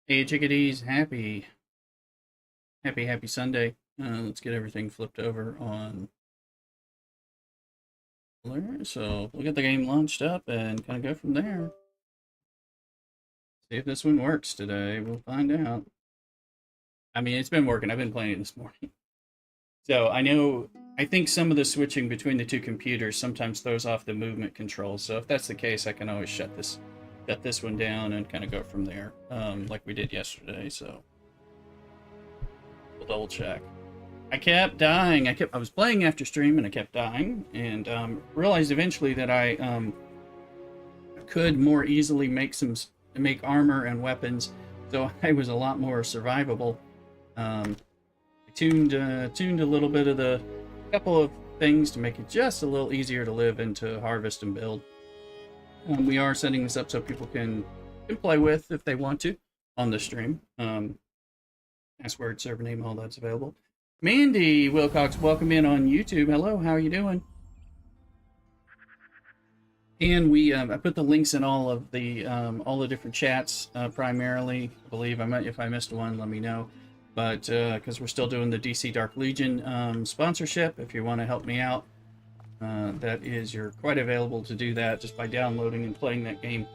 Hey chickadees, happy Sunday. Let's get everything flipped over on there. So we'll get the game launched up and kind of go from there. See if this one works today. We'll find out. I mean, it's been working. I've been playing it this morning. So I think some of the switching between the two computers sometimes throws off the movement controls. So if that's the case, I can always shut this one down and kind of go from there, like we did yesterday. So we'll double check. I kept dying. I was playing after stream and I kept dying, and realized eventually that I could more easily make armor and weapons, so I was a lot more survivable. I tuned a little bit of the couple of things to make it just a little easier to live and to harvest and build. We are setting this up so people can play with if they want to on the stream. Password, server name, all that's available. Mandy Wilcox, welcome in on YouTube. Hello, how are you doing? And I put the links in all the different chats, primarily. I believe if I missed one, let me know. But because we're still doing the DC Dark Legion sponsorship, if you want to help me out, you're quite available to do that just by downloading and playing that game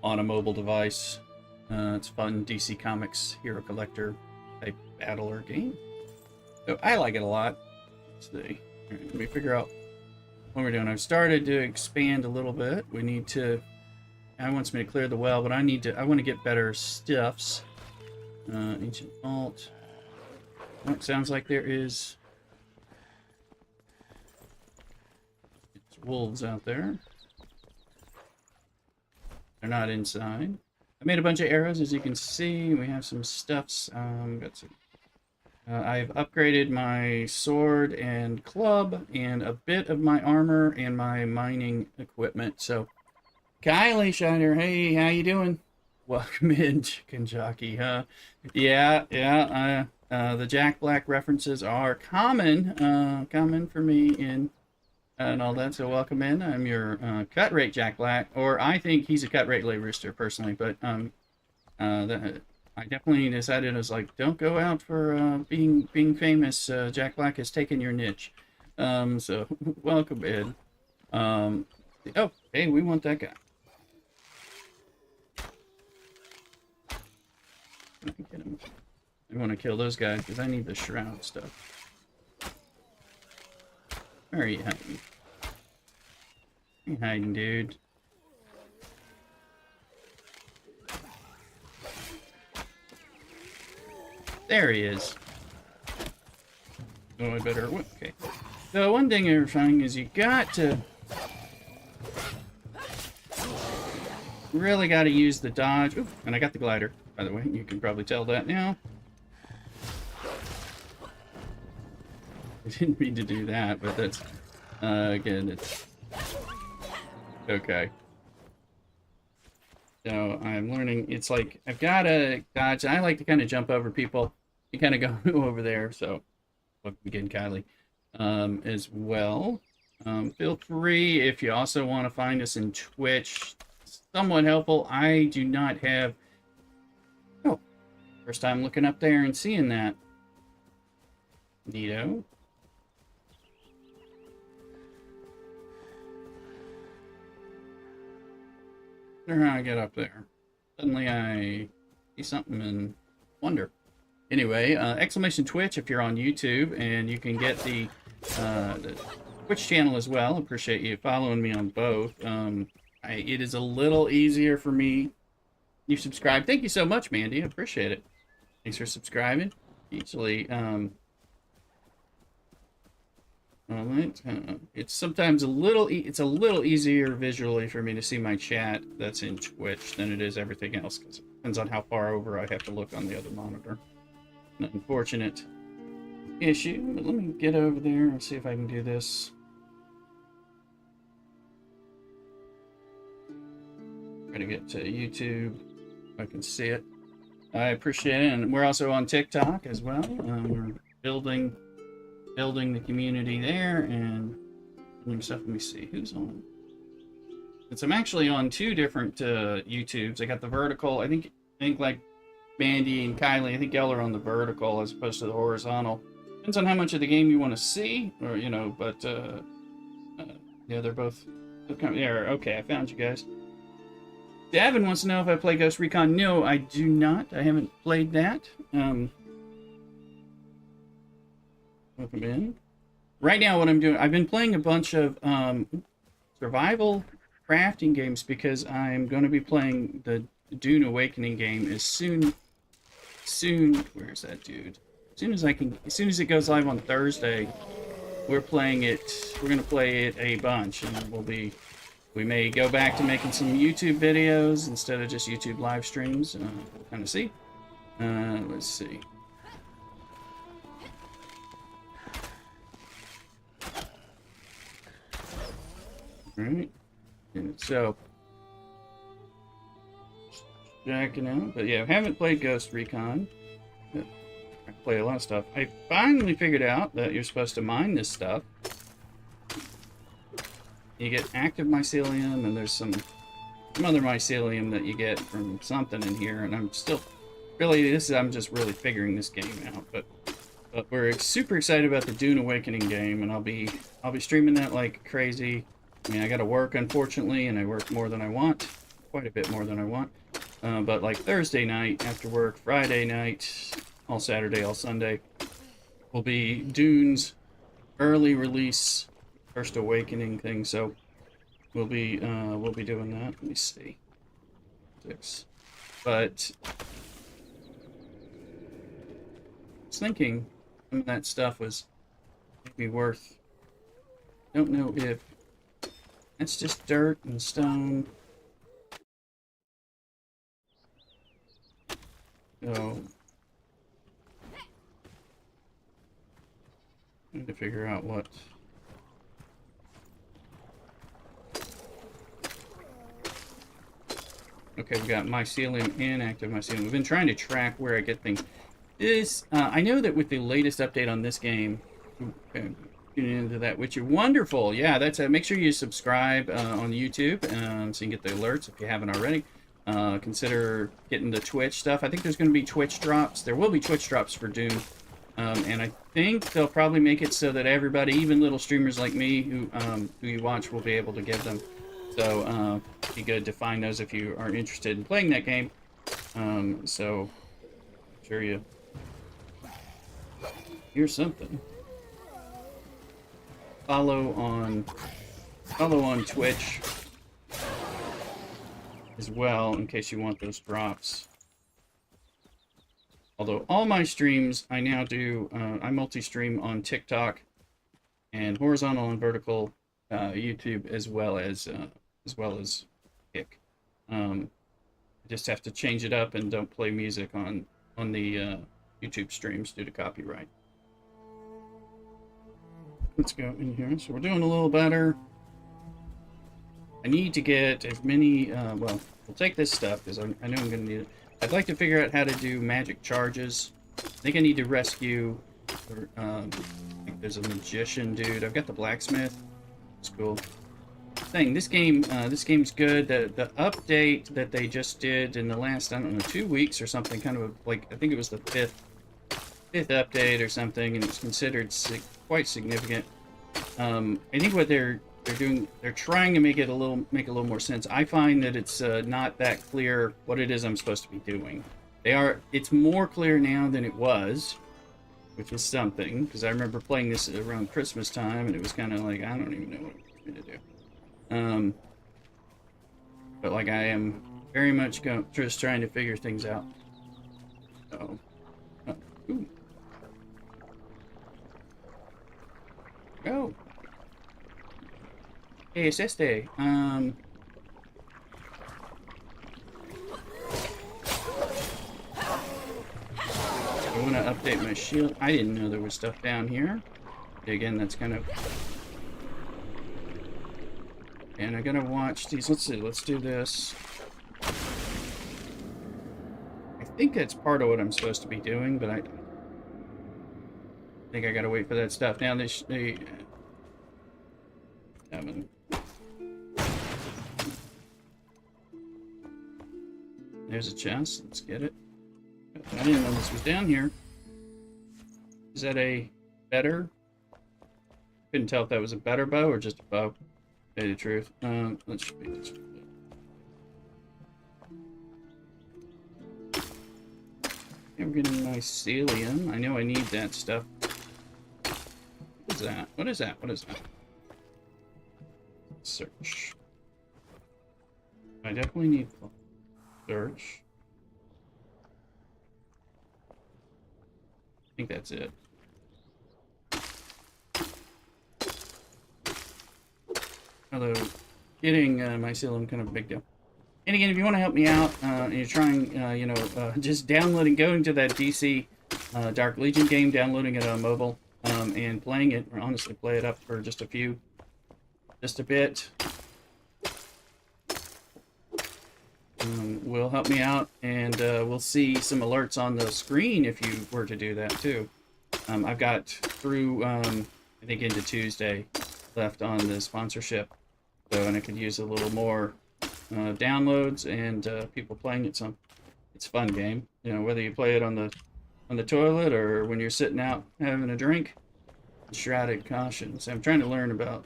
on a mobile device. It's fun DC Comics hero collector type battler game. So I like it a lot. Let's see. All right, let me figure out what we're doing. I've started to expand a little bit. I wants me to clear the well, but I want to get better stuffs. Ancient Vault. Oh, it sounds like there is wolves out there. They're not inside. I made a bunch of arrows, as you can see. We have some stuffs. I've upgraded my sword and club and a bit of my armor and my mining equipment. So, Kylie Shiner, hey, how you doing? Welcome in, Chicken Jockey, huh? Yeah. The Jack Black references are common for me and all that. So welcome in. I'm your cut rate Jack Black, or I think he's a cut rate lay rooster personally, but I definitely decided I was like, don't go out for being famous. Jack Black has taken your niche. So welcome in. Oh, hey, we want that guy. Get him. I want to kill those guys because I need the shroud stuff. Where are you hiding? You hiding, dude? There he is. Oh, I better... Okay. So one thing you're finding is you really got to use the dodge. Ooh, and I got the glider, by the way. You can probably tell that now. I didn't mean to do that, but that's... again, it's... Okay. So I'm learning, it's like, I've got to dodge. I like to kind of jump over people. You kind of go over there. So, welcome again, Kylie, as well. Feel free, if you also want to find us in Twitch, somewhat helpful. I do not have... Oh, first time looking up there and seeing that. Neato. Wonder how I get up there. Suddenly I see something and wonder. Anyway, exclamation Twitch if you're on YouTube, and you can get the Twitch channel as well. Appreciate you following me on both. It is a little easier for me. You subscribe. Thank you so much, Mandy. I appreciate it. Thanks for subscribing. Usually, it's sometimes a little easier visually for me to see my chat that's in Twitch than it is everything else, because it depends on how far over I have to look on the other monitor. An unfortunate issue, but let me get over there and see if I can do this. Try to get to YouTube if I can see it. I appreciate it, and we're also on TikTok as well. We're building the community there and doing stuff. Let me see who's on. Since I'm actually on two different YouTubes. I got the vertical. I think like Mandy and Kylie, I think y'all are on the vertical as opposed to the horizontal. Depends on how much of the game you want to see, or you know. But yeah, they're both. There. Okay, I found you guys. Davin wants to know if I play Ghost Recon. No, I do not. I haven't played that. Welcome in. Right now, what I'm doing, I've been playing a bunch of survival crafting games because I'm going to be playing the Dune Awakening game as soon. Where's that dude? As soon as it goes live on Thursday, we're playing it. We're going to play it a bunch, and we may go back to making some YouTube videos instead of just YouTube live streams. We'll kind of see. Let's see. All right. So, checking out. But yeah, I haven't played Ghost Recon. I play a lot of stuff. I finally figured out that you're supposed to mine this stuff. You get active mycelium, and there's some other mycelium that you get from something in here, and I'm still I'm just really figuring this game out. But we're super excited about the Dune Awakening game, and I'll be streaming that like crazy. I mean, I got to work, unfortunately, and I work more than I want, quite a bit more than I want. But like Thursday night after work, Friday night, all Saturday, all Sunday, will be Dune's early release. First Awakening thing, so we'll be doing that. Let me see. 6. But I was thinking some of that stuff was maybe worth. Don't know if it's just dirt and stone. So I need to figure out what. Okay, we got mycelium and active mycelium. We've been trying to track where I get things. I know that with the latest update on this game, getting into that, which is wonderful. Yeah, that's make sure you subscribe on YouTube so you can get the alerts if you haven't already. Consider getting the Twitch stuff. I think there's going to be Twitch drops. There will be Twitch drops for Dune. And I think they'll probably make it so that everybody, even little streamers like me who you watch, will be able to get them. So, it'd be good to find those if you are interested in playing that game. So, I'm sure you hear something. Follow on Twitch as well, in case you want those drops. Although all my streams, I now do, I multi-stream on TikTok and horizontal and vertical YouTube as well as Kick. I just have to change it up and don't play music on the YouTube streams due to copyright. Let's go in here. So we're doing a little better. I need to get as many, well, we'll take this stuff because I know I'm going to need it. I'd like to figure out how to do magic charges. I think I need to rescue, I think there's a magician dude. I've got the blacksmith. It's cool. This game's good. The update that they just did in the last, I don't know, 2 weeks or something, kind of like, I think it was the fifth update or something, and it's considered quite significant. I think what they're doing, they're trying to make it make a little more sense. I find that it's not that clear what it is I'm supposed to be doing. It's more clear now than it was, which is something, because I remember playing this around Christmas time, and it was kind of like, I don't even know what it's going to do. But like I am very much just trying to figure things out. So, ooh. Go. Hey, it's este. I want to update my shield. I didn't know there was stuff down here. Again, that's kind of. And I'm gonna watch these. Let's see. Let's do this. I think that's part of what I'm supposed to be doing, but I think I gotta wait for that stuff. Now they haven't. There's a chest. Let's get it. I didn't know this was down here. Is that a better? Couldn't tell if that was a better bow or just a bow. To tell you the truth. Let's be this. Okay, we're getting mycelium. I know I need that stuff. What is that? What is that? What is that? Search. I definitely need search. I think that's it. Although, getting mycelium kind of a big deal. And again, if you want to help me out, and you're trying, just downloading, going to that DC Dark Legion game, downloading it on mobile, and playing it, or honestly play it up for just a bit, will help me out, and we'll see some alerts on the screen if you were to do that too. I've got through, I think into Tuesday left on the sponsorship, so, and I could use a little more downloads and people playing it. Some, it's a fun game. You know, whether you play it on the toilet or when you're sitting out having a drink. Enshrouded caution. So I'm trying to learn about.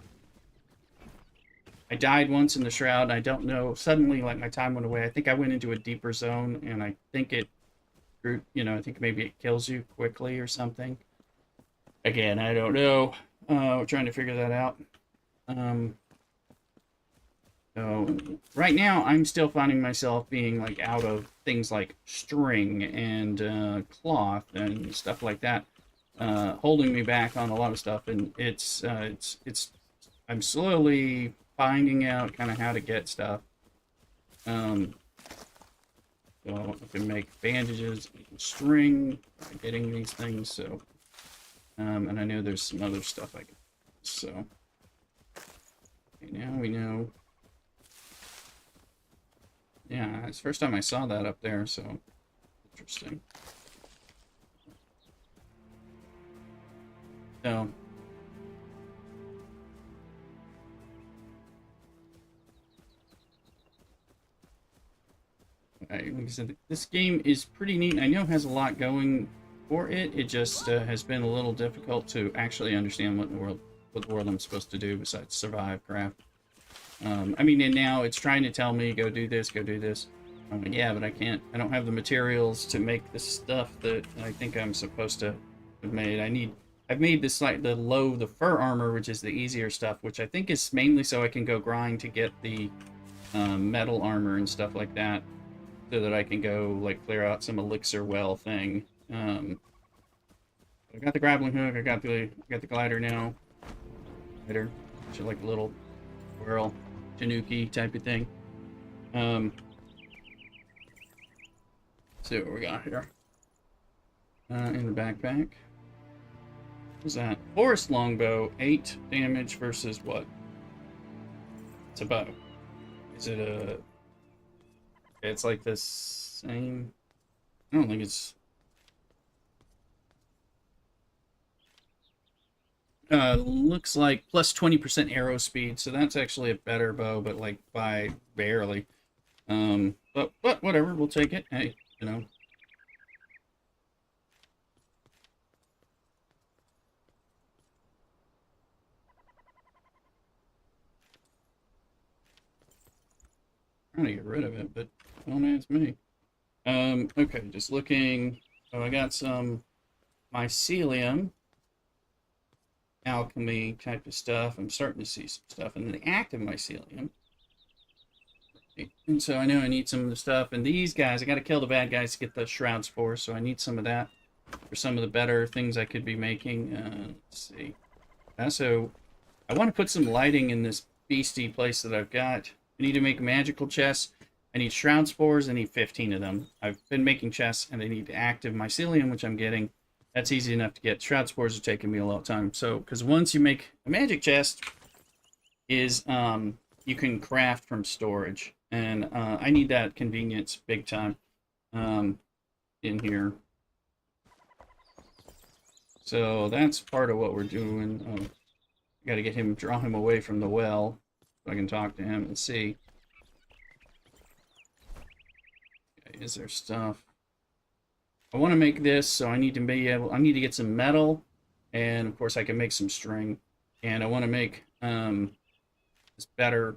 I died once in the shroud. I don't know. Suddenly, like my time went away. I think I went into a deeper zone, and I think it, you know, I think maybe it kills you quickly or something. Again, I don't know. We're trying to figure that out. So right now, I'm still finding myself being like out of things like string and cloth and stuff like that, holding me back on a lot of stuff. And it's I'm slowly finding out kind of how to get stuff. So I can make bandages, string, by getting these things. So, and I know there's some other stuff I can. So okay, now we know. Yeah, it's the first time I saw that up there, so interesting. So, like I said, this game is pretty neat. I know it has a lot going for it. It just has been a little difficult to actually understand what the world I'm supposed to do besides survive, craft. I mean, and now it's trying to tell me, go do this, go do this. I'm like, yeah, but I can't. I don't have the materials to make the stuff that I think I'm supposed to have made. I've made this like the fur armor, which is the easier stuff, which I think is mainly so I can go grind to get the metal armor and stuff like that, so that I can go like clear out some elixir well thing. I got the grappling hook. I got the glider now. Glider, which is like a little squirrel. Tanuki type of thing. See what we got here. In the backpack. What's that? Forest longbow, 8 damage versus what? It's a bow. Is it a... It's like the same... I don't think it's... Looks like plus 20% arrow speed, so that's actually a better bow, but like by barely. But whatever, we'll take it. Hey, you know. I'm trying to get rid of it, but don't ask me. Okay, just looking. Oh, I got some mycelium. Alchemy type of stuff. I'm starting to see some stuff in the active mycelium. And so I know I need some of the stuff. And these guys, I got to kill the bad guys to get the shroud spores. So I need some of that for some of the better things I could be making. Let's see. So I want to put some lighting in this beastie place that I've got. I need to make magical chests. I need shroud spores. I need 15 of them. I've been making chests, and I need active mycelium, which I'm getting. That's easy enough to get. Shroud spores are taking me a lot of time. So, because once you make a magic chest, is you can craft from storage, and I need that convenience big time in here. So that's part of what we're doing. Got to get him, draw him away from the well, so I can talk to him and see. Okay, is there stuff? I want to make this, so I need to be able. I need to get some metal, and of course I can make some string. And I want to make this better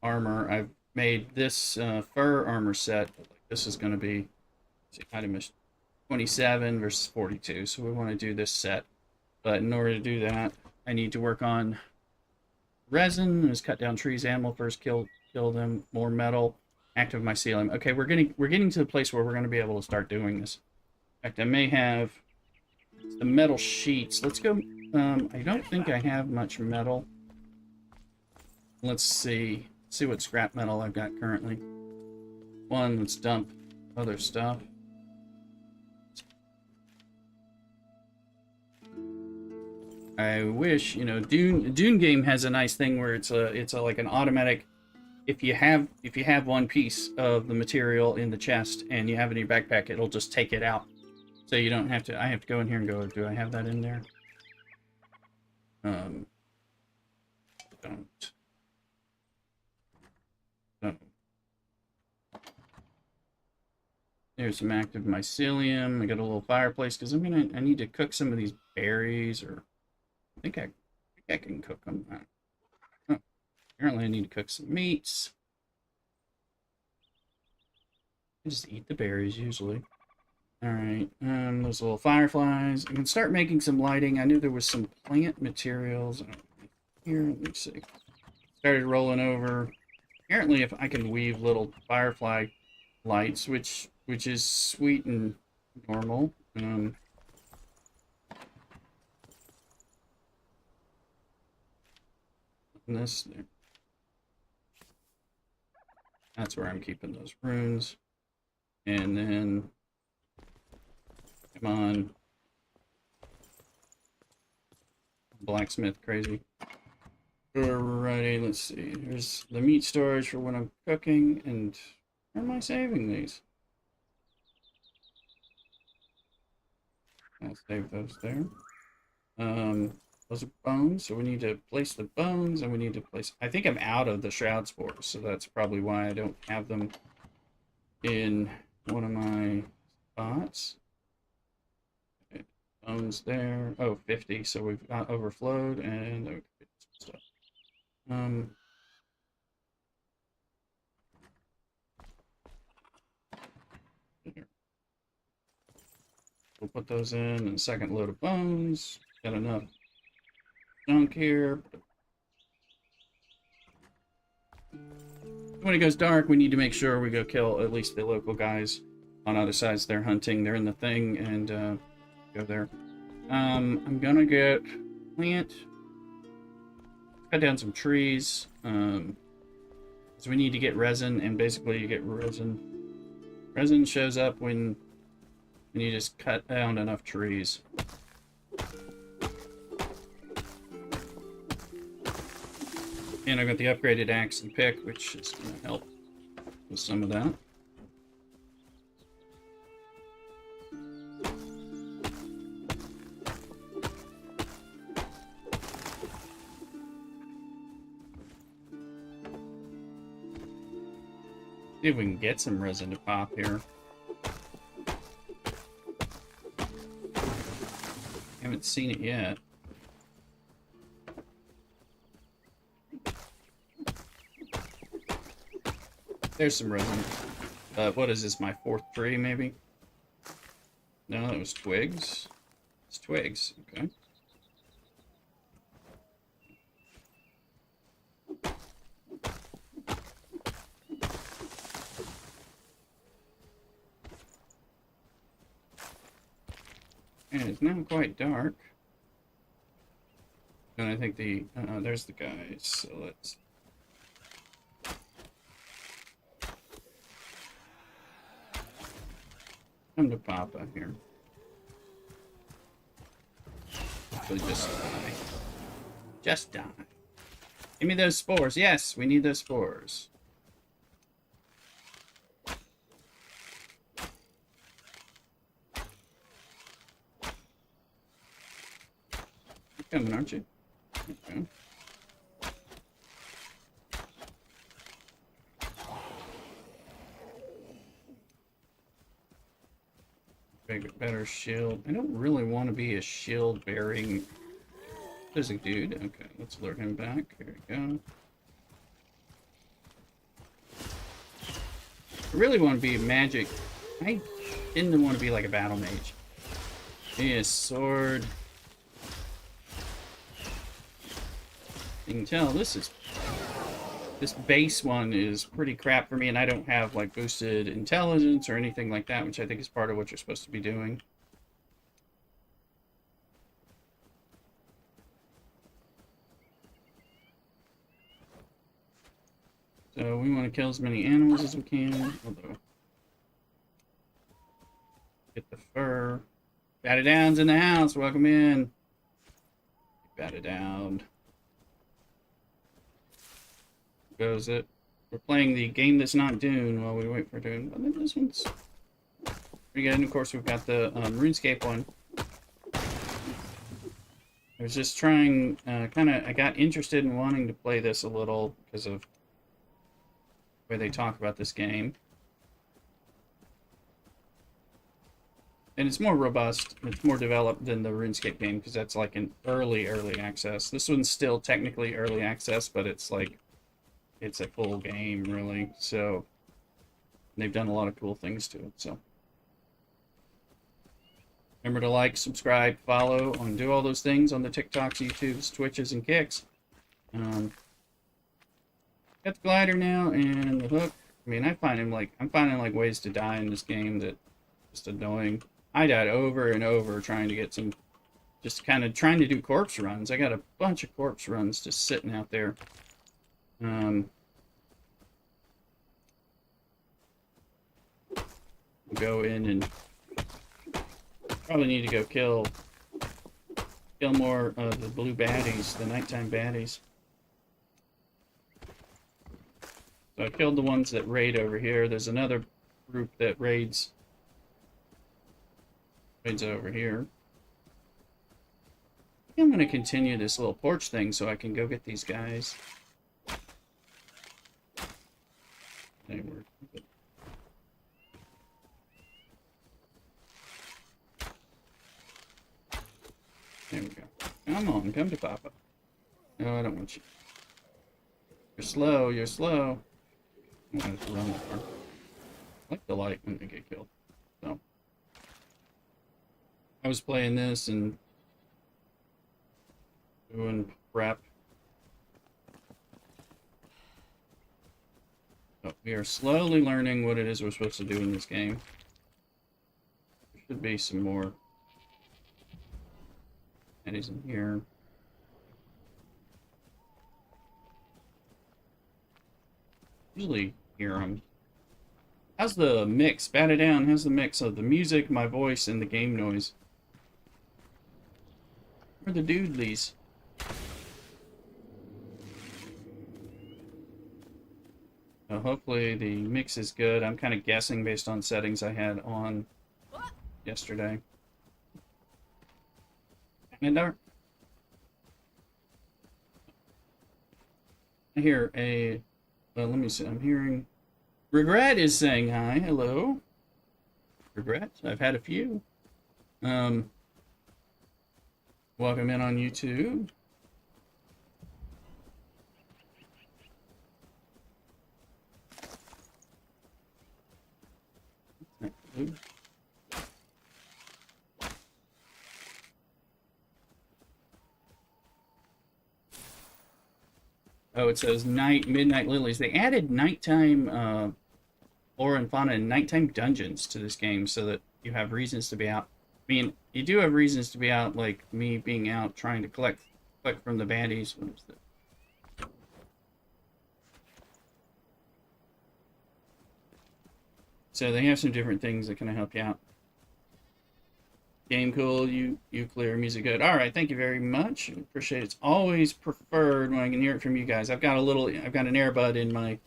armor. I've made this fur armor set. This is going to be, see, item is 27 versus 42, so we want to do this set. But in order to do that, I need to work on resin. Just cut down trees, animal first, kill them. More metal, active mycelium. Okay, we're getting to the place where we're going to be able to start doing this. In fact, I may have the metal sheets. Let's go. I don't think I have much metal. Let's see. See what scrap metal I've got currently. One, let's dump other stuff. I wish, you know, Dune game has a nice thing where it's a like an automatic. If you have one piece of the material in the chest and you have it in your backpack, it'll just take it out. So you don't have to. I have to go in here and go. Do I have that in there? Don't. No. There's some active mycelium. I got a little fireplace because I need to cook some of these berries, or I think I can cook them. Oh, apparently I need to cook some meats. I just eat the berries usually. Alright, those little fireflies. I can start making some lighting. I knew there was some plant materials here. Let me see. Started rolling over. Apparently, if I can weave little firefly lights, which is sweet and normal. This there. That's where I'm keeping those runes. And then, come on, blacksmith crazy. Alrighty, let's see. Here's the meat storage for when I'm cooking, and where am I saving these? I'll save those there. Those are bones, so we need to place the bones, and we need to place. I think I'm out of the shroud spores, so that's probably why I don't have them in one of my spots. Okay, bones there. Oh, 50, so we've got overflowed, and okay, stuff. We'll put those in a second load of bones. Got enough junk here. When it goes dark, we need to make sure we go kill at least the local guys on other sides. They're hunting. They're in the thing, and go there. I'm gonna get plant. Cut down some trees. So we need to get resin, and basically you get resin. Resin shows up when you just cut down enough trees. And I got the upgraded axe and pick, which is going to help with some of that. See if we can get some resin to pop here. Haven't seen it yet. There's some resin. What is this, my fourth tree, maybe? No, that was twigs. It's twigs, okay. And it's now quite dark. And I think there's the guys, so let's... Come to Papa here. Hopefully just die. Just die. Give me those spores. Yes, we need those spores. You're coming, aren't you? Okay. better shield. I don't really want to be a shield bearing. There's a dude. Okay, let's lure him back. Here we go. I really want to be magic. I didn't want to be like a battle mage. Yeah, sword. You can tell this base one is pretty crap for me, and I don't have like boosted intelligence or anything like that, which I think is part of what you're supposed to be doing. So we want to kill as many animals as we can, although get the fur. Bat down's in the house. Welcome in. Bat down. Goes it. We're playing the game that's not Dune while we wait for Dune. I think this one's pretty good. And of course, we've got the RuneScape one. I was just trying, I got interested in wanting to play this a little because of the way they talk about this game. And it's more robust, it's more developed than the RuneScape game because that's like an early access. This one's still technically early access, but it's like, it's a full game, really. So, they've done a lot of cool things to it, so. Remember to like, subscribe, follow, and do all those things on the TikToks, YouTubes, Twitches, and Kicks. Got the glider now, and the hook. I mean, I'm finding like ways to die in this game that just annoying. I died over and over trying to get some, just kind of trying to do corpse runs. I got a bunch of corpse runs just sitting out there. Go in and probably need to go kill more of the blue baddies, the nighttime baddies. So I killed the ones that raid over here. There's another group that raids over here. I think I'm going to continue this little porch thing so I can go get these guys. They were... There we go. Come on, come to Papa. No, I don't want you. You're slow, you're slow. I'm going to run over. I like the light when they get killed. So, I was playing this and doing prep. So we are slowly learning what it is we're supposed to do in this game. There should be some more enemies in here. Usually hear them. How's the mix? Bat it down. How's the mix of the music, my voice, and the game noise? Where are the doodlies? Hopefully the mix is good. I'm kind of guessing based on settings I had on yesterday. And dark. I hear a... let me see. I'm hearing... Regret is saying hi. Hello. Regret. I've had a few. Welcome in on YouTube. Oh, it says midnight lilies. They added nighttime flora and fauna and nighttime dungeons to this game so that you have reasons to be out. I mean, you do have reasons to be out, like me being out trying to collect from the baddies. What is that? So they have some different things that can help you out. Game cool, you clear, music good. All right, thank you very much. Appreciate it. It's always preferred when I can hear it from you guys. I've got an earbud in my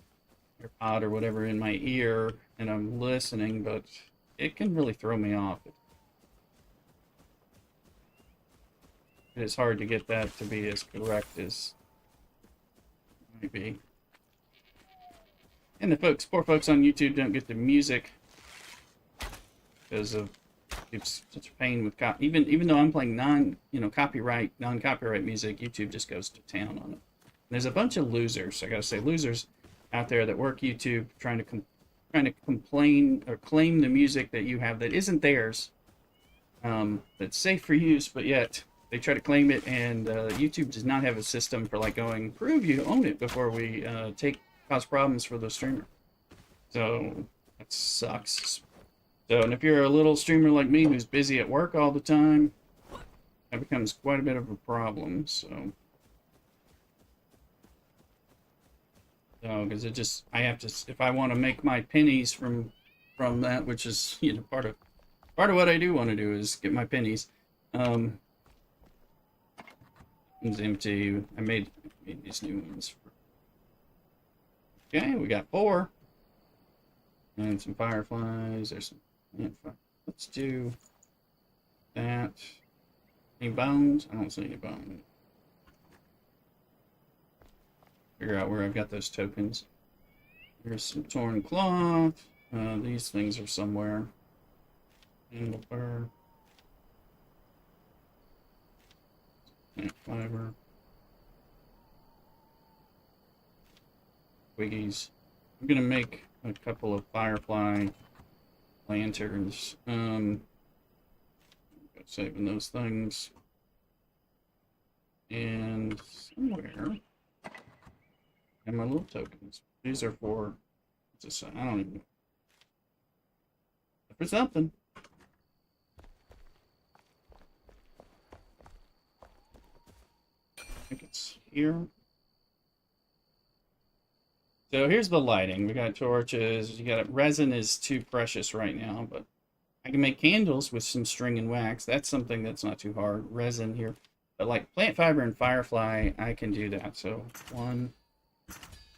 AirPod or whatever in my ear, and I'm listening, but it can really throw me off. It's hard to get that to be as correct as it might be. And the poor folks on YouTube don't get the music because of It's such a pain with even though I'm playing non-copyright music, YouTube just goes to town on it. And there's a bunch of losers, I gotta say, losers out there that work YouTube trying to complain or claim the music that you have that isn't theirs, that's safe for use, but yet they try to claim it, and YouTube does not have a system for like going, prove you own it before we cause problems for the streamer. So that sucks. So, and if you're a little streamer like me who's busy at work all the time, that becomes quite a bit of a problem. So, because I have to, if I want to make my pennies from that, which is, you know, part of what I do want to do is get my pennies. It's empty. I made these new ones. Okay, we got 4. And some fireflies. There's some. Yeah, let's do that. Any bones? I don't see any bones. Figure out where I've got those tokens. Here's some torn cloth. These things are somewhere. Handlebar. Plant fiber. Wiggies. I'm gonna make a couple of firefly lanterns. Saving those things. And somewhere. And my little tokens. These are for. I don't even. For something. I think it's here. So here's the lighting. We got torches. You got resin is too precious right now, but I can make candles with some string and wax. That's something that's not too hard. Resin here, but like plant fiber and firefly, I can do that. So 1,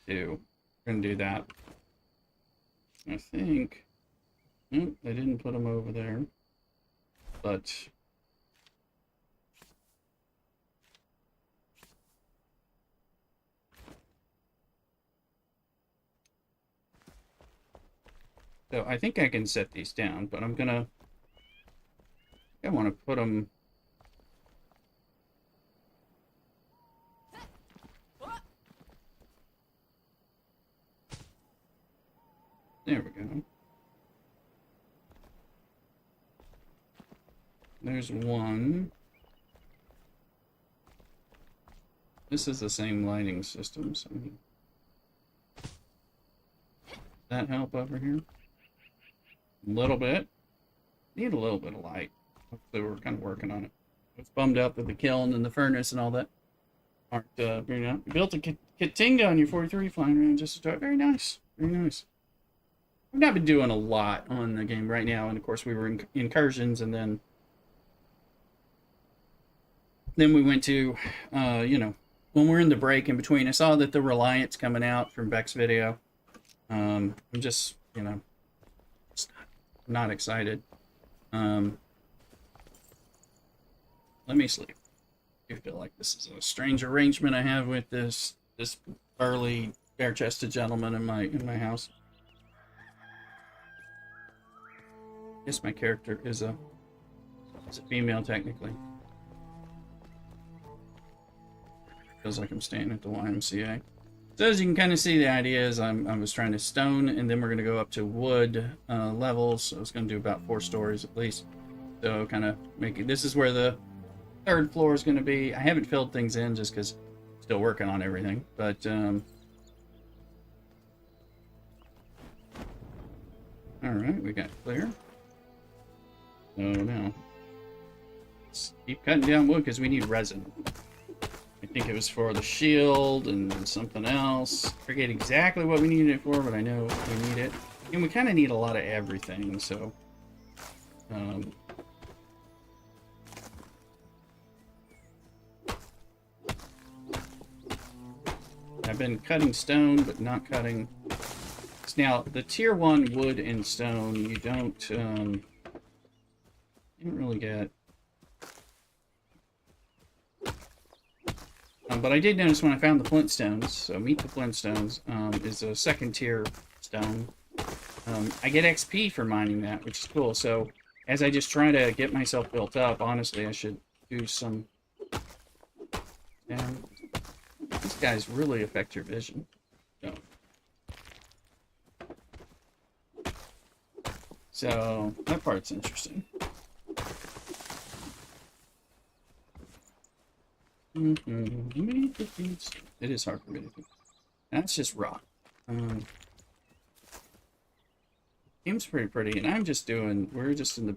2. We're gonna do that. I think. Nope, they didn't put them over there, but. So I think I can set these down, but I want to put them. There we go. There's one. This is the same lighting system, so that help over here? A little bit. Need a little bit of light. Hopefully we're kind of working on it. I was bummed out that the kiln and the furnace and all that aren't very nice. You built a Katinga on your 43 flying around just to start. Very nice. Very nice. I've not been doing a lot on the game right now, and of course we were in incursions, and then we went to, you know, when we're in the break in between. I saw that the Reliance coming out from Beck's video. I'm just, you know, not excited. Let me sleep. I feel like this is a strange arrangement I have with this burly, bare-chested gentleman in my house. I guess my character is a female technically. Feels like I'm staying at the YMCA. So as you can kind of see, the idea is I was trying to stone, and then we're going to go up to wood levels. So I was going to do about 4 stories at least. So kind of making, this is where the 3rd floor is going to be. I haven't filled things in just because I'm still working on everything. But all right, we got clear. So now let's keep cutting down wood because we need resin. I think it was for the shield and something else. I forget exactly what we needed it for, but I know we need it. And we kind of need a lot of everything, so. I've been cutting stone, but not cutting. Now, the tier 1 wood and stone, you don't really get. But I did notice when I found the flintstones, so meet the flintstones, is a 2nd tier stone. I get XP for mining that, which is cool. So as I just try to get myself built up, honestly, I should do some... Yeah, these guys really affect your vision. So that part's interesting. It is hard for me to think. That's just rock. Game's pretty, and I'm just doing, we're just in the,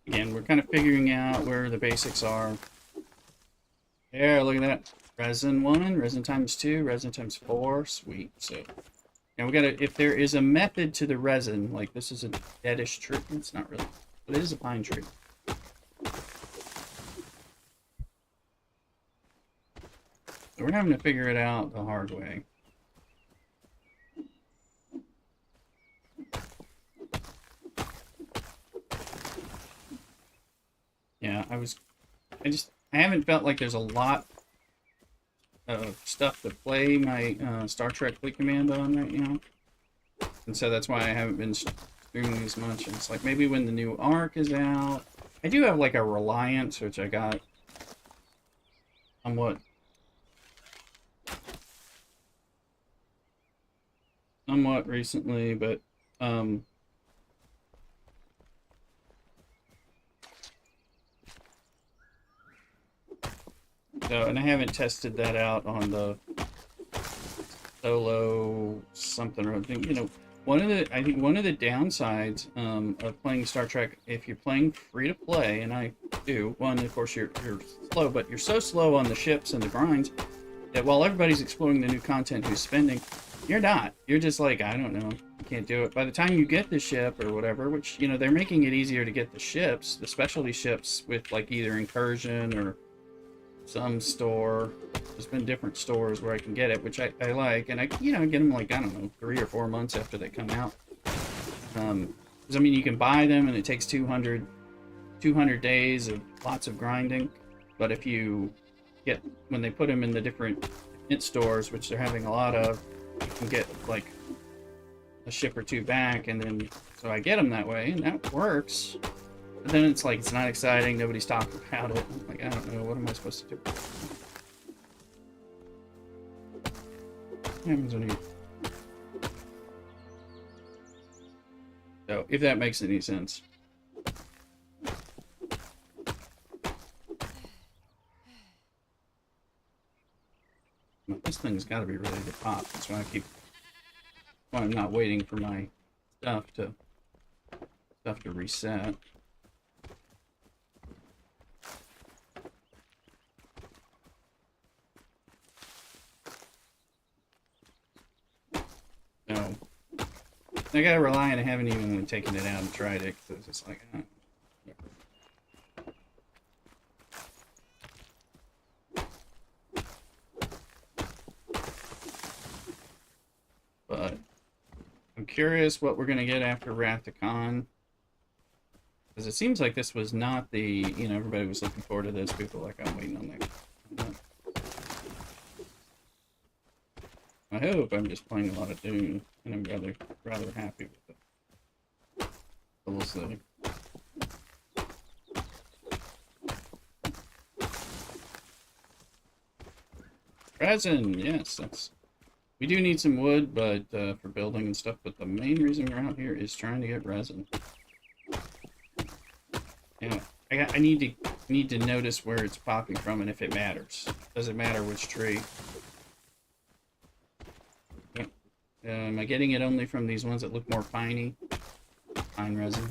again, we're kind of figuring out where the basics are. Yeah, look at that. Resin 1, resin times 2, resin times 4, sweet. So, now we gotta, if there is a method to the resin, like this is a deadish tree, it's not really, but it is a pine tree. So we're having to figure it out the hard way. Yeah, I haven't felt like there's a lot of stuff to play my Star Trek Fleet Command on right now. And so that's why I haven't been streaming as much. And it's like maybe when the new arc is out. I do have like a Reliance, which I got somewhat recently, but so, and I haven't tested that out on the solo something or other. You know, I think one of the downsides of playing Star Trek, if you're playing free to play, and I do, one, of course you're slow, but you're so slow on the ships and the grinds that while everybody's exploring the new content who's spending, you're not. You're just like, I don't know, you can't do it. By the time you get the ship or whatever, which, you know, they're making it easier to get the ships, the specialty ships with like either Incursion or some store. There's been different stores where I can get it, which I like, and I, you know, get them like, I don't know, 3 or 4 months after they come out. Because I mean, you can buy them and it takes 200 days of lots of grinding, but if you get, when they put them in the different mint stores, which they're having a lot of, you can get like a ship or 2 back, and then so I get them that way, and that works. But then it's like, it's not exciting, nobody's talking about it. I'm like, I don't know, what am I supposed to do? What happens when you... So, if that makes any sense. Well, this thing's got to be ready to pop. That's why I'm not waiting for my stuff to reset. No. I gotta rely on, I haven't even taken it out and tried it, because it's just like, But I'm curious what we're gonna get after Wrath of Khan. Because it seems like this was not the, you know, everybody was looking forward to this. People were like, I'm waiting on that. I hope I'm just playing a lot of Doom, and I'm rather happy with it. So we'll see. Resin, yes, we do need some wood, but for building and stuff. But the main reason we're out here is trying to get resin. And I need to notice where it's popping from and if it matters. Does it matter which tree? Am I getting it only from these ones that look more piney? Pine resin.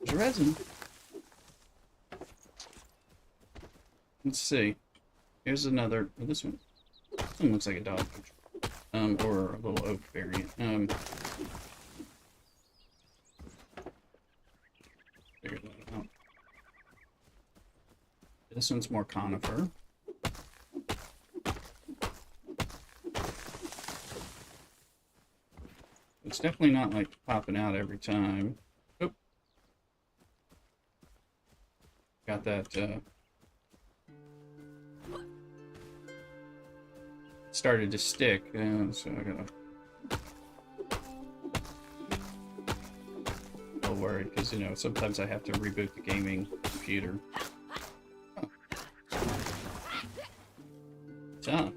There's resin. Let's see. Here's another. Oh, this one. This one looks like a dog. Or a little oak variant. Figure that out. This one's more conifer. It's definitely not like popping out every time. Oop. Got that, started to stick, so I gotta... Oh, worried because, you know, sometimes I have to reboot the gaming computer. Oh. Tough.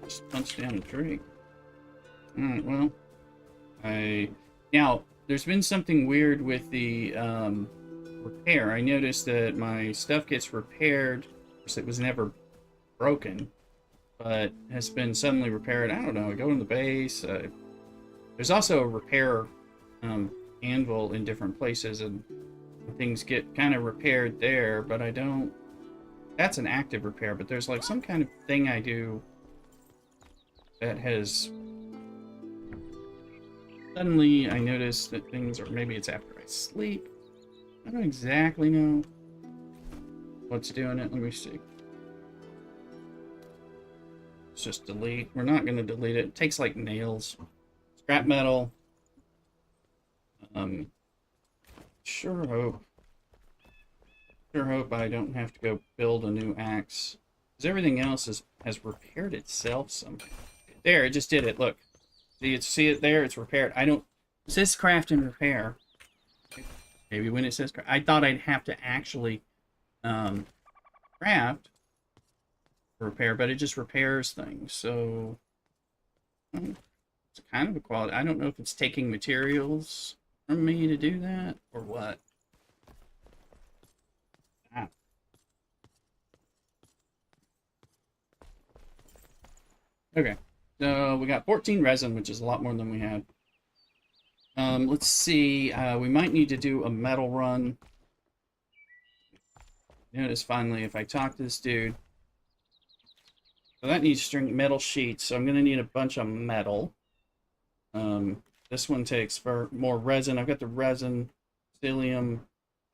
Just punch down a tree. Alright, well. Now, there's been something weird with the repair. I noticed that my stuff gets repaired. Of course, it was never broken, but has been suddenly repaired. I don't know. I go in the base. There's also a repair anvil in different places, and things get kind of repaired there, but I don't... That's an active repair, but there's like some kind of thing I do that has... Suddenly I notice that things, or maybe it's after I sleep. I don't exactly know what's doing it. Let me see. Let's just delete. We're not going to delete it. It takes like nails. Scrap metal. Sure hope I don't have to go build a new axe. Because everything else has repaired itself somehow. There, it just did it. Look. See it there? It's repaired. I don't... It says craft and repair. Maybe when it says craft... I thought I'd have to actually craft repair, but it just repairs things. So... It's kind of a quality. I don't know if it's taking materials from me to do that, or what. Ah. Okay. So we got 14 resin, which is a lot more than we had. Let's see. We might need to do a metal run. Notice finally, if I talk to this dude. So that needs string metal sheets. So I'm going to need a bunch of metal. This one takes for more resin. I've got the resin, psyllium.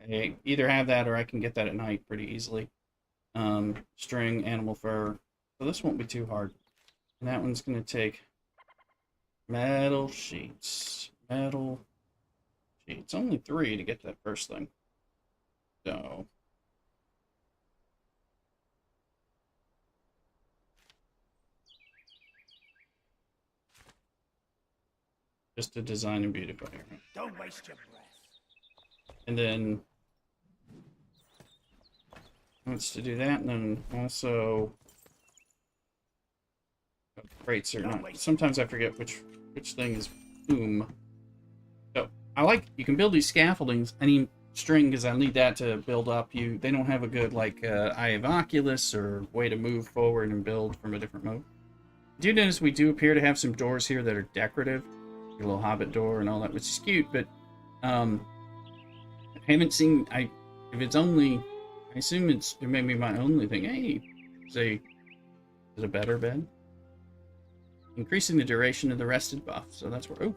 I either have that or I can get that at night pretty easily. String, animal fur. So this won't be too hard. And that one's going to take metal sheets. Metal sheets. Only 3 to get that first thing. So. Just to design and beautify it. Don't waste your breath. And then. Wants to do that. And then also. Crates are not. Sometimes I forget which thing is boom. So I like you can build these scaffoldings. I need string because I need that to build up. They don't have a good like Eye of Oculus or way to move forward and build from a different mode. Do you notice we do appear to have some doors here that are decorative, a little hobbit door and all that, which is cute. But I haven't seen. If it's only, I assume it may be my only thing. Hey, say, is it a better bed? Increasing the duration of the rested buff. So that's where... Oh,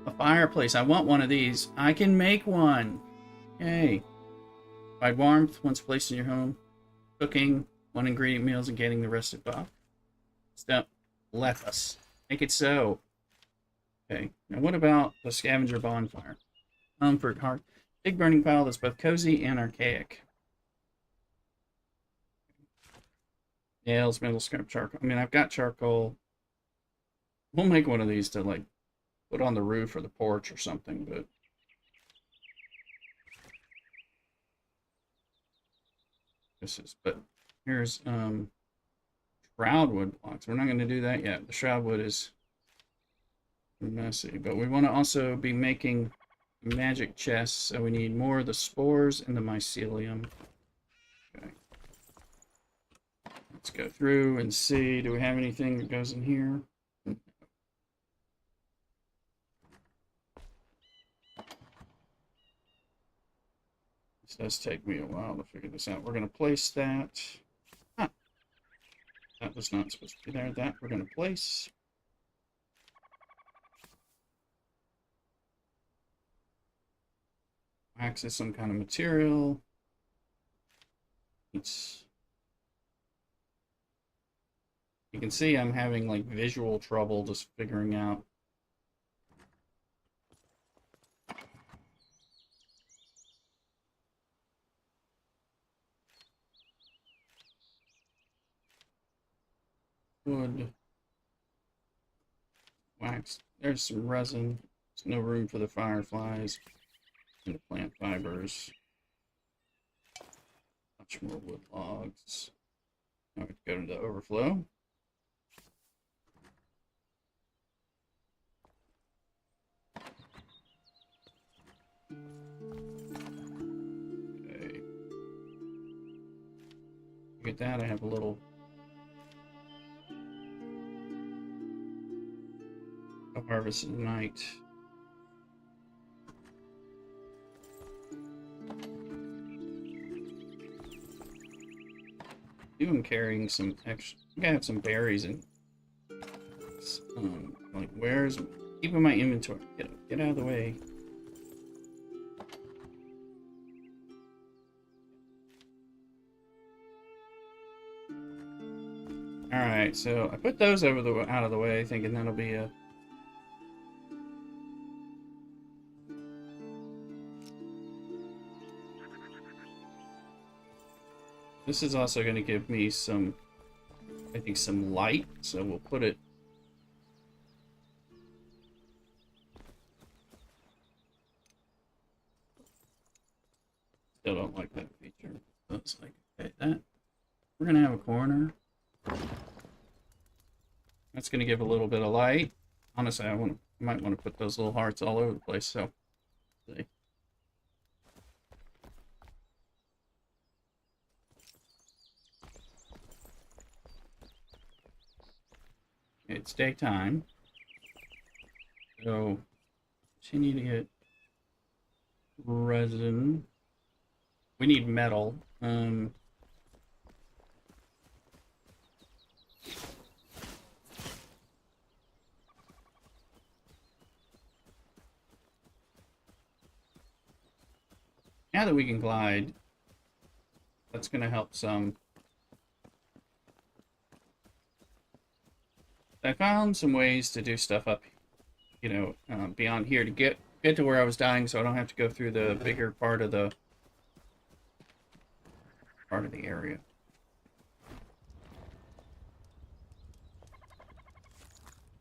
a fireplace. I want one of these. I can make one. Yay. Provide warmth once placed in your home. Cooking 1 ingredient meals and getting the rested buff. Step. Let us. Make it so. Okay. Now what about the scavenger bonfire? Comfort hearth. Big burning pile that's both cozy and archaic. Nails, metal, scrap, charcoal. I mean, I've got charcoal. We'll make one of these to, like, put on the roof or the porch or something, but... But here's, shroudwood blocks. We're not going to do that yet. The shroudwood is messy, but we want to also be making magic chests, so we need more of the spores and the mycelium. Okay. Let's go through and see, do we have anything that goes in here? This does take me a while to figure this out. We're going to place that. Ah, that was not supposed to be there. That we're going to place. Wax is some kind of material. It's... You can see I'm having like visual trouble just figuring out. Wood. Wax. There's some resin. There's no room for the fireflies. into plant fibers. Much more wood logs. Now we go into overflow. Okay. Look at that, I have a little harvest tonight. I'm carrying some extra. I think I have some berries and like where's keeping my inventory? Get out of the way. All right, so I put those out of the way, thinking that'll be a. This is also going to give me some, I think, some light, so we'll put it. Still don't like that feature. Looks like, okay, that. We're going to have a corner. That's going to give a little bit of light. Honestly, I might want to put those little hearts all over the place, so. See. It's daytime, so continue to get resin. We need metal. Now that we can glide, that's going to help some. I found some ways to do stuff up, beyond here to get to where I was dying, so I don't have to go through the bigger part of the area.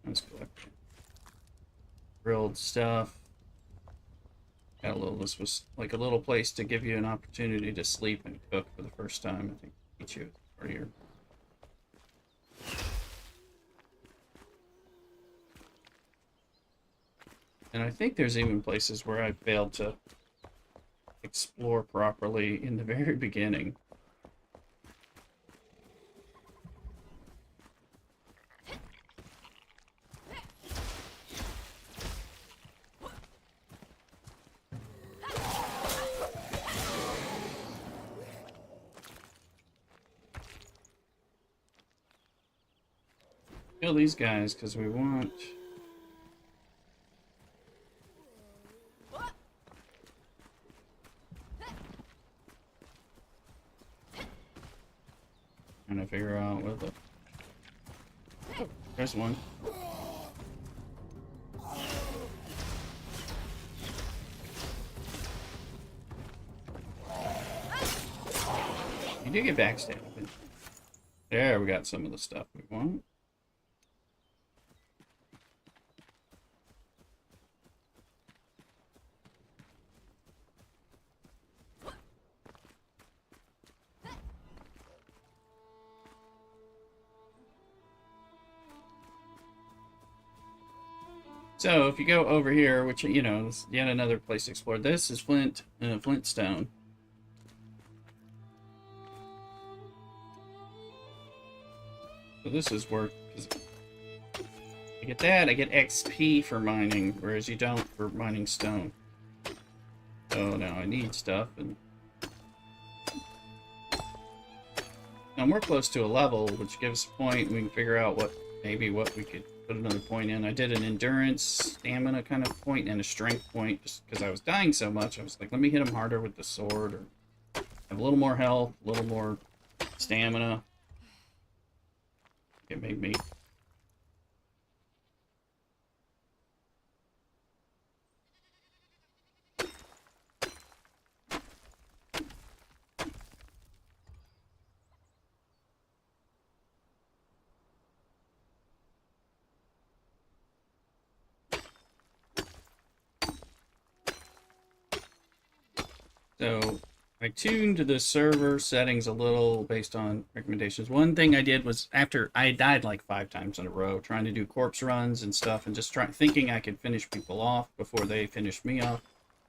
Let's collect grilled stuff. Got a little. This was like a little place to give you an opportunity to sleep and cook for the first time. I think each of part of your. And I think there's even places where I failed to explore properly in the very beginning. Kill these guys because we want. Trying to figure out what the. Oh, there's one. You do get backstabbed. There, we got some of the stuff we want. So if you go over here, which is yet another place to explore. This is flintstone. So this is worth. I get that. I get XP for mining, whereas you don't for mining stone. So now I need stuff, and now we're close to a level, which gives a point. We can figure out what we could put another point in. I did an endurance, stamina kind of point, and a strength point, just because I was dying so much. I was like, let me hit him harder with the sword, or have a little more health, a little more stamina. It made me. So I tuned the server settings a little based on recommendations. One thing I did was after I died like 5 times in a row trying to do corpse runs and stuff and just thinking I could finish people off before they finished me off,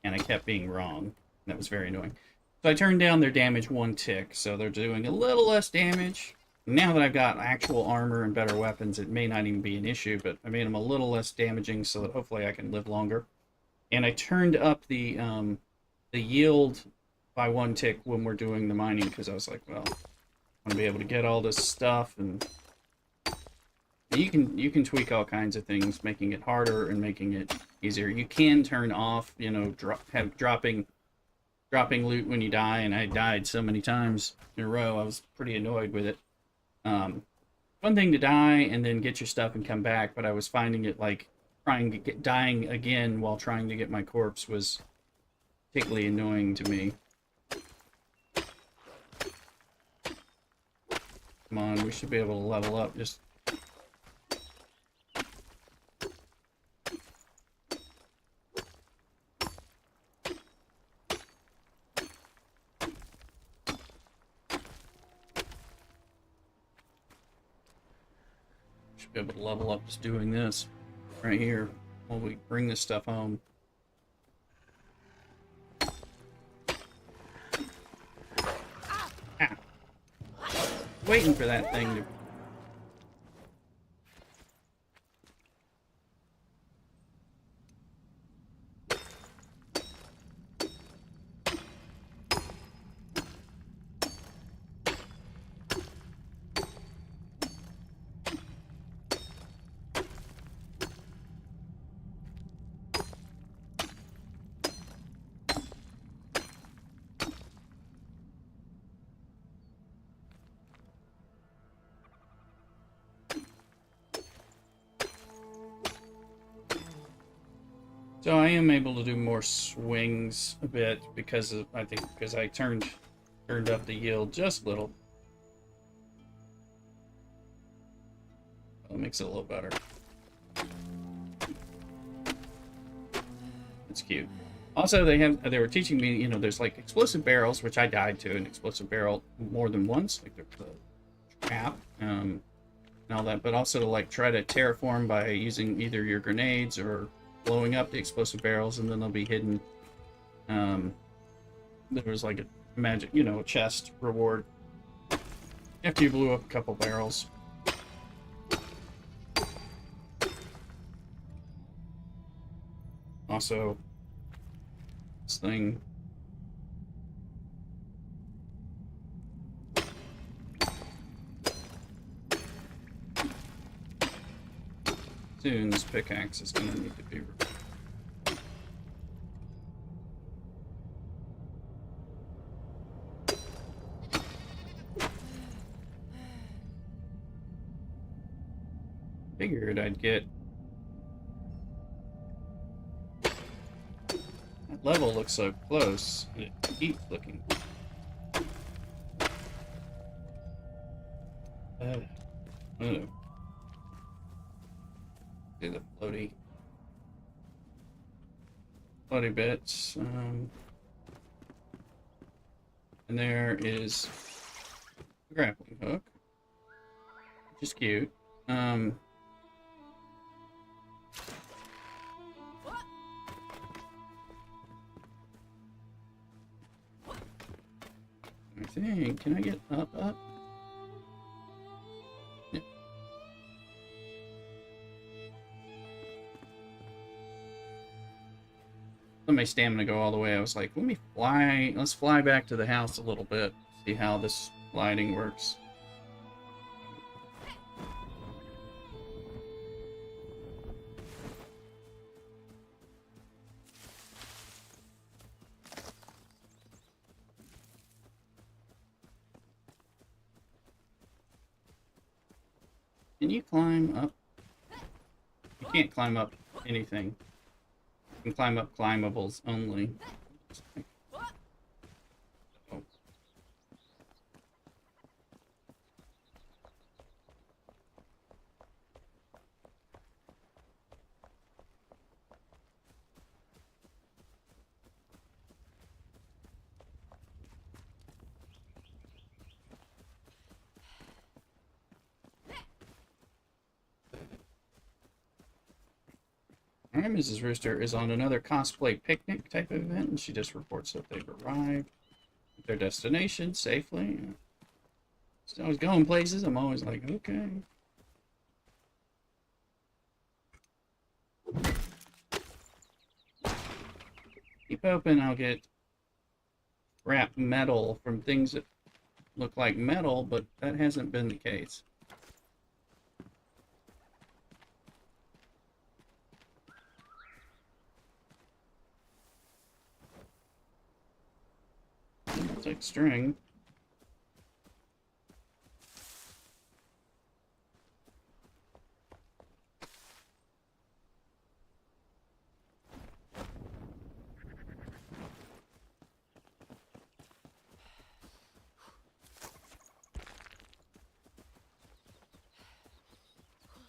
and I kept being wrong. That was very annoying. So I turned down their damage 1 tick, so they're doing a little less damage. Now that I've got actual armor and better weapons, it may not even be an issue, but I made them a little less damaging so that hopefully I can live longer. And I turned up the yield by 1 tick when we're doing the mining because I was like, well, I want to be able to get all this stuff, and you can tweak all kinds of things, making it harder and making it easier. You can turn off, you know, dropping loot when you die, and I died so many times in a row. I was pretty annoyed with it. Fun thing to die and then get your stuff and come back, but I was finding it like dying again while trying to get my corpse was particularly annoying to me. Come on, we should be able to level up. Just be able to level up just doing this right here while we bring this stuff home. Ah. Waiting for that thing to... So I am able to do more swings a bit because of, I think because I turned up the yield just a little. That makes it a little better. It's cute. Also, they were teaching me, you know, there's like explosive barrels, which I died to an explosive barrel more than once, like the trap, and all that, but also to like try to terraform by using either your grenades or blowing up the explosive barrels, and then they'll be hidden. There was like a magic, you know, a chest reward after you blew up a couple barrels. Also, this thing. Soon this pickaxe is going to need to be removed. Figured I'd get... That level looks so close, and it keeps looking... Oh. The floaty bits, and there is a grappling hook, which is cute. I think, can I get up? Let my stamina go all the way. I was like, let's fly back to the house a little bit, see how this gliding works. Can you climb up? You can't climb up anything. You can climb up climbables only. Oh. Alright, Mrs. Rooster is on another cosplay picnic type of event, and she just reports that they've arrived at their destination safely. So I was going places, I'm always like, okay. Keep hoping I'll get scrap metal from things that look like metal, but that hasn't been the case. Looks like string.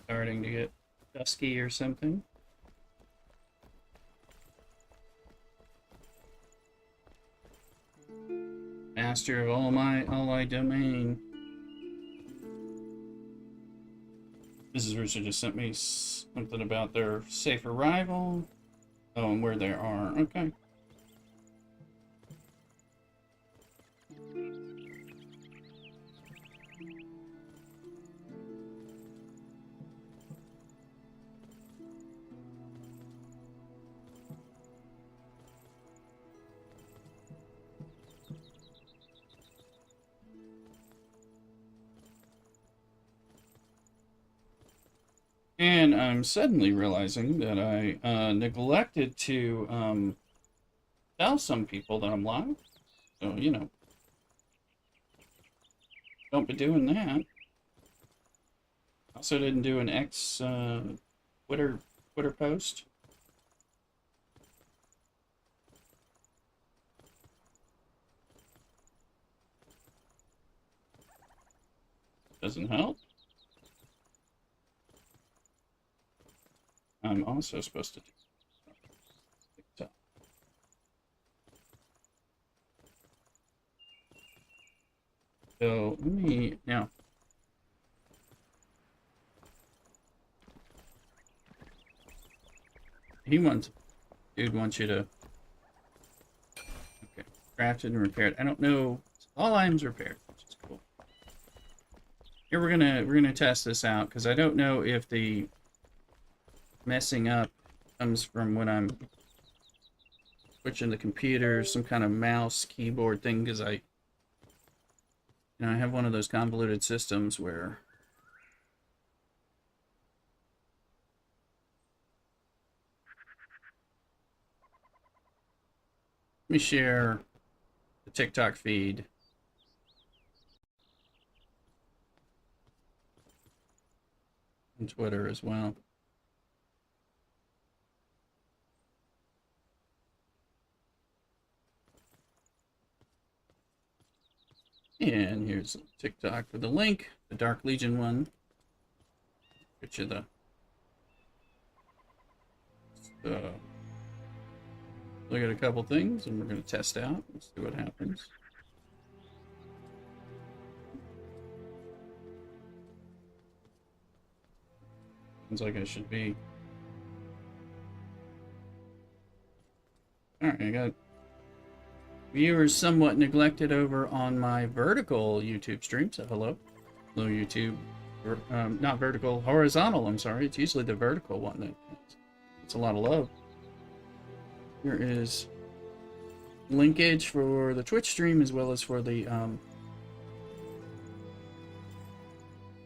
Starting to get dusky or something. Master of all my domain. Mrs. Rooster just sent me something about their safe arrival. Oh, and where they are. Okay. And I'm suddenly realizing that I neglected to tell some people that I'm live. So, you know, don't be doing that. Also didn't do an Twitter post. Doesn't help. I'm also supposed to do TikTok. So let me now. Dude wants you to. Okay, crafted and repaired. I don't know. All items repaired, which is cool. Here we're gonna test this out because I don't know if the messing up comes from when I'm switching the computer, some kind of mouse keyboard thing, because I have one of those convoluted systems where let me share the TikTok feed. And Twitter as well. And here's TikTok for the link, the Dark Legion one. Get you the look at a couple things, and we're going to test out. Let's see what happens. Seems like I should be. All right, I got viewers somewhat neglected over on my vertical YouTube stream, so hello. Hello, YouTube. Not vertical, horizontal, I'm sorry. It's usually the vertical one that gets a lot of love. Here is linkage for the Twitch stream as well as for the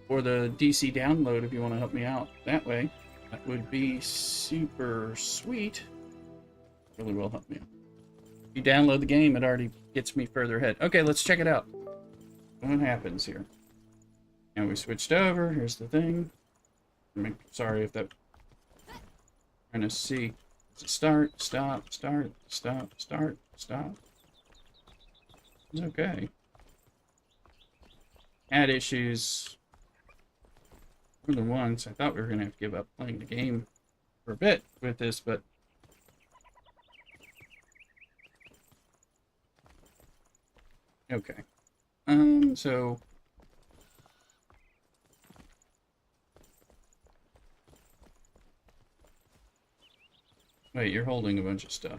DC download if you want to help me out that way. That would be super sweet. Really will help me out. If you download the game, it already gets me further ahead. Okay, let's check it out. What happens here? And we switched over. Here's the thing. Sorry if that. Trying to see. Start, stop, start, stop, start, stop. It's okay. Had issues more than once. I thought we were gonna have to give up playing the game for a bit with this, but okay. So Wait, you're holding a bunch of stuff.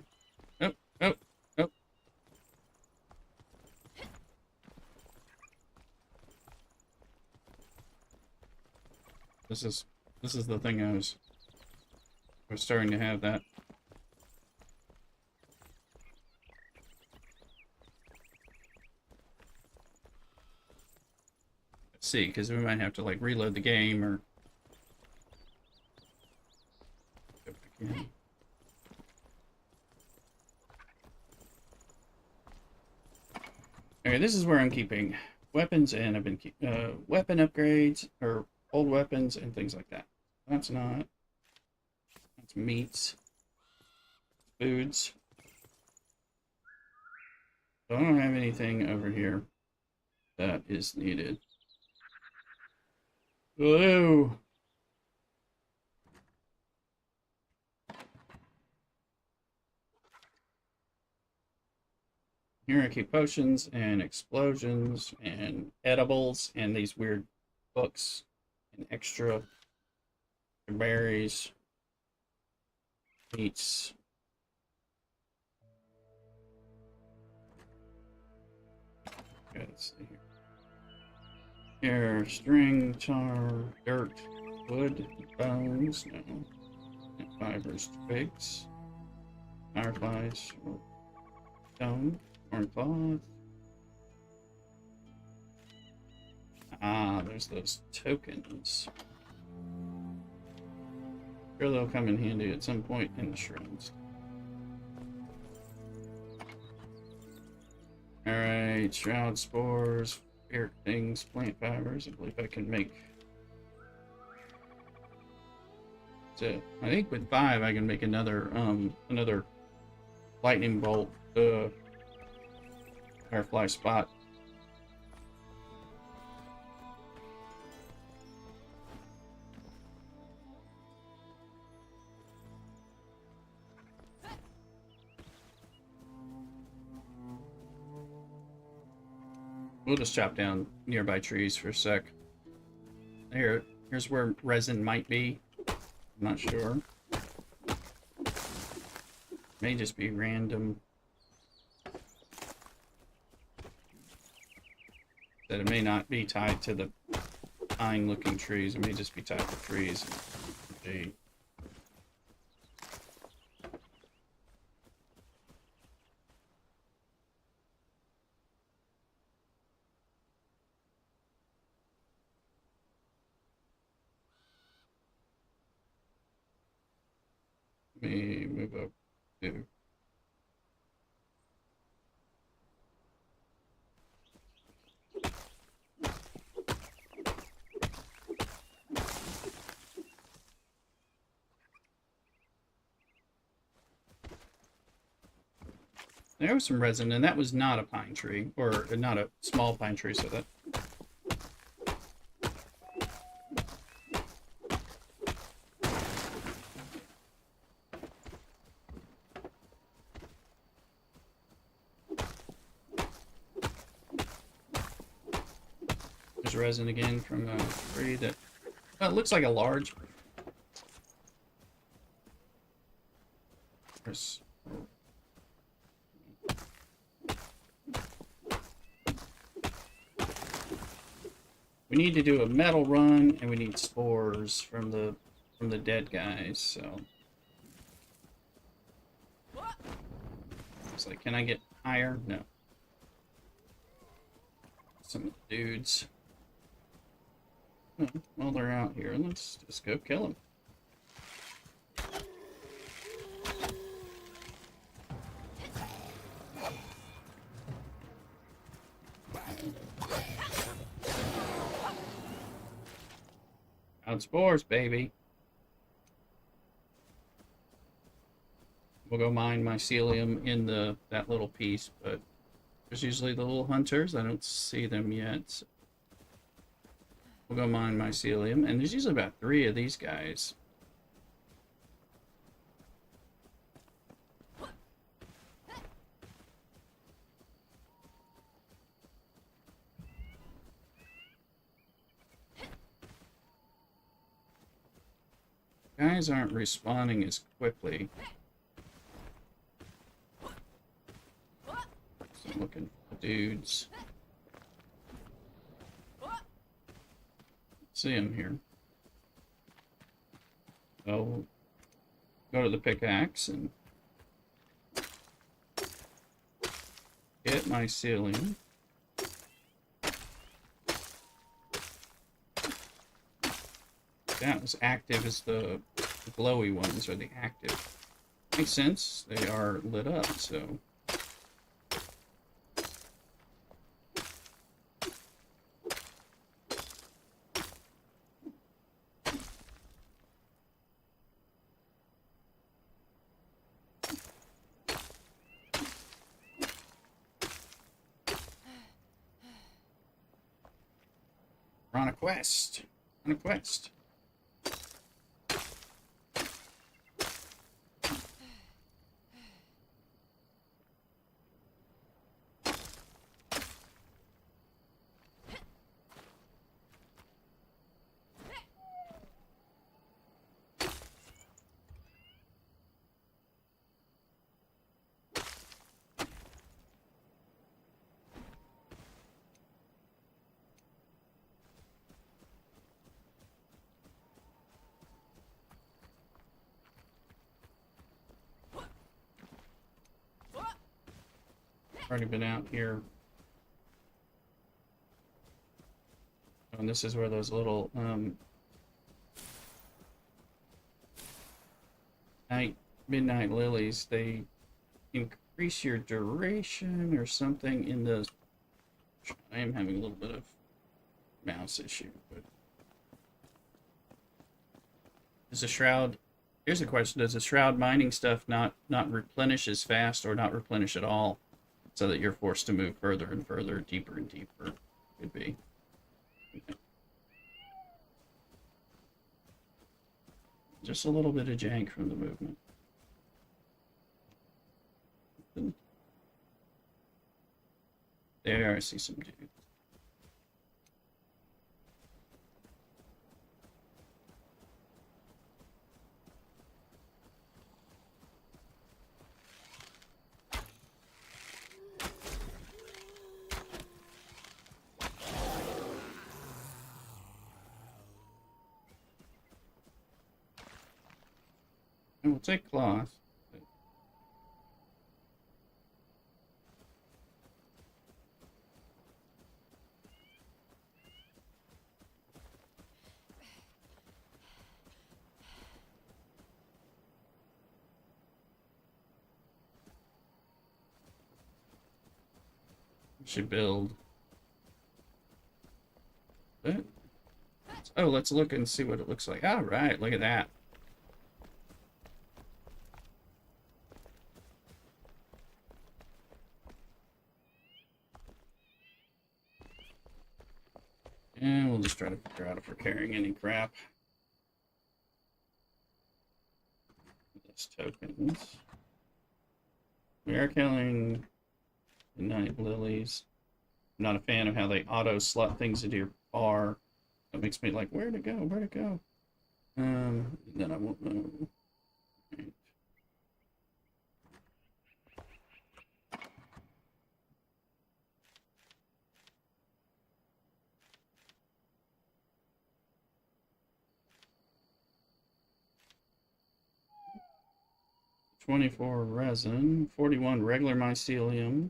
Oh, oh, oh. This is the thing I was starting to have that. Let's see, because we might have to like reload the game or go back in. Okay, this is where I'm keeping weapons, and I've been weapon upgrades or old weapons and things like that. That's not. That's meats, foods. So I don't have anything over here that is needed. Hello. Here I keep potions and explosions and edibles and these weird books and extra berries, meats. Okay, let's see here. Here, string, tar, dirt, wood, bones, no. And fibers, twigs, fireflies, stone. Corn cloth. Ah, there's those tokens. Sure, they'll come in handy at some point in the shrooms. Alright, shroud spores, spirit things, plant fibers. I believe I can make. That's it. I think with 5 I can make another lightning bolt firefly spot. We'll just chop down nearby trees for a sec. Here's where resin might be. I'm not sure. May just be random. That it may not be tied to the pine-looking trees. It may just be tied to trees. Gee. Let me move up to. There was some resin, and that was not a pine tree, or not a small pine tree, so that. There's resin again from a tree that. Well, it looks like a large. There's. We need to do a metal run, and we need spores from the dead guys. So it's like, can I get higher? No. Some dudes. Oh, well, they're out here. Let's just go kill them. Out spores, baby. We'll go mine mycelium in that little piece, but there's usually the little hunters. I don't see them yet. We'll go mine mycelium, and there's usually about 3 of these guys. Guys aren't respawning as quickly. I'm looking for the dudes. See him here. So go to the pickaxe and get my ceiling. That was active as the glowy ones are the active. Makes sense. They are lit up, so. We're on a quest. On a quest. Already been out here. Oh, and this is where those little midnight lilies, they increase your duration or something in the. I am having a little bit of mouse issue, but is a shroud. Here's a question: does the shroud mining stuff not replenish as fast or not replenish at all? So that you're forced to move further and further, deeper and deeper. Could be. Okay. Just a little bit of jank from the movement. There, I see some dudes. And we'll take cloth. We should build. But, oh, let's look and see what it looks like. All right, look at that. And we'll just try to figure out if we're carrying any crap. These tokens. We are killing the night lilies. I'm not a fan of how they auto slot things into your bar. That makes me like, where to go? Where to go? Then I won't know. Right. 24 resin, 41 regular mycelium,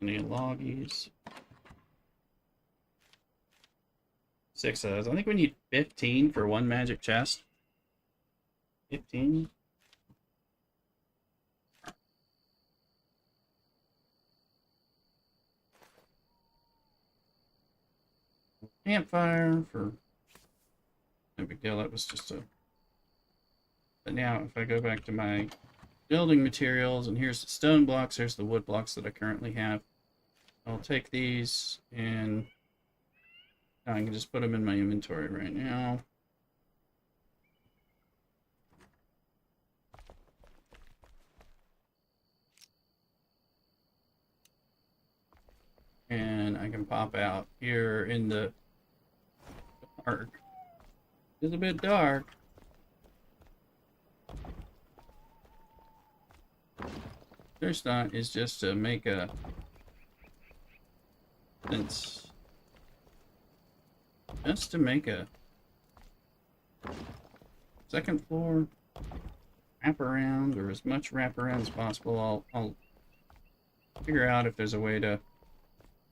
any loggies. 6 of those. I think we need 15 for one magic chest. 15. Campfire for no big deal. That was just a. But now, if I go back to my building materials, and here's the stone blocks, here's the wood blocks that I currently have. I'll take these, and I can just put them in my inventory right now. And I can pop out here in the dark. It's a bit dark. first thought is just to make a fence. Just to make a second floor wraparound, or as much wraparound as possible. I'll figure out if there's a way to...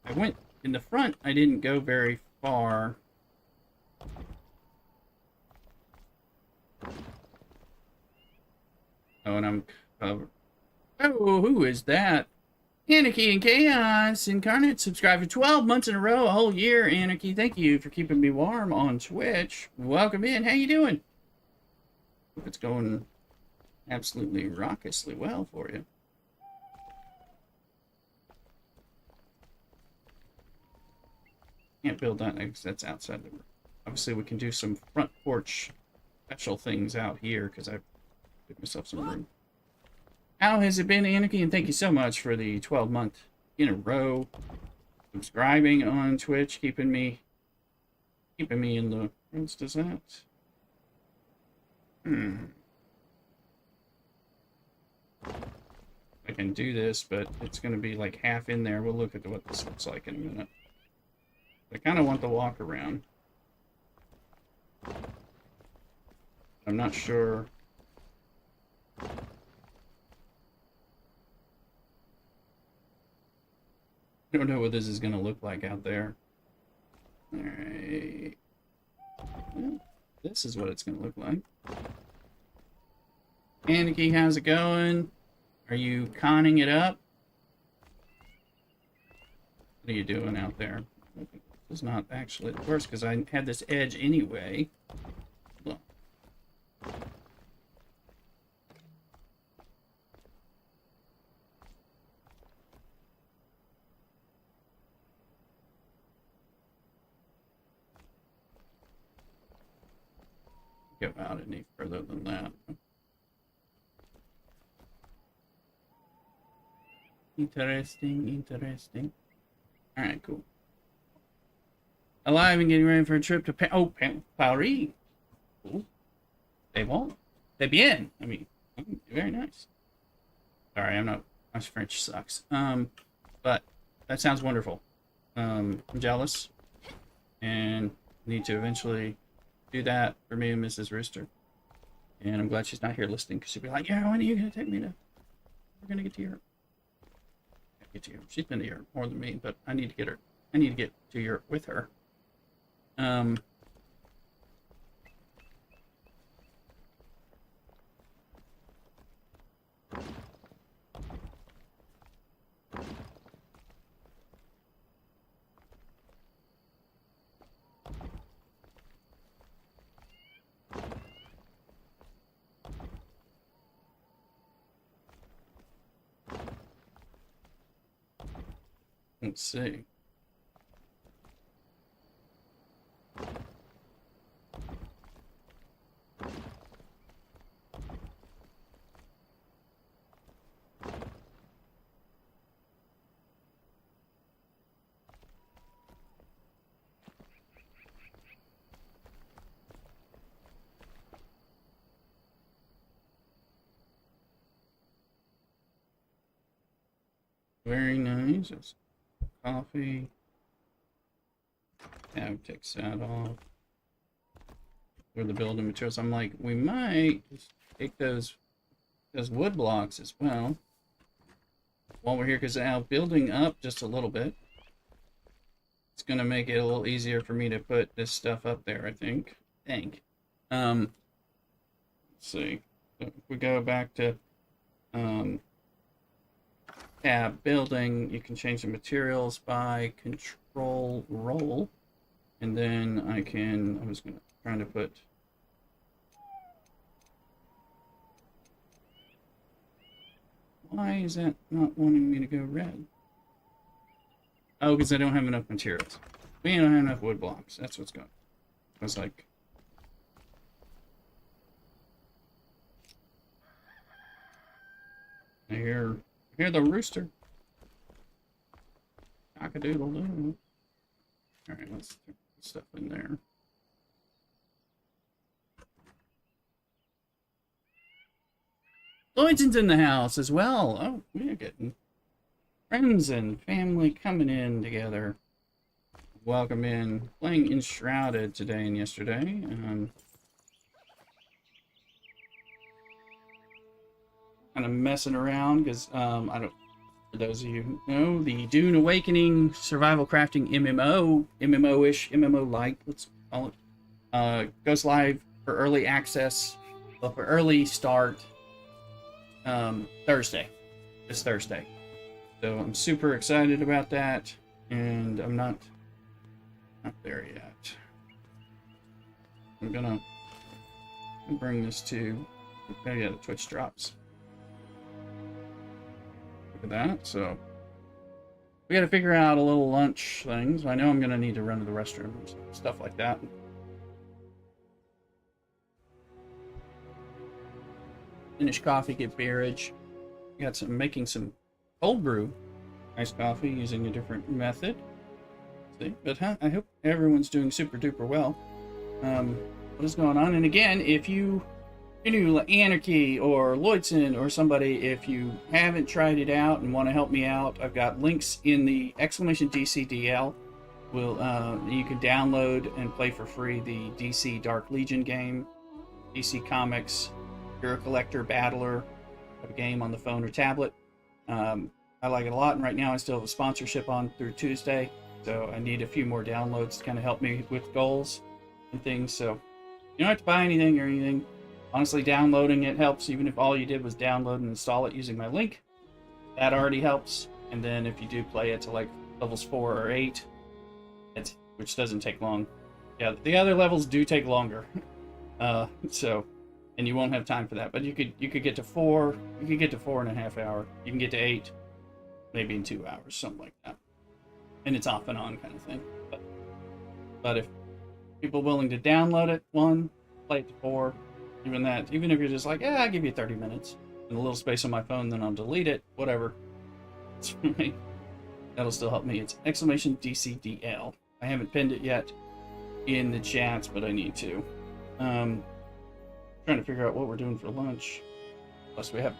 I went in the front, I didn't go very far. Oh, and I'm covered. Oh, who is that? Anarchy and Chaos Incarnate subscribed for 12 months in a row, a whole year. Anarchy, thank you for keeping me warm on Twitch. Welcome in. How you doing? Hope it's going absolutely raucously well for you. Can't build that because that's outside the room. Obviously, we can do some front porch special things out here because I've given myself some room. How has it been, Anarchy? And thank you so much for the 12-month in a row subscribing on Twitch, keeping me in the... What does that? I can do this, but it's going to be like half in there. We'll look at what this looks like in a minute. I kind of want the walk around. I'm not sure. I don't know what this is going to look like out there. Alright. Well, this is what it's going to look like. Anarchy, how's it going? Are you conning it up? What are you doing out there? It's not actually worse because I had this edge anyway. Look. Go out any further than that. Interesting, interesting. Alright, cool. Alive and getting ready for a trip to Paris. Cool. They won't. They bien. I mean, very nice. Sorry, I'm not... My French sucks. But that sounds wonderful. I'm jealous. And need to eventually do that for me and Mrs. Rooster. And I'm glad she's not here listening, because she'd be like, yeah, when are you going to take me to... We're going to get to Europe. Get to Europe. She's been to Europe more than me, but I need to get her. I need to get to Europe with her. Let's see. Very nice. It's coffee. Tab takes that off. For the building materials, I'm like, we might just take those wood blocks as well while we're here, because now building up just a little bit, it's gonna make it a little easier for me to put this stuff up there. I think. Let's see. So if we go back to tab building, you can change the materials by control roll, and then I was trying to put why is that not wanting me to go red? Oh, because I don't have enough materials. We don't have enough wood blocks. That's what's going on. I was like, I hear the rooster. Cock-a-doodle-doo. Alright, let's put stuff in there. Lloydson's in the house as well. Oh, we're getting friends and family coming in together. Welcome in. Playing Enshrouded today and yesterday. Kind of messing around because I don't. For those of you who know, the Dune Awakening survival crafting MMO-ish, MMO-like, let's call it, goes live for early access, well, for early start, Thursday. This Thursday. So I'm super excited about that, and I'm not there yet. I'm gonna bring this to, oh yeah, the Twitch drops. Look at that. So we got to figure out a little lunch things. I know I'm gonna need to run to the restroom and stuff like that. Finish coffee, get beerage. Got some, making some cold brew iced coffee using a different method. See, but I hope everyone's doing super duper well. What is going on? And again, if you new Anarchy or Lloydson or somebody, if you haven't tried it out and want to help me out, I've got links in the !DCDL. You can download and play for free the DC Dark Legion game, DC Comics. If you're a collector, battler, have a game on the phone or tablet. I like it a lot, and right now I still have a sponsorship on through Tuesday, so I need a few more downloads to kind of help me with goals and things. So you don't have to buy anything or anything. Honestly, downloading it helps, even if all you did was download and install it using my link. That already helps. And then if you do play it to like levels 4 or 8, which doesn't take long. Yeah, the other levels do take longer. And you won't have time for that. But you could get to 4. You could get to 4.5 hours. You can get to 8, maybe in 2 hours, something like that. And it's off and on kind of thing. But if people willing to download it, 1, play it to 4. Even if you're just like, yeah, I'll give you 30 minutes and a little space on my phone, then I'll delete it, whatever. It's fine. That'll still help me. It's !DCDL. I haven't pinned it yet in the chats, but I need to. Trying to figure out what we're doing for lunch. Plus we have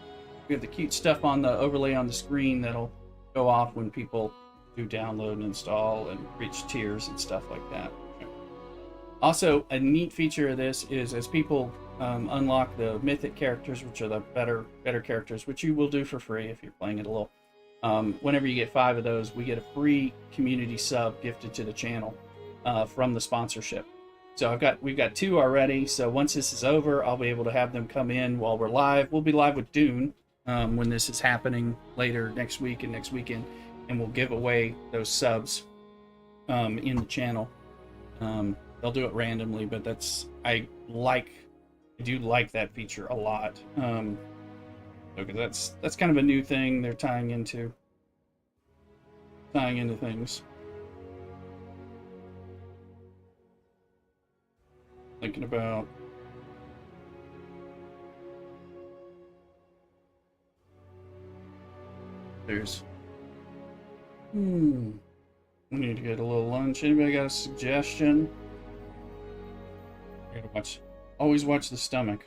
the cute stuff on the overlay on the screen that'll go off when people do download and install and reach tiers and stuff like that. Also, a neat feature of this is as people unlock the mythic characters, which are the better characters, which you will do for free if you're playing it a little. Whenever you get 5 of those, we get a free community sub gifted to the channel from the sponsorship. So we've got 2 already. So once this is over, I'll be able to have them come in while we're live. We'll be live with Dune when this is happening later next week and next weekend, and we'll give away those subs in the channel. They'll do it randomly, but I do like that feature a lot. Because that's kind of a new thing they're tying into things. Thinking about we need to get a little lunch. Anybody got a suggestion? I gotta always watch the stomach.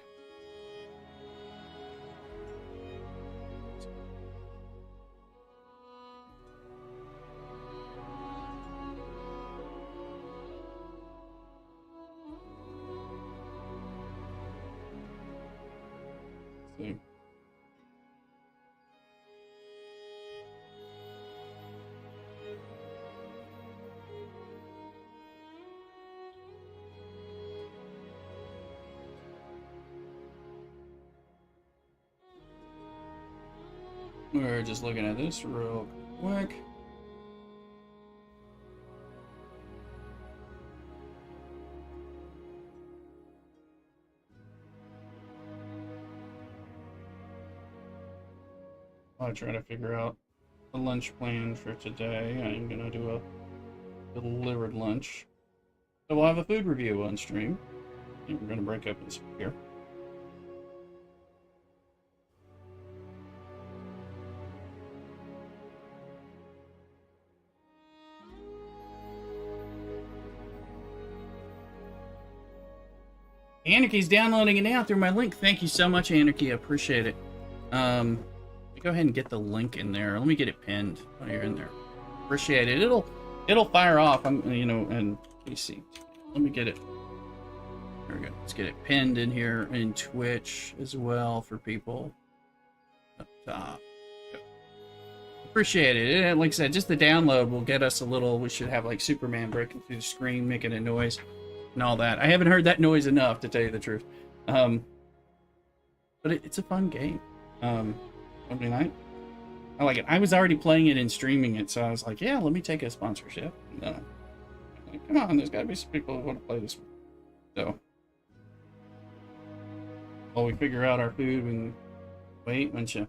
See. We're just looking at this real quick. I'll try to figure out a lunch plan for today. I'm gonna do a delivered lunch. So we'll have a food review on stream. And we're gonna break up this here. Anarchy's downloading it now through my link. Thank you so much, Anarchy. I appreciate it. Let me go ahead and get the link in there. Let me get it pinned while you're in there. Appreciate it. It'll fire off. And let me see. Let me get it. There we go. Let's get it pinned in here in Twitch as well for people up top. Appreciate it. Like I said, just the download will get us a little. We should have like Superman breaking through the screen, making a noise, and all that. I haven't heard that noise enough, to tell you the truth. But it's a fun game. I mean, I like it. I was already playing it and streaming it, so I was like, yeah, let me take a sponsorship. Like, come on, there's got to be some people who want to play this one. So, while we figure out our food and wait, once you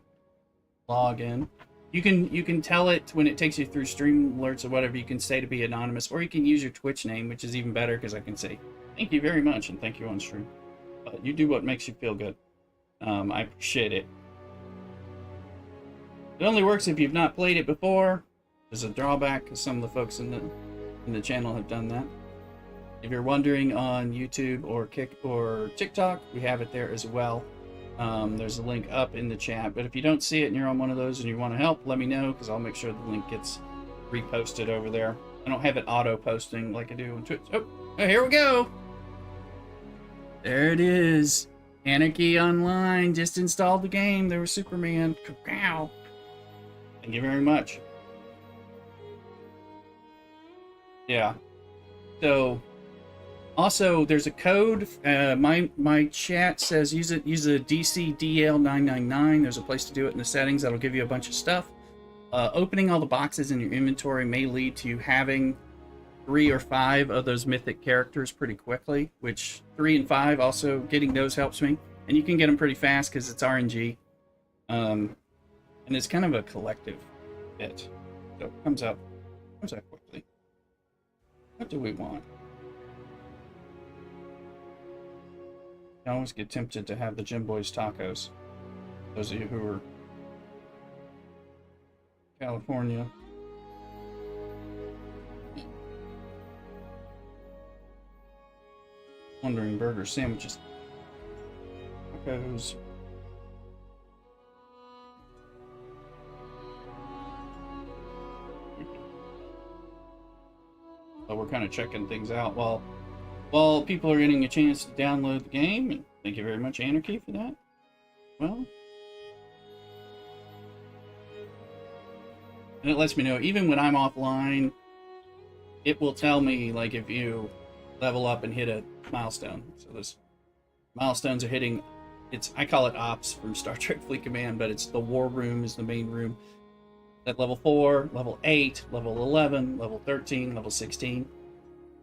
log in. You can tell it when it takes you through stream alerts or whatever. You can say to be anonymous, or you can use your Twitch name, which is even better because I can say thank you very much and thank you on stream. But you do what makes you feel good. I appreciate it. It only works if you've not played it before. There's a drawback because some of the folks in the channel have done that. If you're wondering on YouTube or TikTok, we have it there as well. There's a link up in the chat, but if you don't see it and you're on one of those and you want to help, let me know because I'll make sure the link gets reposted over there. I don't have it auto posting like I do on Twitch. Oh, here we go. There it is. Anarchy Online just installed the game. There was Superman. Wow. Thank you very much. Yeah. So. Also, there's a code. My chat says use a DCDL 999. There's a place to do it in the settings. That'll give you a bunch of stuff. Opening all the boxes in your inventory may lead to you having 3 or 5 of those mythic characters pretty quickly, which 3 and 5 also getting those helps me. And you can get them pretty fast because it's RNG. And it's kind of a collective bit. So it comes up quickly. What do we want? I always get tempted to have the Jim Boy's tacos. Those of you who are California. Wondering burger sandwiches. Tacos. So we're kind of checking things out while people are getting a chance to download the game, and thank you very much, Anarchy, for that. Well, and it lets me know, even when I'm offline, it will tell me, like, if you level up and hit a milestone. So those milestones are hitting, I call it Ops from Star Trek Fleet Command, but it's the War Room is the main room. At level 4, level 8, level 11, level 13, level 16.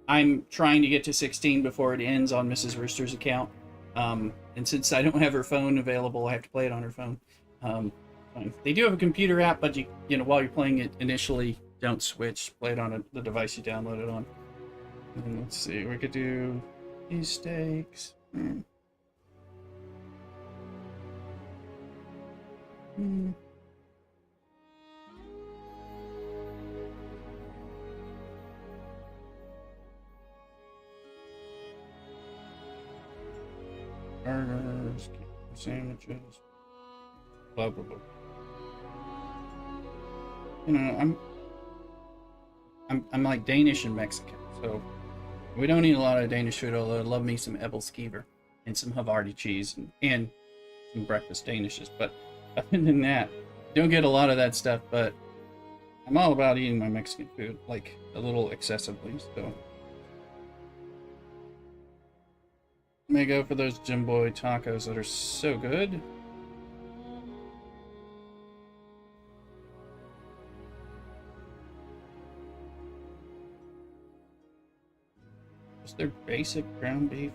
I'm trying to get to 16 before it ends on Mrs. Rooster's account. And since I don't have her phone available, I have to play it on her phone. They do have a computer app, but you know, while you're playing it initially, don't switch. Play it on the device you download it on. And let's see, we could do these steaks. Burgers, sandwiches, blah blah blah. You know, I'm like Danish and Mexican, so we don't eat a lot of Danish food. Although I love me some Ebbelskiver and some Havarti cheese and some breakfast Danishes. But other than that, don't get a lot of that stuff. But I'm all about eating my Mexican food, like a little excessively. So. May go for those Jim Boy tacos that are so good. Just their basic ground beef.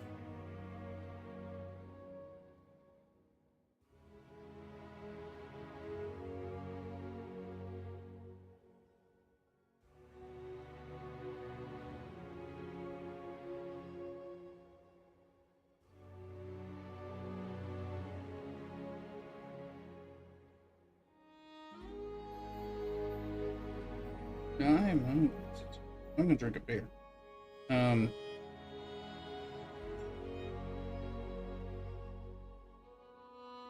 I'm gonna drink a beer.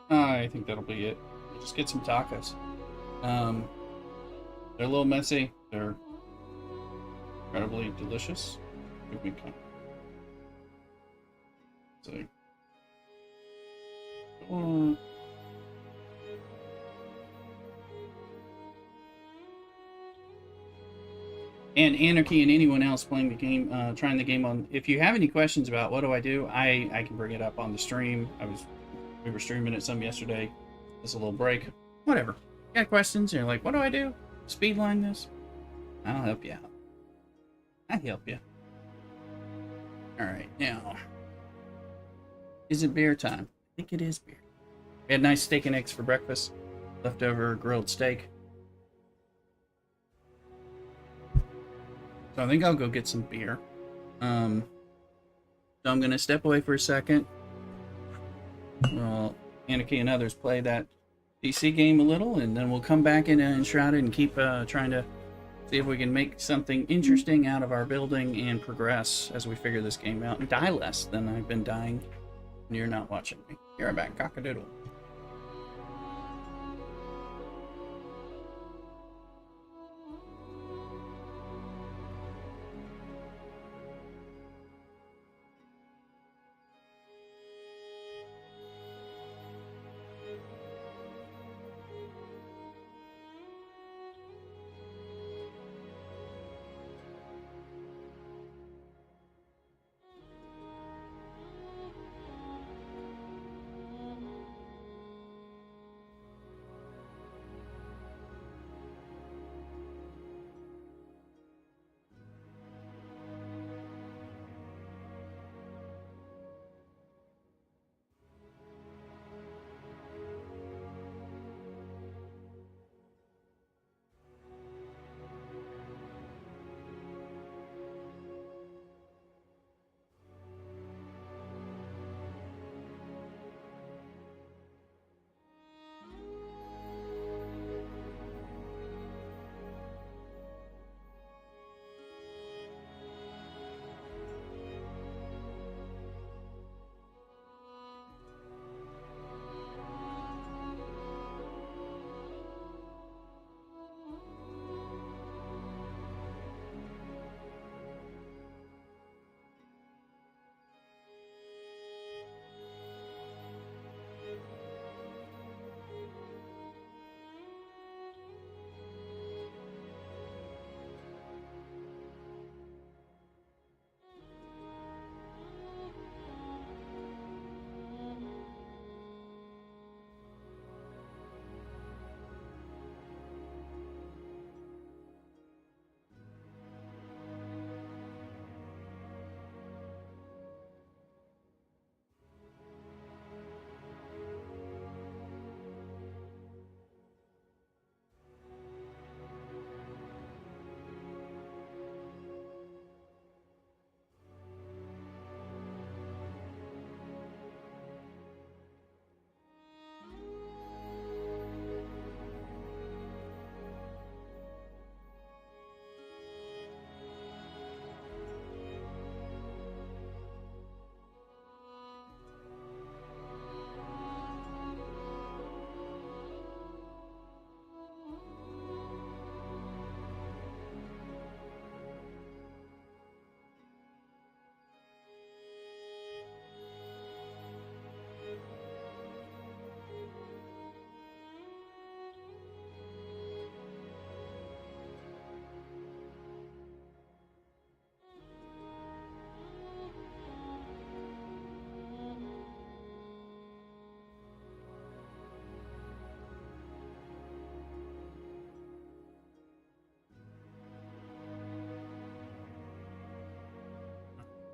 I think that'll be it. Just get some tacos. They're a little messy. They're incredibly delicious. Give me kind of, so, and Anarchy and anyone else playing the game, trying the game on. If you have any questions about what do I do, I can bring it up on the stream. We were streaming it some yesterday. Just a little break. Whatever. You got questions? You're like, what do I do? Speedline this? I'll help you out. I help you. All right, now is it beer time? I think it is beer. We had nice steak and eggs for breakfast. Leftover grilled steak. So I think I'll go get some beer. So I'm gonna step away for a second. Well, Anarchy and others play that DC game a little, and then we'll come back in Enshrouded and keep trying to see if we can make something interesting out of our building and progress as we figure this game out and die less than I've been dying when you're not watching me. Be right back, cockadoodle.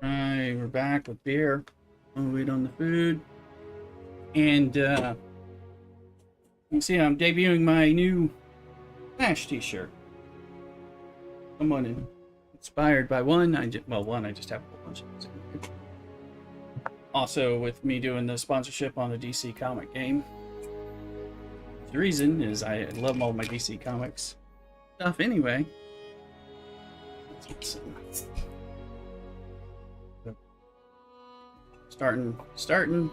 Alright, we're back with beer. I'll wait on the food. And you can see I'm debuting my new Flash t-shirt. Someone inspired by one. I just have a whole bunch of them. Also, with me doing the sponsorship on the DC comic game. The reason is I love all my DC Comics stuff anyway. Let's get some. Starting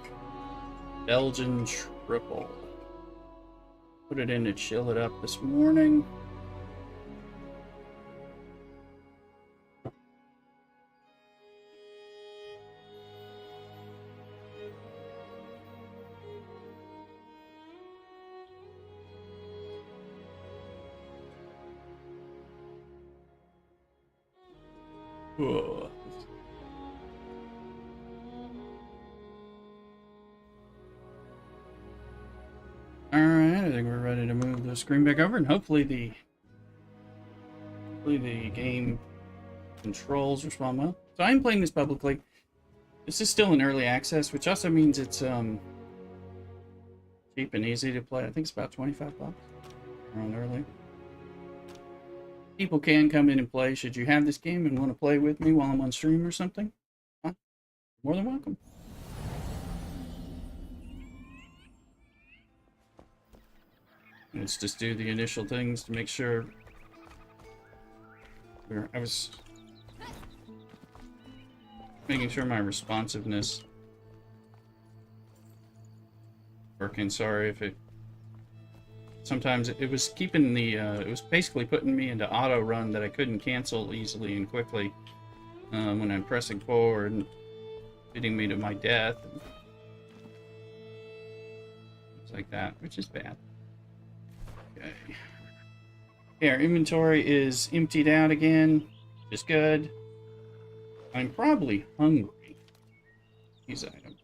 Belgian triple. Put it in to chill it up this morning. Whoa. Alright, I think we're ready to move the screen back over, and hopefully the game controls respond well. So I'm playing this publicly. This is still in early access, which also means it's cheap and easy to play. I think it's about 25 bucks around early. People can come in and play should you have this game and want to play with me while I'm on stream or something. More than welcome. Let's just do the initial things to make sure I was making sure my responsiveness working. Sorry if it sometimes it was keeping the it was basically putting me into auto run that I couldn't cancel easily and quickly when I'm pressing forward and leading me to my death and things like that, which is bad. Okay. Yeah, our inventory is emptied out again, which is good. I'm probably hungry. These items.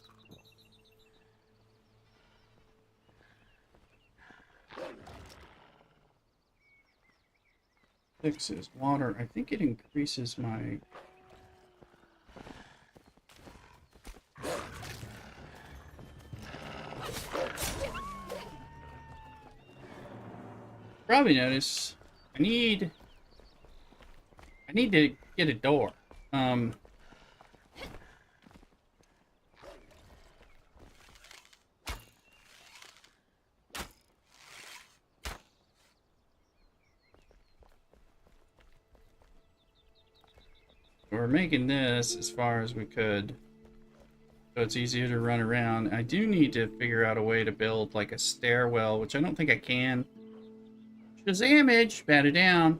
Fixes water. I think it increases my... Probably notice I need to get a door. We're making this as far as we could, so it's easier to run around. I do need to figure out a way to build like a stairwell, which I don't think I can. Shazamage! Bat it down.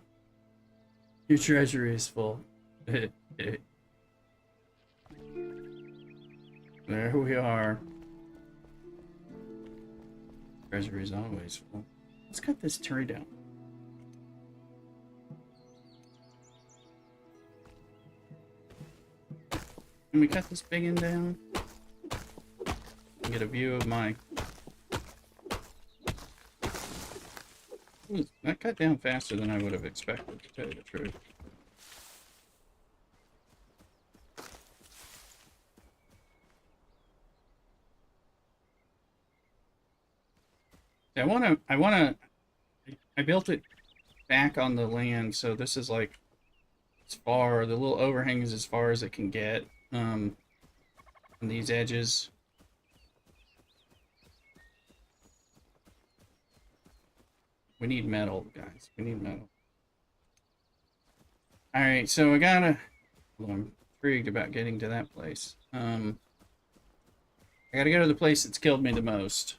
Your treasure is full. There we are. Treasure is always full. Let's cut this tree down. Can we cut this big end down? Get a view of my... Ooh, that cut down faster than I would have expected, to tell you the truth. I built it back on the land, so this is like as far, the little overhang is as far as it can get, on these edges. We need metal, guys. We need metal. Alright, so I'm intrigued about getting to that place. I gotta go to the place that's killed me the most.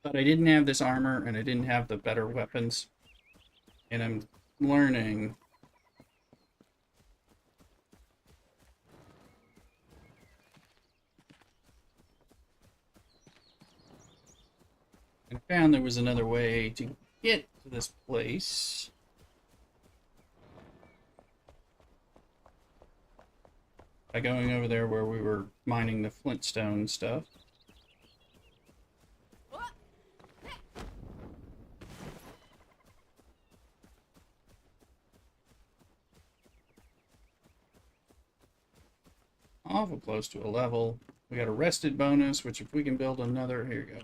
But I didn't have this armor, and I didn't have the better weapons. And I'm learning. I found there was another way to get to this place. By going over there where we were mining the flintstone stuff. Awful close to a level. We got a rested bonus, which if we can build another, here you go.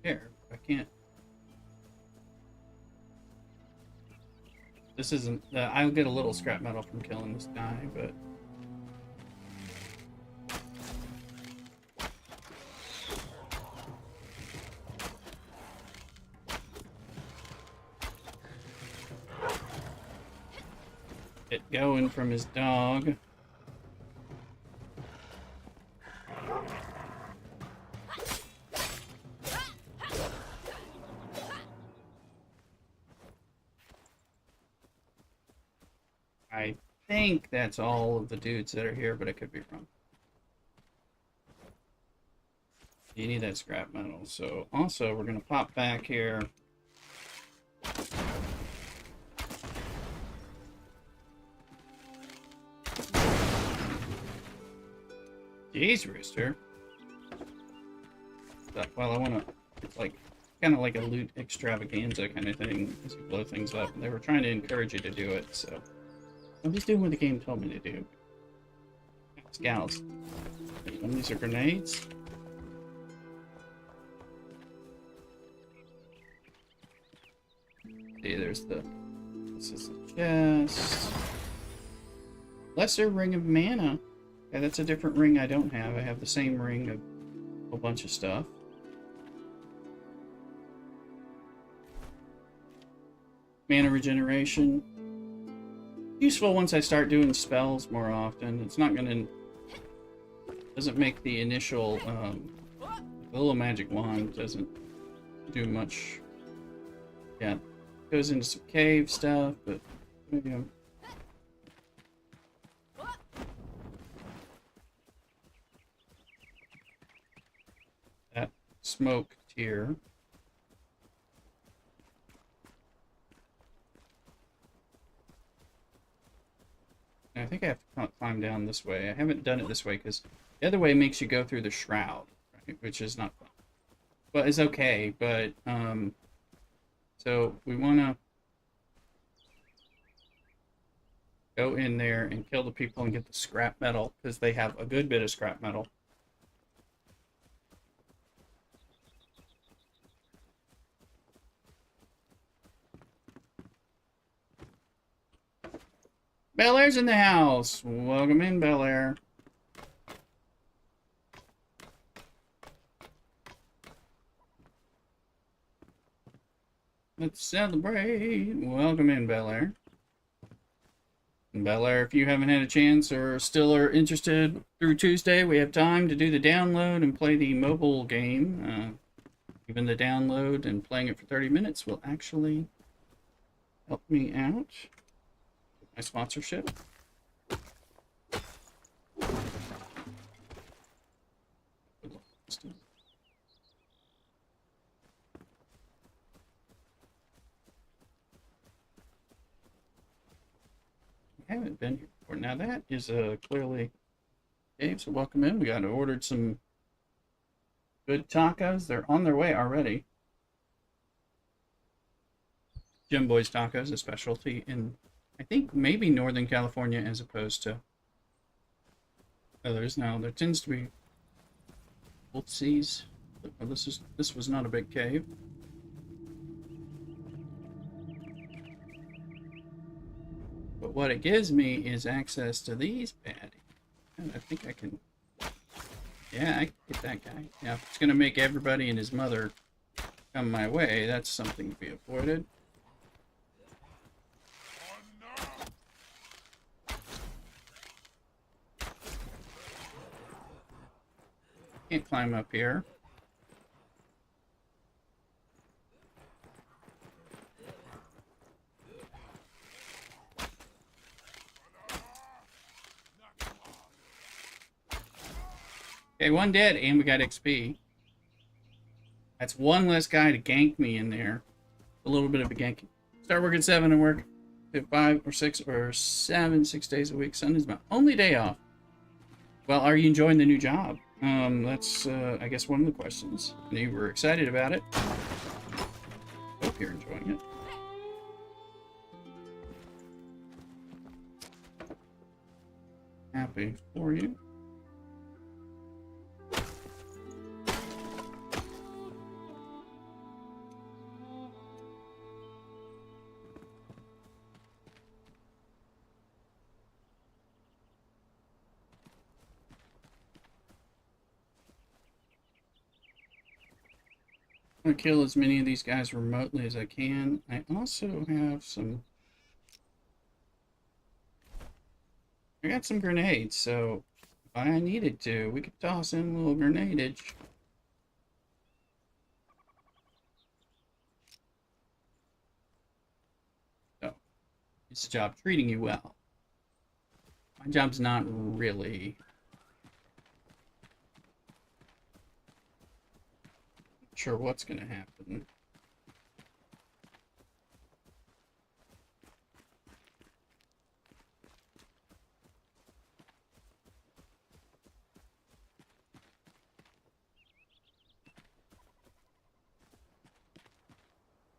there. I can't. This isn't. I'll get a little scrap metal from killing this guy, but. Get going from his dog. I think that's all of the dudes that are here, but I could be wrong. You need that scrap metal. So also we're gonna pop back here. Jeez, Rooster. Well, I want to. It's like kind of like a loot extravaganza kind of thing as you blow things up. And they were trying to encourage you to do it, so I'm just doing what the game told me to do. Scouts. These are grenades. See, there's the. This is the chest. Lesser Ring of Mana. Okay, that's a different ring I don't have. I have the same ring of a whole bunch of stuff. Mana regeneration. Useful once I start doing spells more often. It's not gonna... Doesn't make the initial... the little magic wand doesn't do much. Yeah. Goes into some cave stuff, but... Maybe I'm... That smoke tier. I think I have to climb down this way. I haven't done it this way because the other way makes you go through the shroud, right? Which is not fun. But it's okay, but so we want to go in there and kill the people and get the scrap metal because they have a good bit of scrap metal. Bel Air's in the house. Welcome in, Bel Air. Let's celebrate. Welcome in, Bel Air. Bel Air, if you haven't had a chance or still are interested through Tuesday, we have time to do the download and play the mobile game. Even the download and playing it for 30 minutes will actually help me out. My sponsorship. I haven't been here before. Now that is clearly Dave, so welcome in. We got ordered some good tacos. They're on their way already. Jim Boy's Tacos, a specialty in I think maybe Northern California as opposed to others. Now there tends to be Oopsies. Oh, this was not a big cave. But what it gives me is access to these baddies. And I think I can. Yeah, I can get that guy. Now if it's gonna make everybody and his mother come my way, that's something to be avoided. Can't climb up here. Okay, one dead, and we got XP. That's one less guy to gank me in there. A little bit of a gank. Start work at 7 and work at 5 or 6 or 7, 6 days a week. Sunday's my only day off. Well, are you enjoying the new job? That's, I guess, one of the questions. You were excited about it. Hope you're enjoying it. Happy for you. I kill as many of these guys remotely as I can. I also have some... I got some grenades, so if I needed to, we could toss in a little grenadage. So, it's a job treating you well. My job's not really... sure what's going to happen.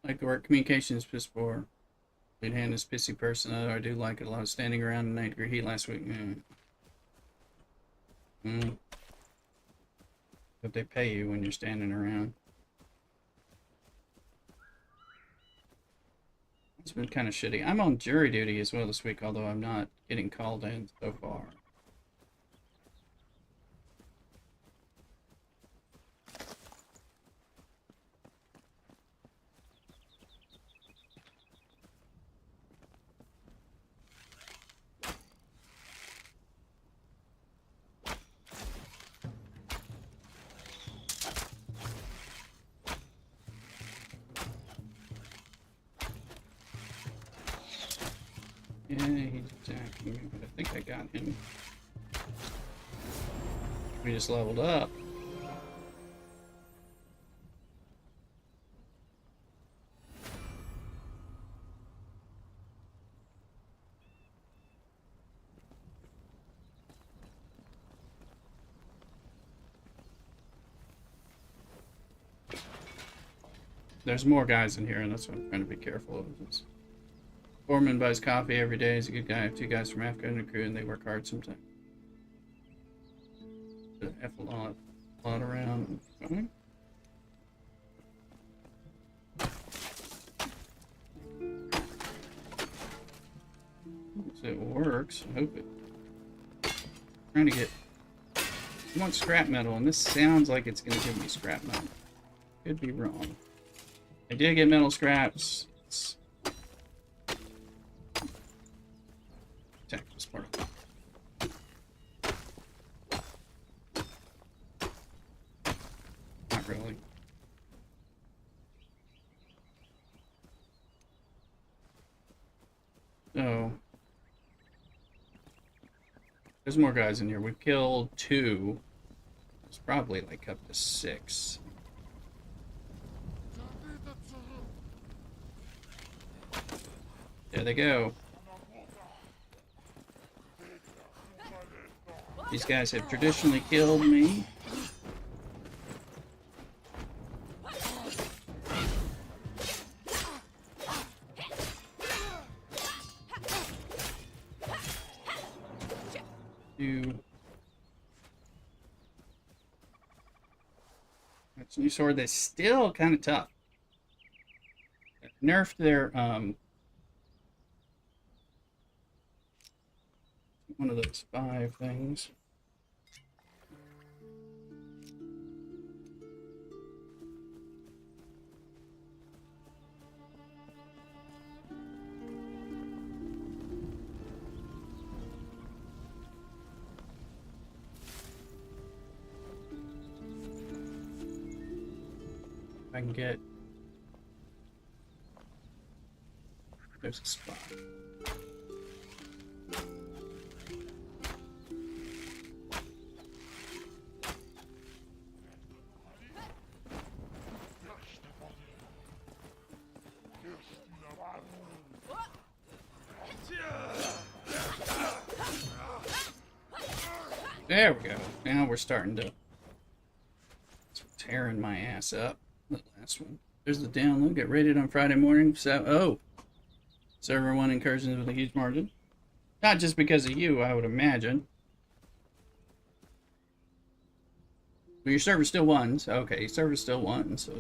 Like the work communications piss poor. Good hand is pissy person. I do like it a lot. Standing around in 90-degree heat last week. But they pay you when you're standing around. It's been kind of shitty. I'm on jury duty as well this week, although I'm not getting called in so far. Yeah, he's attacking me, but I think I got him. We just leveled up. There's more guys in here, and that's what I'm trying to be careful of. Foreman buys coffee every day. He's a good guy. I have 2 guys from Africa in the crew, and they work hard sometimes. F a lot around. Okay. So it works. I hope it. I'm trying to get. I want scrap metal, and this sounds like it's going to give me scrap metal. Could be wrong. I did get metal scraps. Attack this part. Not really. So there's more guys in here. We've killed 2. It's probably like up to 6. There they go. These guys have traditionally killed me. That's a new sword that's still kind of tough. Nerfed their one of those 5 things. If I can get... There's a spot. There we go. Now we're starting to tearing my ass up. The last one. There's the download. Get rated on Friday morning. So, server 1 incursions with a huge margin. Not just because of you, I would imagine. But your server still won. So, okay, your server still won. So.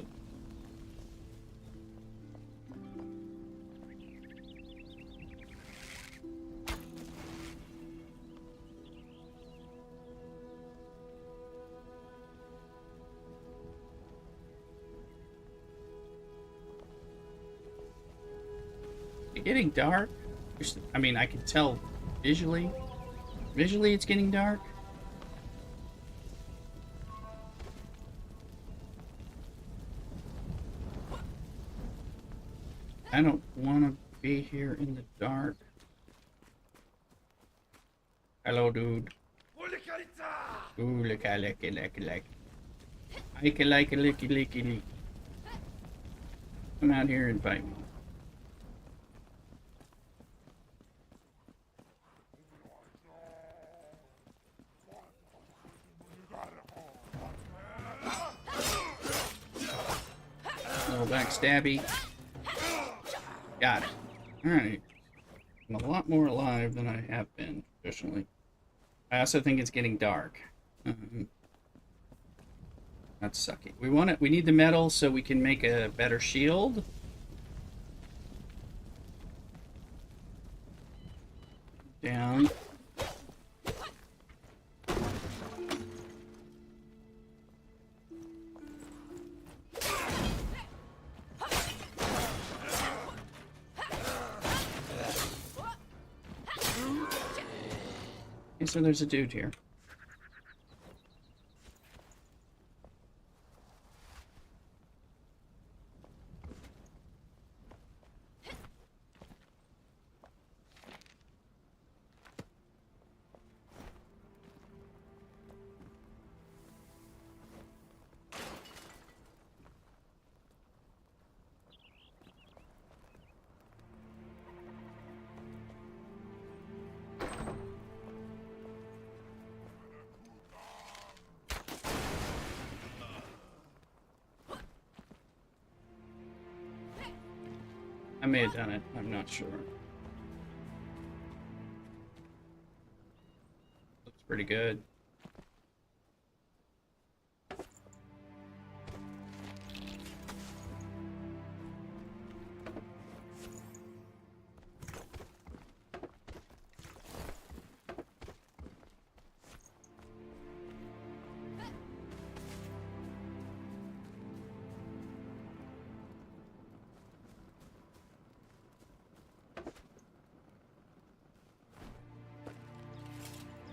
It's getting dark. I mean, I can tell visually. Visually, it's getting dark. I don't want to be here in the dark. Hello, dude. Ooh, licky. Licky. Come out here and fight me. Little backstabby. Got it. Alright. I'm a lot more alive than I have been traditionally. I also think it's getting dark. That's sucky. We want it. We need the metal so we can make a better shield. Down. Okay, so there's a dude here. I may have done it. I'm not sure. Looks pretty good.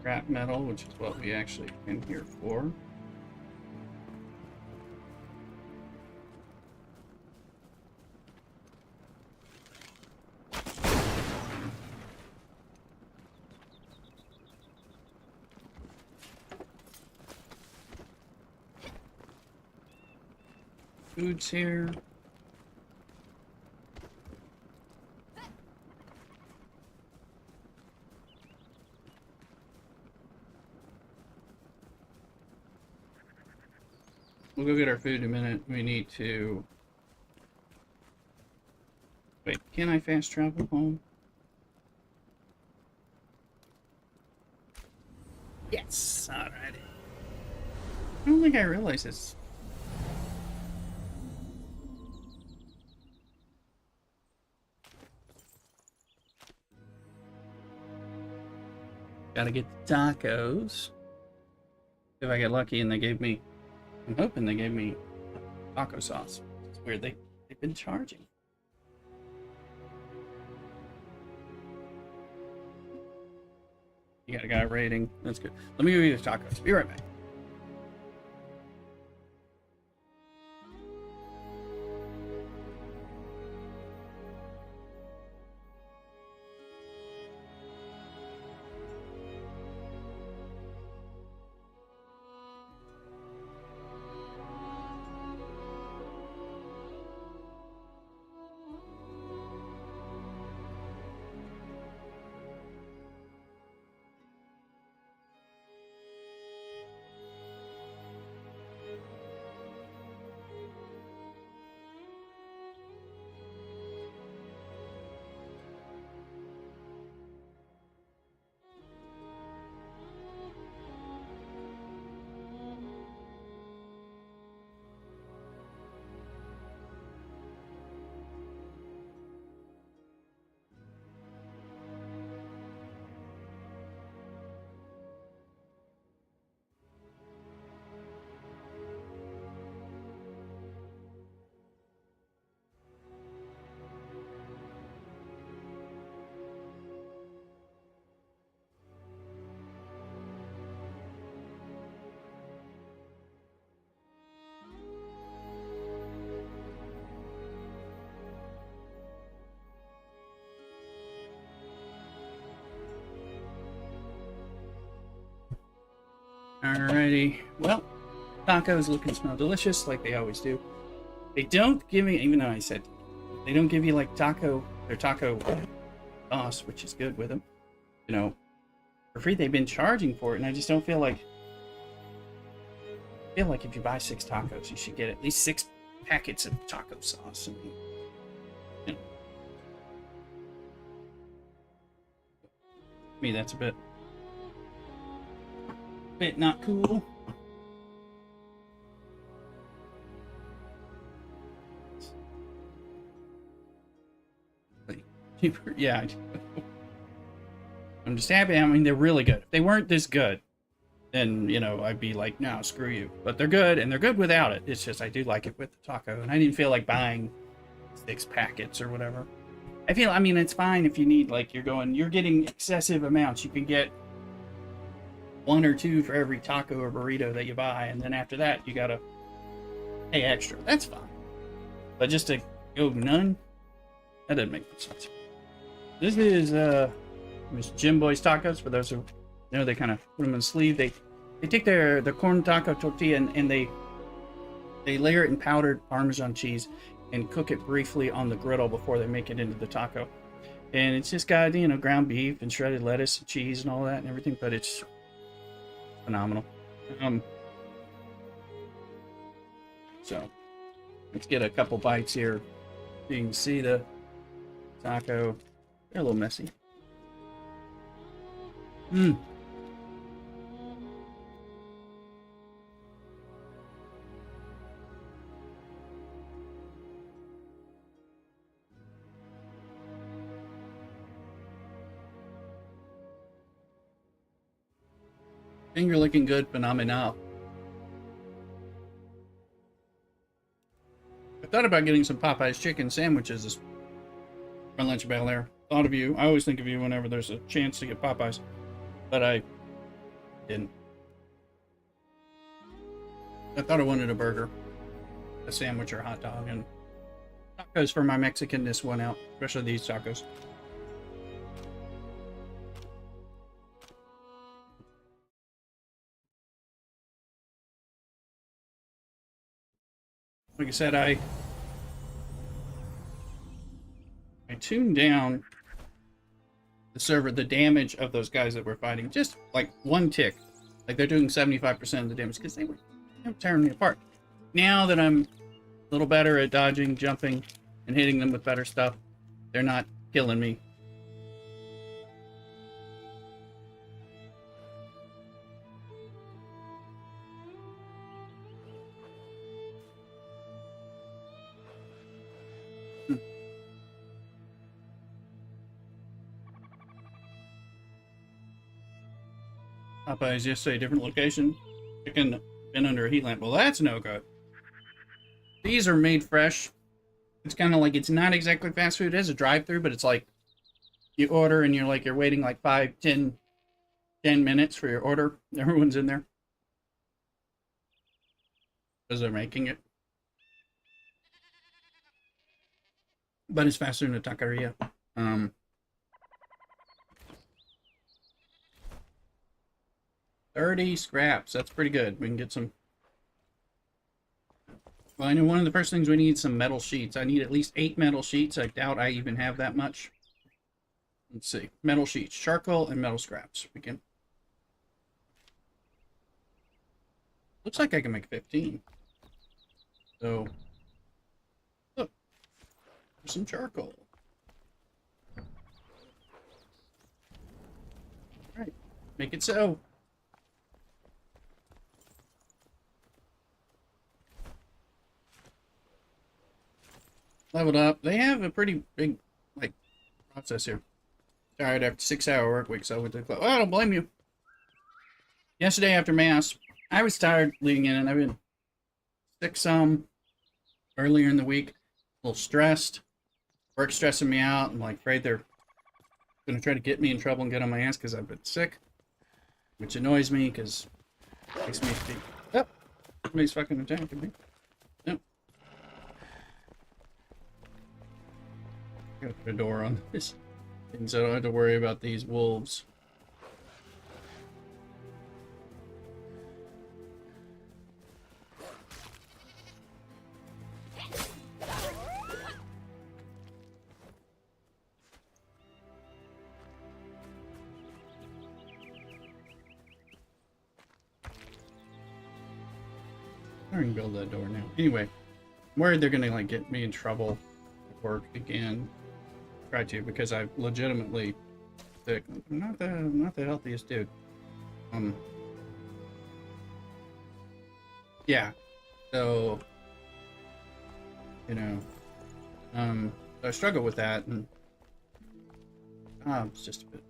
Scrap metal, which is what we actually came here for. Food's here. We'll go get our food in a minute. We need to... Wait, can I fast travel home? Yes! Alrighty. I don't think I realized this. Gotta get the tacos. If I get lucky and they gave me... I'm hoping they gave me taco sauce. It's weird. They've been charging. You got a guy rating. That's good. Let me give you the tacos. Be right back. Alrighty. Well, tacos look and smell delicious like they always do. They don't give me, even though I said they don't give you like their taco sauce, which is good with them. You know, for free. They've been charging for it, and I just don't feel like. I feel like if you buy 6 tacos, you should get at least 6 packets of taco sauce. I mean, you know. To me, that's a bit not cool. Yeah, I'm just happy. I mean, they're really good. If they weren't this good, then, you know, I'd be like, no, screw you. But they're good, and they're good without it. It's just I do like it with the taco, and I didn't feel like buying 6 packets or whatever. I mean, it's fine if you need, like, you're getting excessive amounts. You can get 1 or 2 for every taco or burrito that you buy, and then after that, you gotta pay extra. That's fine. But just to go none, that doesn't make sense. This is Jim Boy's Tacos. For those who know, they kind of put them in the sleeve. They take their corn taco tortilla and they layer it in powdered Parmesan cheese and cook it briefly on the griddle before they make it into the taco. And it's just got, you know, ground beef and shredded lettuce and cheese and all that and everything, but it's phenomenal. So let's get a couple bites here. You can see the taco. They're a little messy. Finger looking good, phenomenal. I thought about getting some Popeye's chicken sandwiches for lunch bail there. Thought of you. I always think of you whenever there's a chance to get Popeyes, but I didn't. I thought I wanted a burger, a sandwich, or a hot dog, and tacos for my Mexicanness went out, especially these tacos. Like I said, I tuned down the server, the damage of those guys that we're fighting, just like 1 tick. Like they're doing 75% of the damage because they were tearing me apart. Now that I'm a little better at dodging, jumping, and hitting them with better stuff, they're not killing me. Popeye's yesterday, different location. Chicken been under a heat lamp. Well, that's no good. These are made fresh. It's kind of like, it's not exactly fast food. It is a drive-through, but it's like you order and you're waiting like 5, 10 minutes for your order. Everyone's in there because they're making it. But it's faster than a taqueria. 30 scraps. That's pretty good. We can get some. Well, I know one of the first things we need some metal sheets. I need at least 8 metal sheets. I doubt I even have that much. Let's see. Metal sheets, charcoal, and metal scraps. We can. Looks like I can make 15. So, look. There's some charcoal. Alright. Make it so. Leveled up. They have a pretty big, like, process here. Tired after 6-hour work week, so I went to the club. Well, I don't blame you. Yesterday after Mass, I was tired leading in, and I've been sick some earlier in the week. A little stressed. Work stressing me out. I'm like afraid they're going to try to get me in trouble and get on my ass because I've been sick. Which annoys me because it makes me think, oh, somebody's fucking attacking me. Yep. Gotta put a door on this, and so I don't have to worry about these wolves. I can build that door now. Anyway, I'm worried they're gonna like get me in trouble at work again. Try to, because I legitimately sick. I'm not the healthiest dude. Yeah. So you know, so I struggle with that, and it's just a bit.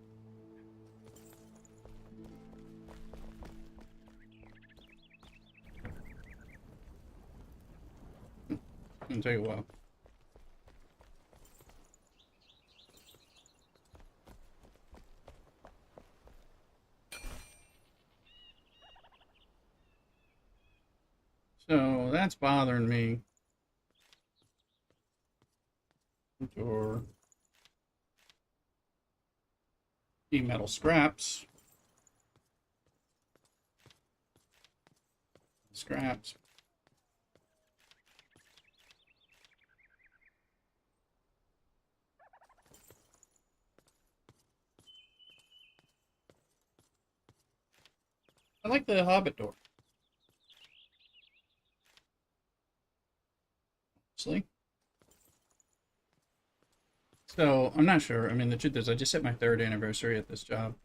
It'll take a while. So that's bothering me. Or metal scraps. Scraps. I like the Hobbit door. Honestly. So I'm not sure. I mean, the truth is, I just hit my 3rd anniversary at this job,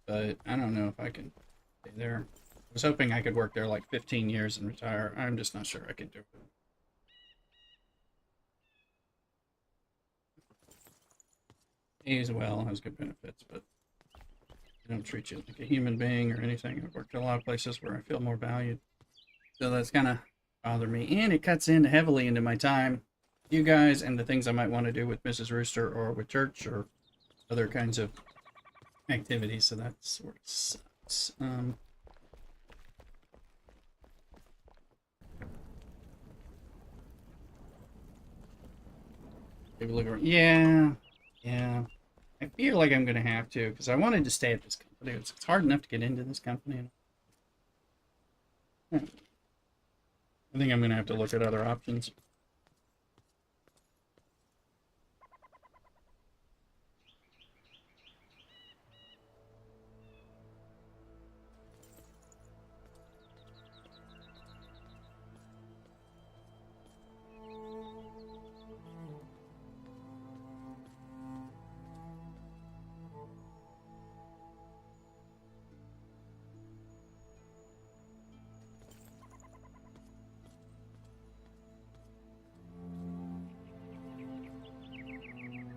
but I don't know if I can stay there. I was hoping I could work there like 15 years and retire. I'm just not sure I can do it. Pays well, has good benefits, but they don't treat you like a human being or anything. I've worked at a lot of places where I feel more valued. So that's kind of bothered me, and it cuts in heavily into my time, you guys, and the things I might want to do with Mrs. Rooster or with church or other kinds of activities. So that sort of sucks. Take a look around. Yeah. I feel like I'm gonna have to, because I wanted to stay at this company. It's hard enough to get into this company. I think I'm gonna have to look at other options.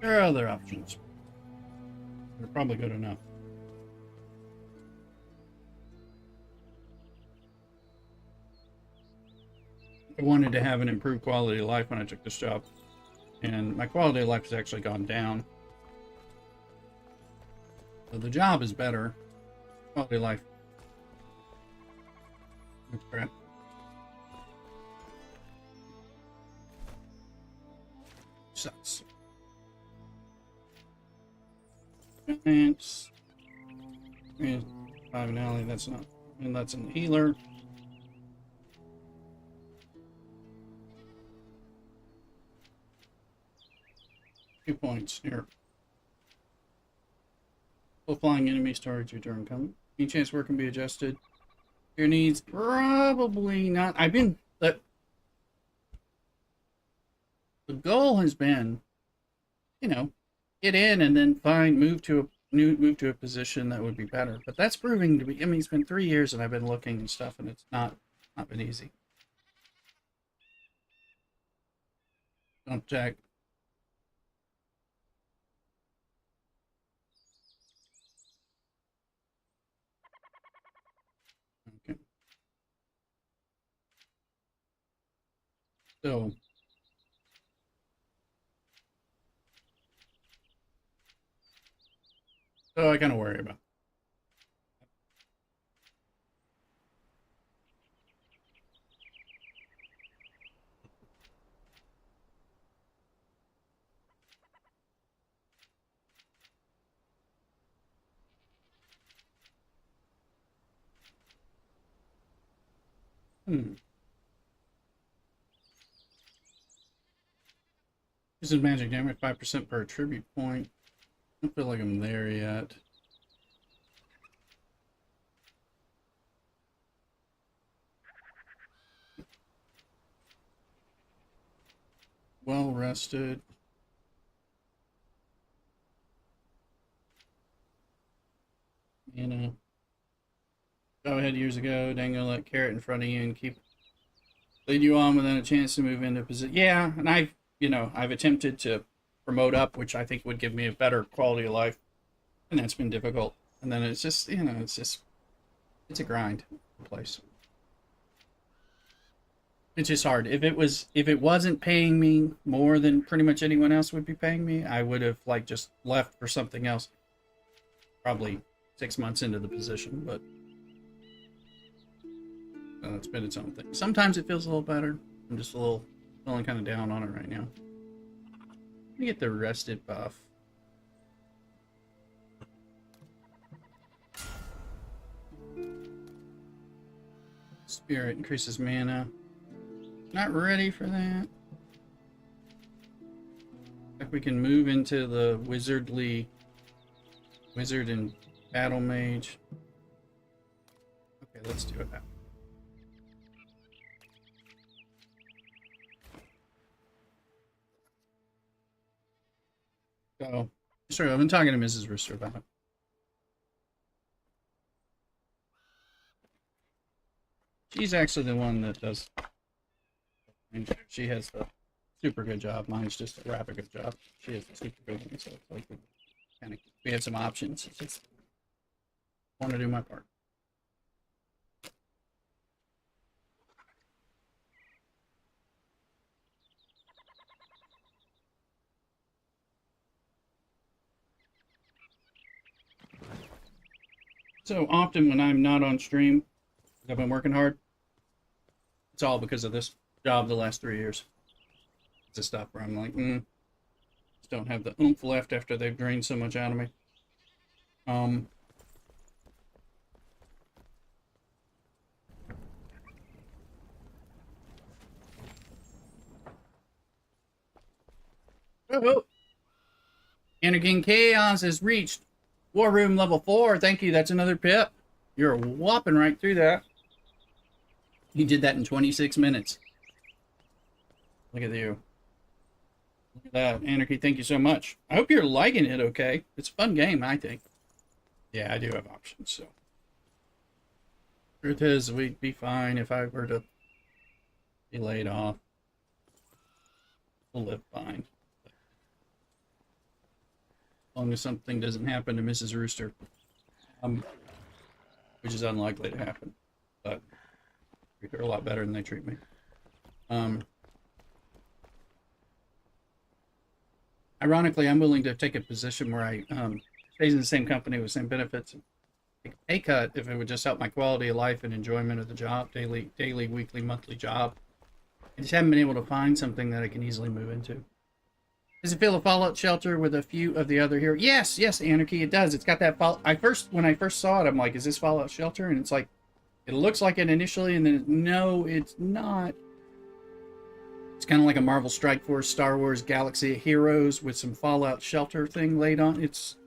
There are other options. They're probably good enough. I wanted to have an improved quality of life when I took this job, and my quality of life has actually gone down. So the job is better. Quality of life. That's crap. Sucks. Thanks. And 5 and alley, that's not, and that's in the healer. Two points here. Full flying enemy storage return coming. Any chance work can be adjusted? Your needs? Probably not. I've been, the goal has been, you know, get in and then move to a position that would be better. But that's proving to be, I mean, it's been 3 years and I've been looking and stuff, and it's not been easy. Don't check. Okay. So I kind of worry about. This is magic damage, 5% per attribute point. I don't feel like I'm there yet. well rested. You know, go ahead years ago, dangle that carrot in front of you and lead you on without a chance to move into position. Yeah, and I've attempted to promote up, which I think would give me a better quality of life, and that's been difficult. And then it's just, it's a grind place. It's just hard. If it wasn't paying me more than pretty much anyone else would be paying me, I would have like just left for something else. Probably 6 months into the position, but it's been its own thing. Sometimes it feels a little better. I'm just feeling kind of down on it right now. Let me get the rested buff. Spirit increases mana. Not ready for that. If we can move into the wizard and battle mage. Okay, let's do it now. So, sorry, I've been talking to Mrs. Rooster about it. She's actually the one that does. She has the super good job. Mine's just a rather good job. She has the super good one, so it's like we have some options. It's just want to do my part. So often when I'm not on stream, I've been working hard. It's all because of this job the last 3 years. It's the stuff where I'm like, just don't have the oomph left after they've drained so much out of me. Oh. Anakin Chaos has reached War Room level 4. Thank you. That's another pip. You're whopping right through that. You did that in 26 minutes. Look at you. Look at that. Anarchy, thank you so much. I hope you're liking it okay. It's a fun game, I think. Yeah, I do have options, so. Truth is, we'd be fine if I were to be laid off. We'll live fine. As long as something doesn't happen to Mrs. Rooster. Which is unlikely to happen. But treat her a lot better than they treat me. Ironically, I'm willing to take a position where I stays in the same company with same benefits and take a pay cut if it would just help my quality of life and enjoyment of the job, daily, weekly, monthly job. I just haven't been able to find something that I can easily move into. Does it feel a Fallout shelter with a few of the other heroes? Yes, yes, Anarchy, it does. It's got that when I first saw it, I'm like, is this Fallout shelter? And it's like, it looks like it initially, and then no, it's not. It's kind of like a Marvel Strike Force, Star Wars Galaxy of Heroes with some Fallout shelter thing laid on. It's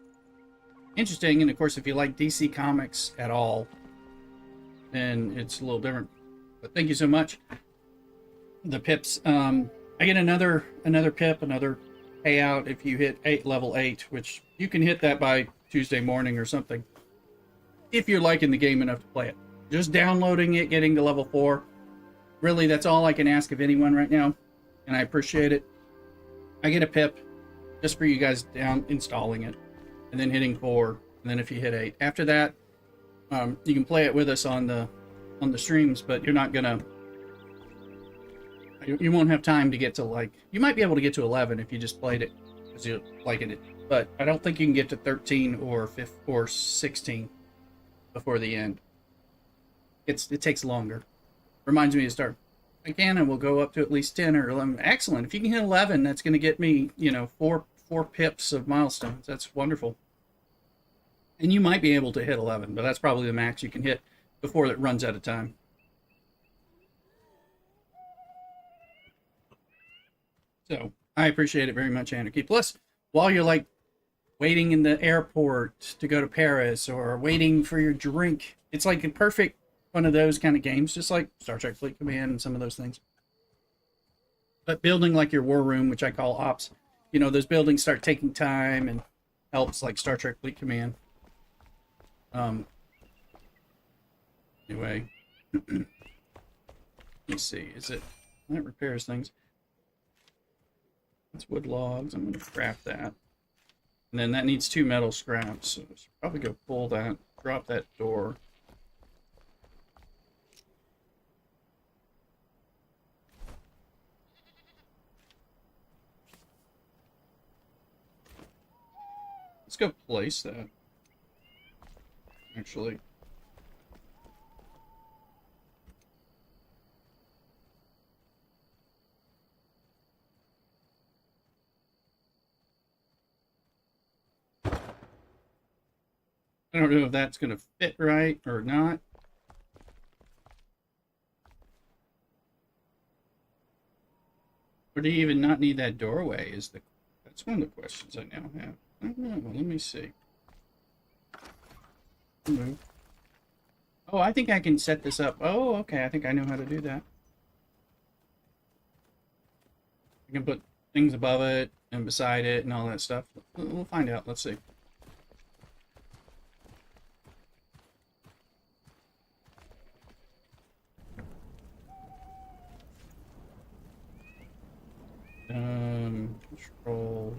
interesting, and of course, if you like DC Comics at all, then it's a little different. But thank you so much. The pips. I get another pip, another payout if you hit level 8, which you can hit that by Tuesday morning or something. If you're liking the game enough to play it. Just downloading it, getting to level 4. Really, that's all I can ask of anyone right now, and I appreciate it. I get a pip just for you guys installing it, and then hitting 4, and then if you hit 8. After that, you can play it with us on the streams, but you're not gonna. You won't have time to get to you might be able to get to 11 if you just played it because you're liking it, but I don't think you can get to 13 or 16 before the end. It takes longer. Reminds me to start again, and we'll go up to at least 10 or 11. Excellent. If you can hit 11, that's going to get me, four pips of milestones. That's wonderful. And you might be able to hit 11, but that's probably the max you can hit before it runs out of time. So I appreciate it very much, Anarchy. Plus, while you're waiting in the airport to go to Paris or waiting for your drink, it's like a perfect one of those kind of games, just like Star Trek Fleet Command and some of those things. But building like your war room, which I call ops, you know, those buildings start taking time and helps like Star Trek Fleet Command. Anyway, let's see. Is it that repairs things? That's wood logs. I'm gonna craft that, and then that needs 2 metal scraps. So probably go pull that, drop that door. Let's go place that. Actually. I don't know if that's going to fit right or not. Or do you even not need that doorway? That's one of the questions I now have. I don't know. Well, let me see. Move. Oh, I think I can set this up. Oh, okay. I think I know how to do that. I can put things above it and beside it and all that stuff. We'll find out. Let's see. Control.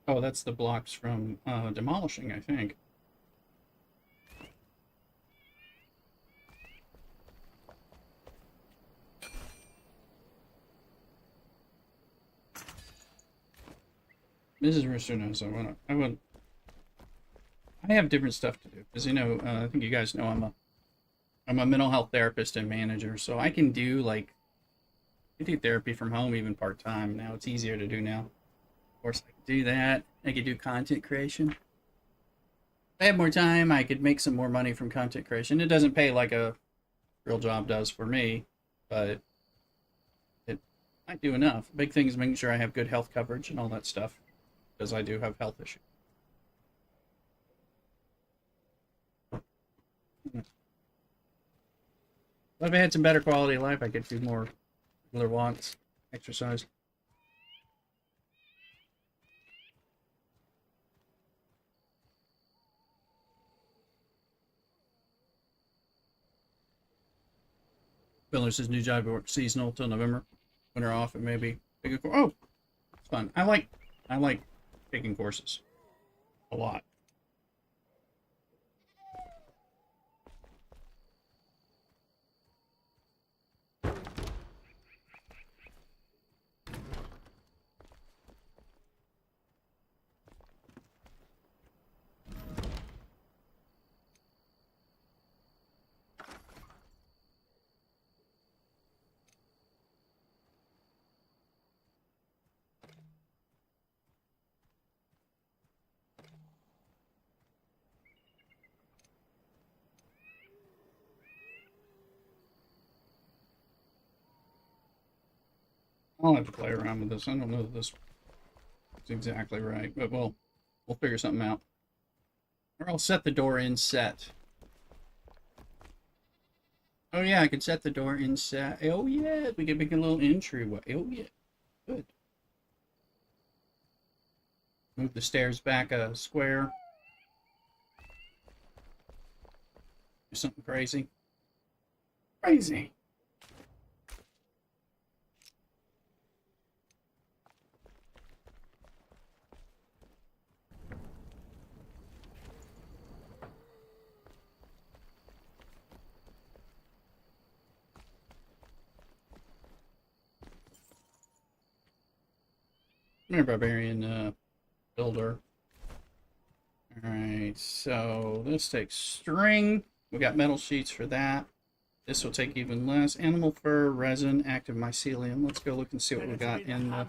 Oh, that's the blocks from demolishing, I think. Mrs. Rooster knows I have different stuff to do. Because, you know, I think you guys know I'm a mental health therapist and manager, so I can do, like, I do therapy from home even part-time. Now it's easier to do now. Of course, I could do that. I could do content creation. If I had more time, I could make some more money from content creation. It doesn't pay like a real job does for me, but it might do enough. Big thing is making sure I have good health coverage and all that stuff, because I do have health issues. But if I had some better quality of life, I could do more regular walks, exercise. Miller's his new job work seasonal till November. Winter off, it may be take a course. Oh, it's fun. I like taking courses a lot. I'll have to play around with this. I don't know if this is exactly right, but we'll figure something out. Or I'll set the door in set. Oh yeah, I can set the door in set. Oh yeah, we can make a little entryway. Oh yeah, good. Move the stairs back a square. Do something crazy. Crazy. Come here, barbarian builder. Alright, so this takes string. We got metal sheets for that. This will take even less. Animal fur, resin, active mycelium. Let's go look and see what we got in the...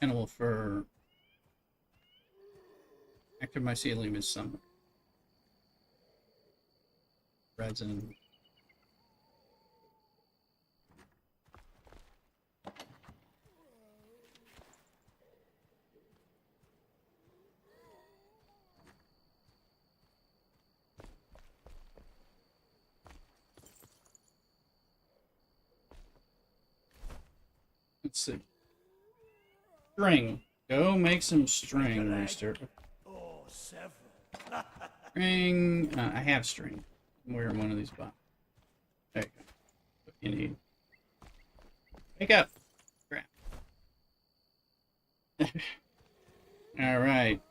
Animal fur. Active mycelium is somewhere. Resin. Let's see. String. Go make some string, Rooster. String. I have string. Where in one of these boxes? There you go. What you need. Wake up. Crap. Alright.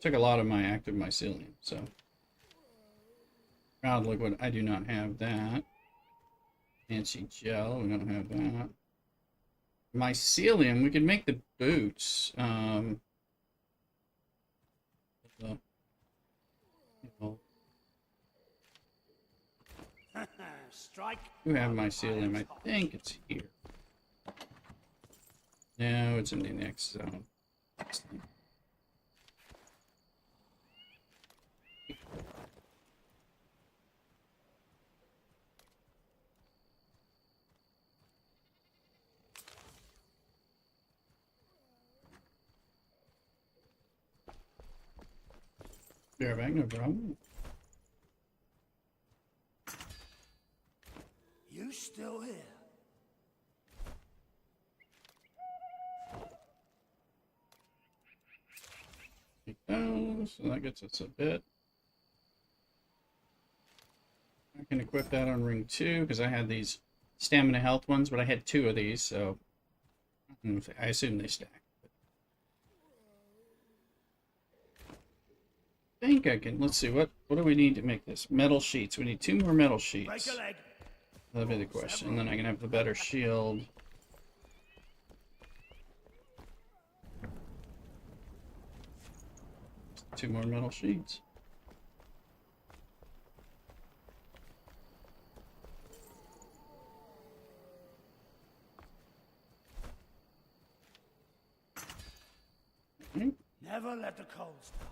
Took a lot of my active mycelium, so. Proud liquid. I do not have that. Fancy gel. We don't have that. Mycelium. We could make the boots. Strike. You have mycelium. I think it's here. No, it's in the next zone. Bareback, no problem. You still here? Like that, so that gets us a bit. I can equip that on ring 2 because I had these stamina health ones, but I had 2 of these, so I assume they stack. I think I can. Let's see, what do we need to make this? Metal sheets. We need 2 more metal sheets. Break a leg. That'll be the question. And then I can have the better shield. Two more metal sheets. Okay. Never let the coals die.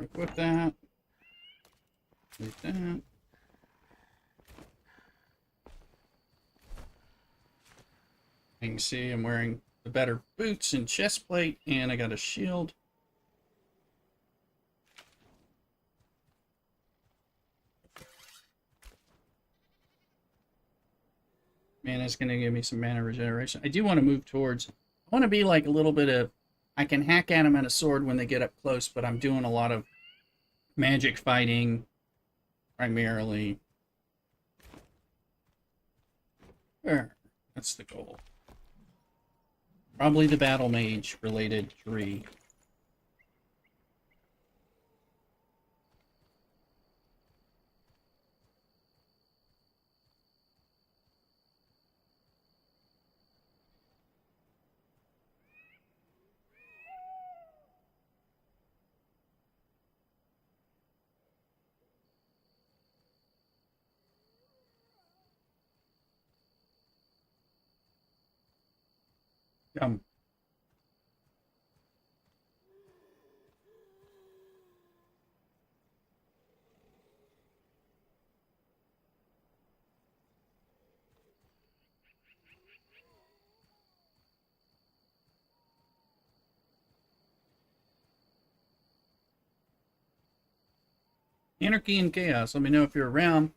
Equip that. Like that. You can see I'm wearing the better boots and chest plate, and I got a shield. Man, it's going to give me some mana regeneration. I do want to move towards... I want to be like a little bit of... I can hack at them at a sword when they get up close, but I'm doing a lot of magic fighting, primarily. There. That's the goal. Probably the battle mage related tree. Come. Anarchy and Chaos. Let me know if you're around.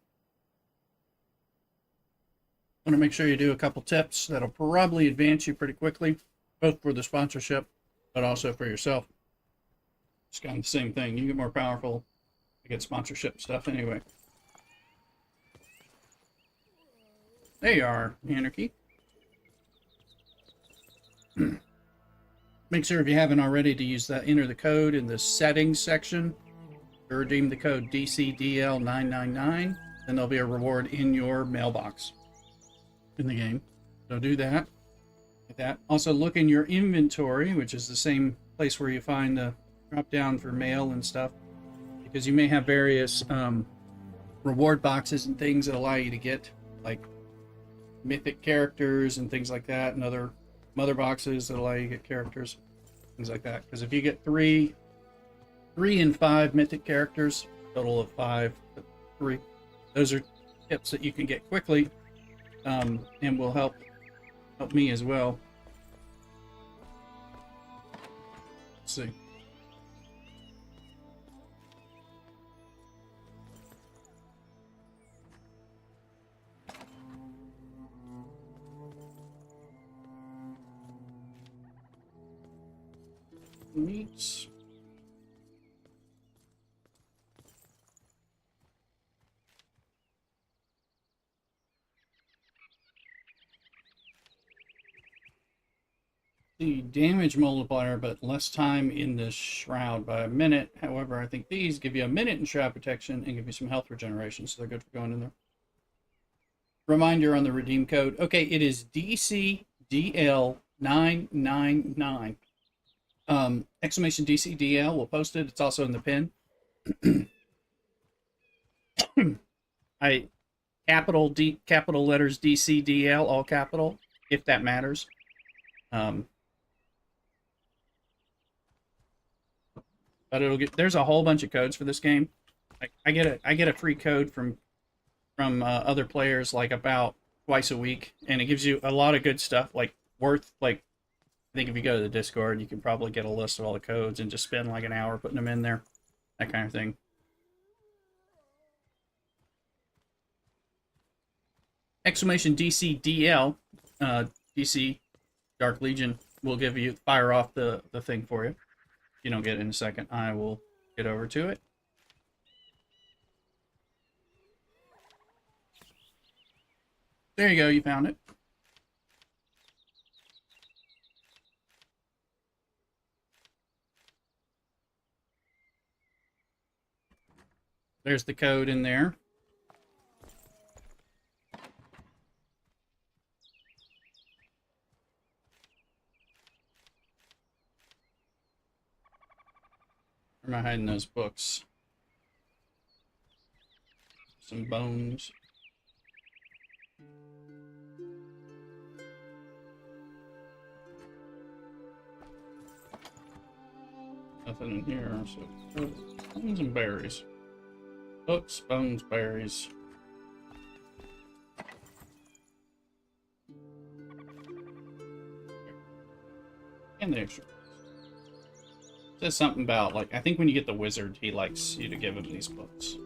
Want to make sure you do a couple tips that'll probably advance you pretty quickly, both for the sponsorship, but also for yourself. It's kind of the same thing. You get more powerful to get sponsorship stuff anyway. There you are, Anarchy. Make sure if you haven't already to use that, enter the code in the settings section. Redeem the code DCDL999, then there'll be a reward in your mailbox in the game. So do that. Get that. Also look in your inventory, which is the same place where you find the drop down for mail and stuff, because you may have various reward boxes and things that allow you to get like mythic characters and things like that, and other mother boxes that allow you to get characters, things like that. Because if you get three and five mythic characters, total of five, but three, those are tips that you can get quickly, and will help me as well. Let's see. Meats. The damage multiplier, but less time in the shroud by a minute. However, I think these give you a minute in shroud protection and give you some health regeneration, so they're good for going in there. Reminder on the redeem code. Okay, it is DCDL 999. Exclamation DCDL. We'll post it. It's also in the pin. Capital letters DCDL, all capital, if that matters. But there's a whole bunch of codes for this game. I get a free code from other players like about twice a week, and it gives you a lot of good stuff, like I think if you go to the Discord, you can probably get a list of all the codes and just spend like an hour putting them in there, that kind of thing. Exclamation DCDL, DC Dark Legion will fire off the thing for you. If you don't get it in a second, I will get over to it. There you go, you found it. There's the code in there. Where am I hiding those books? Some bones. Nothing in here, so bones and berries. Books, bones, berries. And the extra. It says something about, like, I think when you get the wizard, he likes you to give him these books.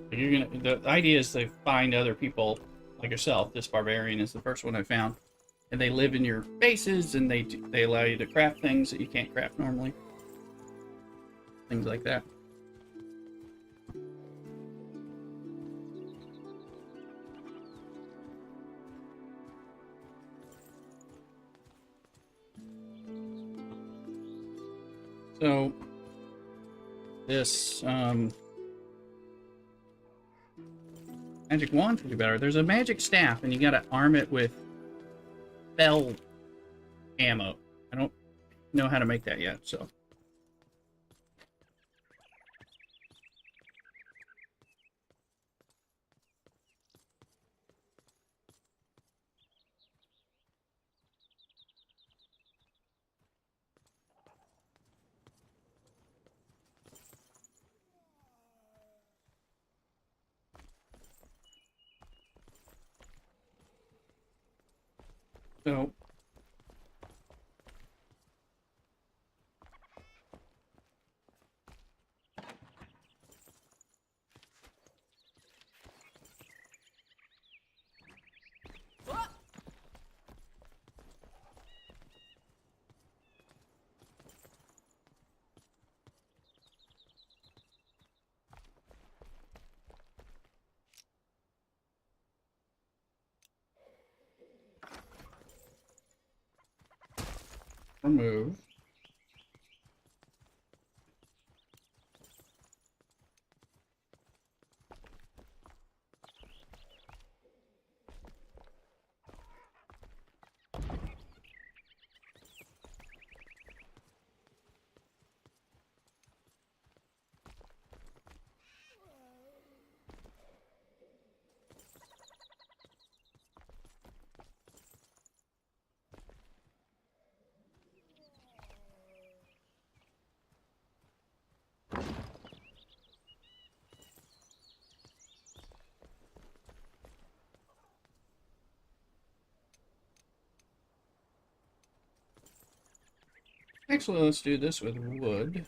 The idea is to find other people like yourself. This barbarian is the first one I found, and they live in your bases, and they allow you to craft things that you can't craft normally. Things like that. So this magic wand would be better. There's a magic staff, and you gotta arm it with spell ammo. I don't know how to make that yet, so. So remove. Actually, let's do this with wood.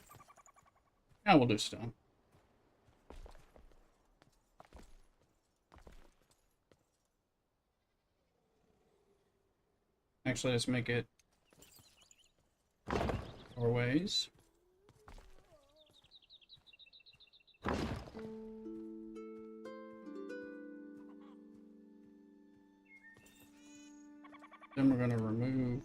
Now we'll do stone. Actually, let's make it doorways. Then we're going to remove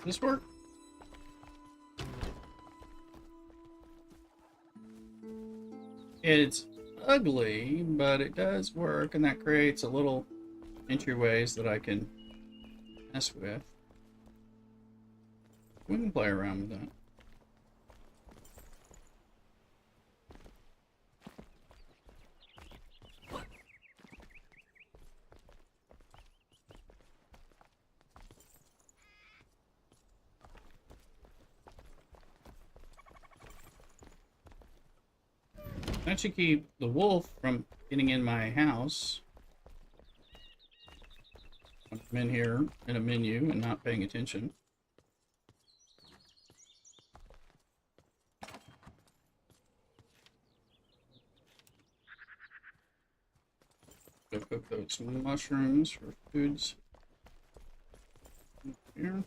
Does this work? It's ugly, but it does work, and that creates a little entryways that I can mess with. We can play around with that. That should keep the wolf from getting in my house. I'm in here in a menu and not paying attention. Go cook those mushrooms for foods. Here.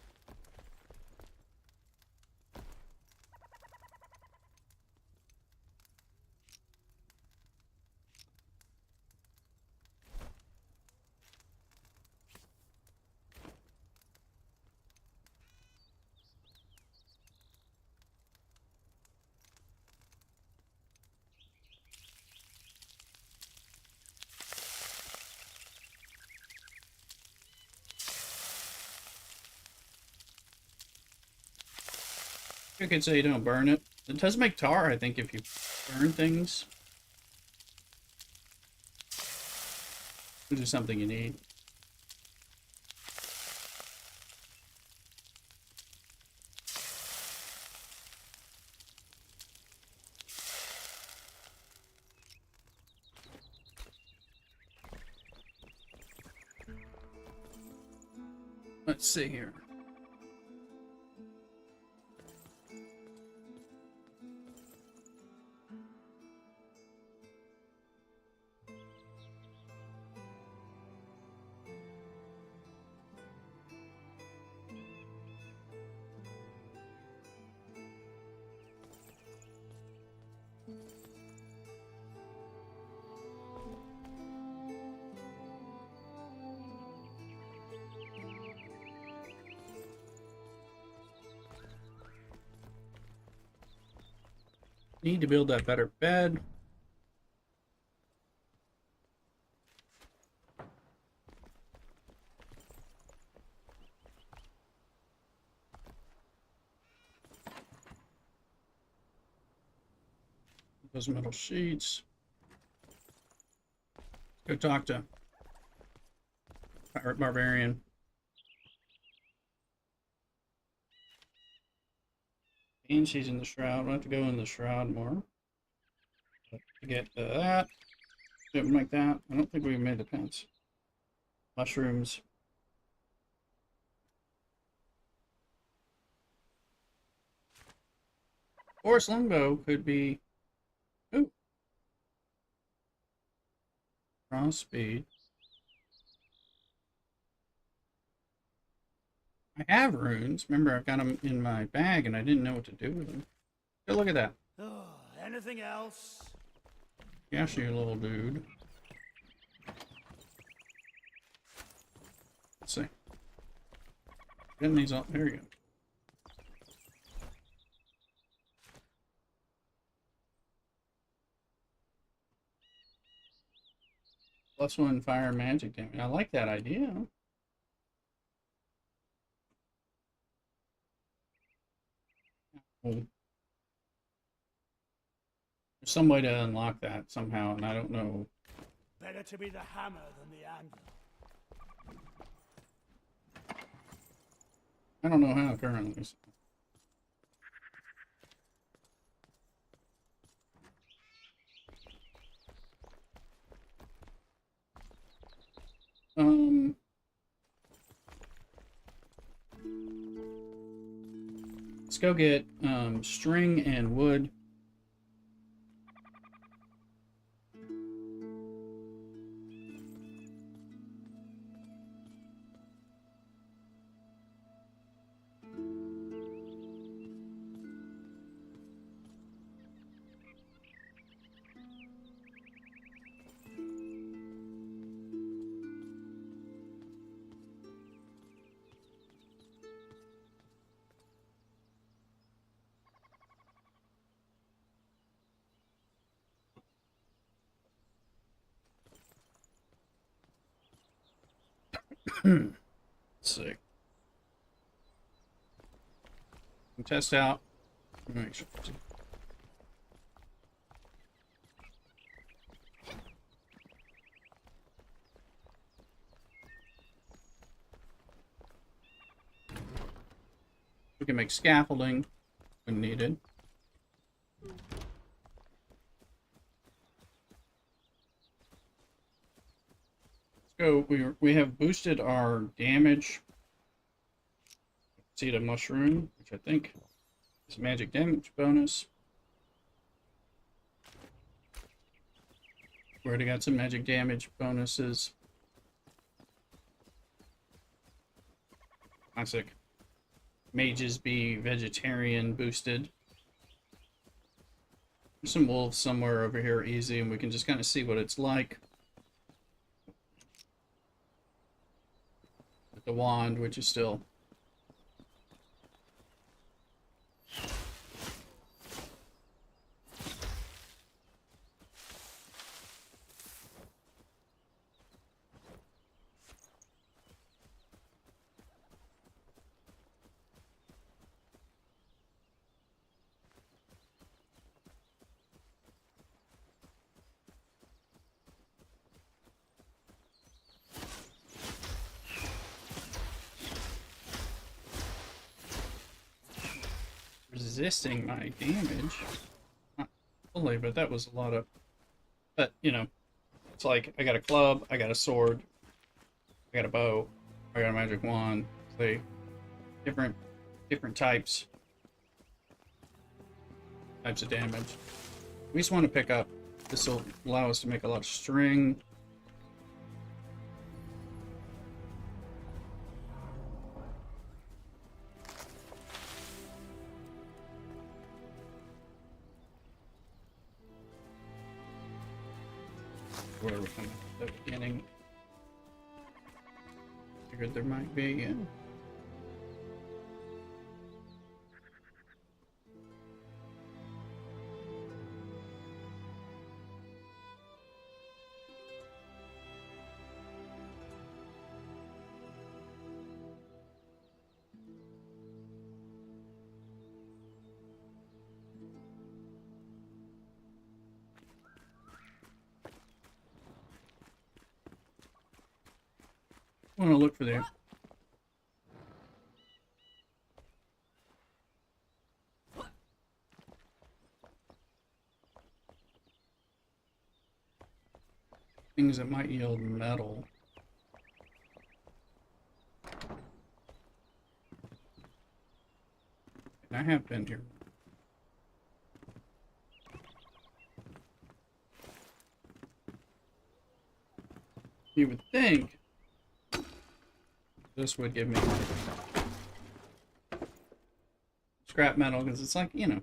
You could say you don't burn it. It does make tar, I think, if you burn things. Which is something you need. Let's see here. Need to build that better bed. Those metal sheets. Go talk to Pirate Barbarian. And she's in the shroud. We'll have to go in the shroud more. To get that. Something like that. I don't think we made the pants. Mushrooms. Forest longbow could be. Ooh. Cross speed. I have runes. Remember, I've got them in my bag and I didn't know what to do with them. Go look at that. Oh, anything else? Yes, you little dude. Let's see. Getting these up. There you go. +1 fire magic damage. I like that idea. There's some way to unlock that somehow, and I don't know. Better to be the hammer than the anvil. I don't know how currently. So. Let's go get string and wood. Let's see. Test out. Make sure. We can make scaffolding when needed. Let's go. We have boosted our damage. Seed of mushroom, which I think is magic damage bonus. We already got some magic damage bonuses. Classic. Mages be vegetarian boosted. There's some wolves somewhere over here easy, and we can just kind of see what it's like. With the wand, which is still... resisting my damage. Not fully, but that was a lot of... But, you know, it's like, I got a club, I got a sword, I got a bow, I got a magic wand. They different types of damage. We just want to pick up. This will allow us to make a lot of string. Where we're coming at the beginning. Figured there might be, yeah. I want to look for the things that might yield metal. And I have been here. You would think this would give me scrap metal, because it's like, you know,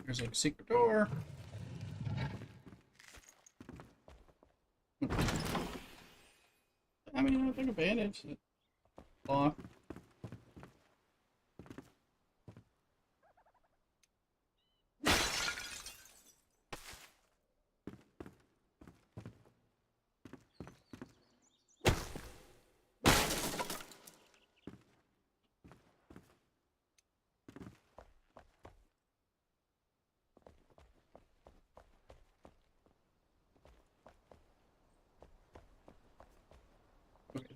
there's like a secret door. I mean, I took advantage. Lock.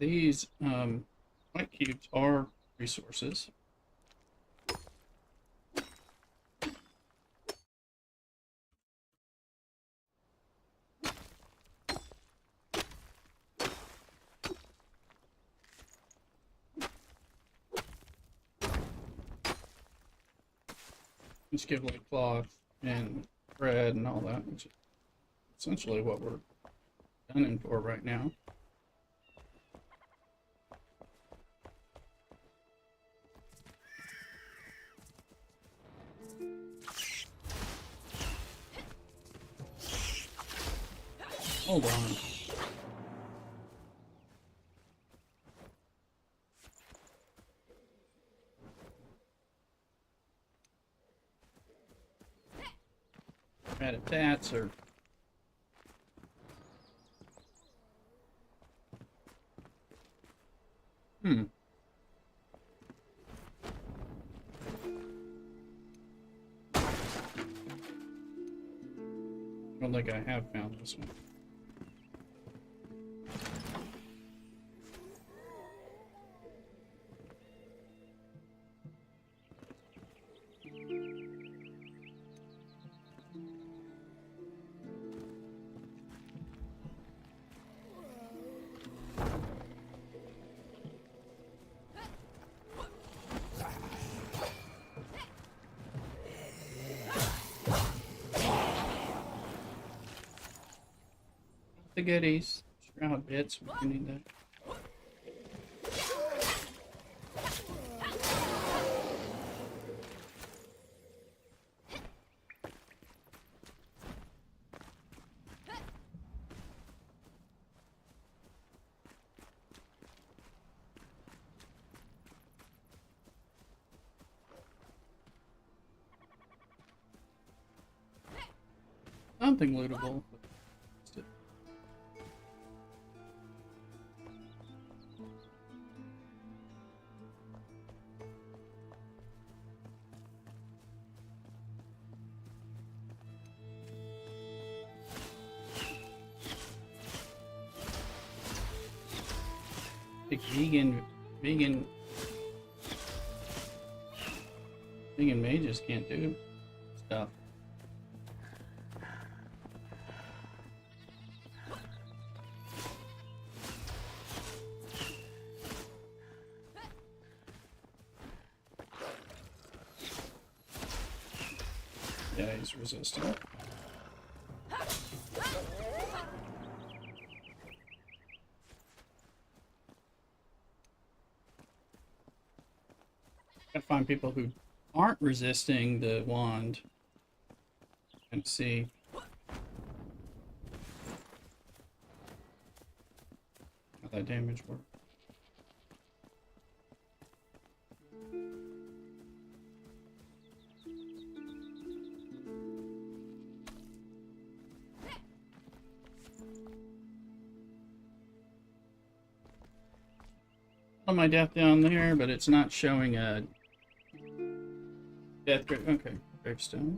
these white cubes are resources. Just give like cloth and bread and all that, which is essentially what we're gunning for right now. Hold on. Rat-a-tats or I don't think I have found this one. The goodies. Shroud bits, we need that. Something lootable. Vegan mages can't do stuff. Yeah, he's resistant. Gotta find people who aren't resisting the wand and see how that damage works. On my death down there, but it's not showing a death grave. Okay, gravestone.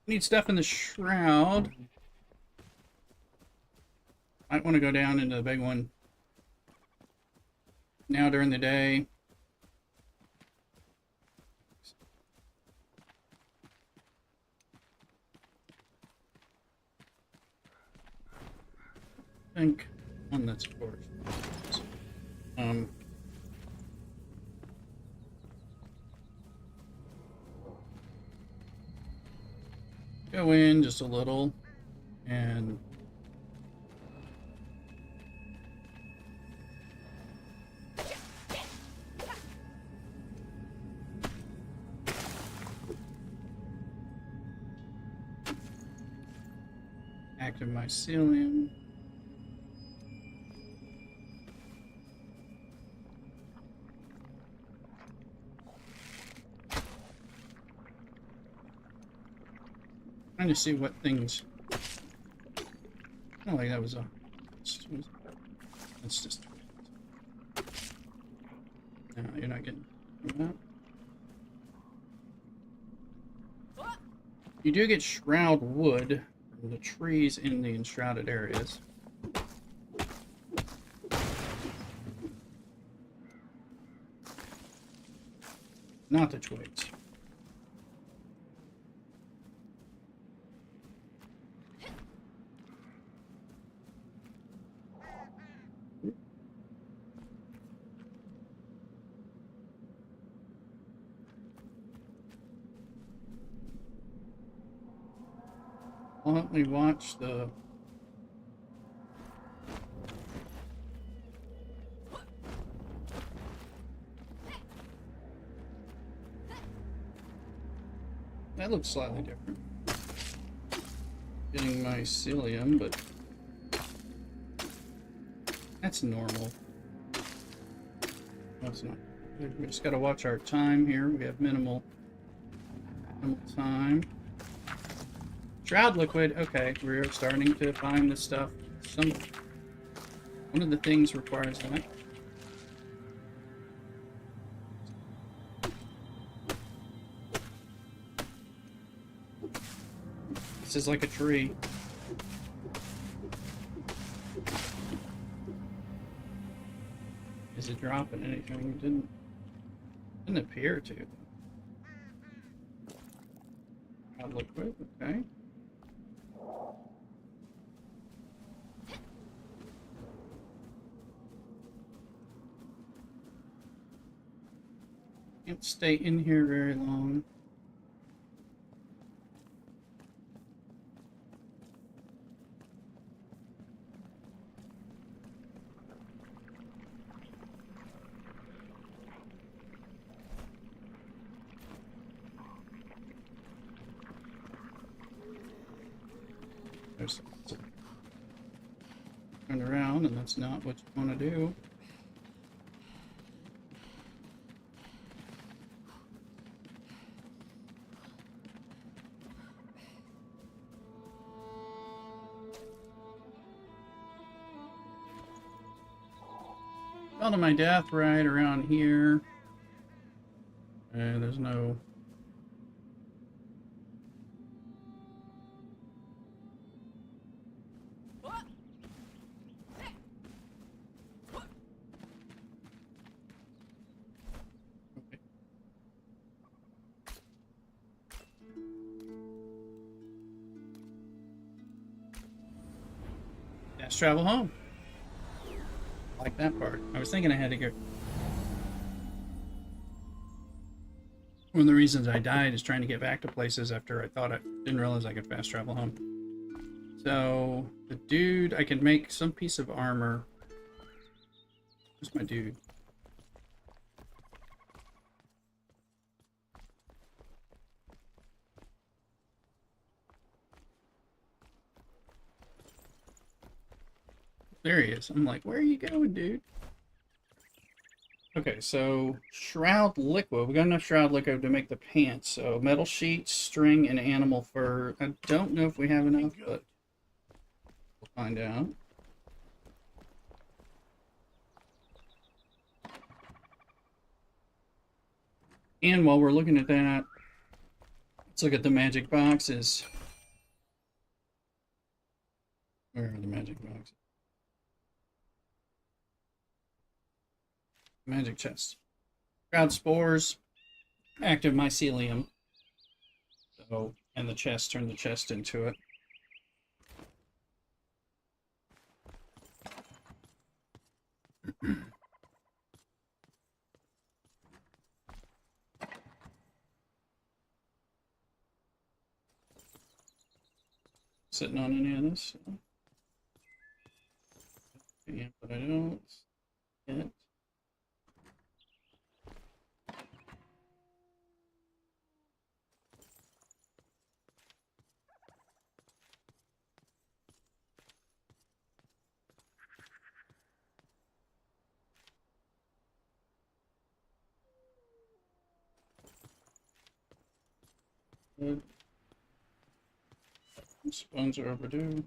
Need stuff in the shroud. Might want to go down into the big one now during the day. I think one that's forged. Go in just a little and Active mycelium. Trying to see what things. Oh, like that was a. That's just. No, you're not getting that. You do get shroud wood from the trees in the enshrouded areas. Not the twigs. Let me watch the. That looks slightly different. Getting mycelium, but that's normal. That's not. We just gotta watch our time here. We have minimal time. Shroud liquid. Okay, we're starting to find this stuff. One of the things requires that. This is like a tree. Is it dropping anything? It didn't appear to. Shroud liquid. Okay. Can't stay in here very long. There's turn around, and that's not what you want to do. Fell to my death right around here. There's no. Okay. Let's travel home. I like that part. I was thinking I had to go. One of the reasons I died is trying to get back to places after I thought I didn't realize I could fast travel home. So, the dude, I can make some piece of armor. Where's my dude? There he is. I'm like, where are you going, dude? Okay, so shroud liquid. We got enough shroud liquid to make the pants. So metal sheets, string, and animal fur. I don't know if we have enough, but we'll find out. And while we're looking at that, let's look at the magic boxes. Where are the magic boxes? Magic chest. Shroud spores, active mycelium. So, and the chest, turn the chest into it. Sitting on any of this? Yeah, but I don't. Yet. Good. Bones are overdue.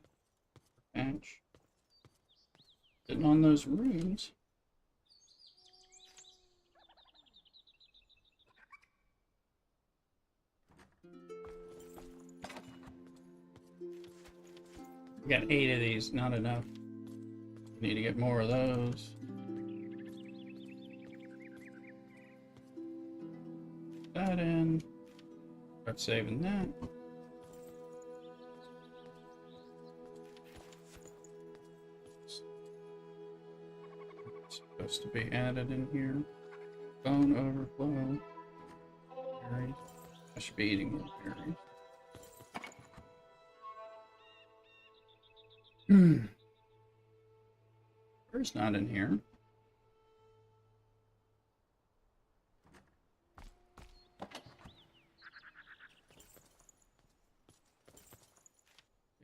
Patch. Getting on those runes. We got 8 of these, not enough. Need to get more of those. That in. Start saving that. It's supposed to be added in here. Bone overflow. Berries. I should be eating more berries. Bird's not in here.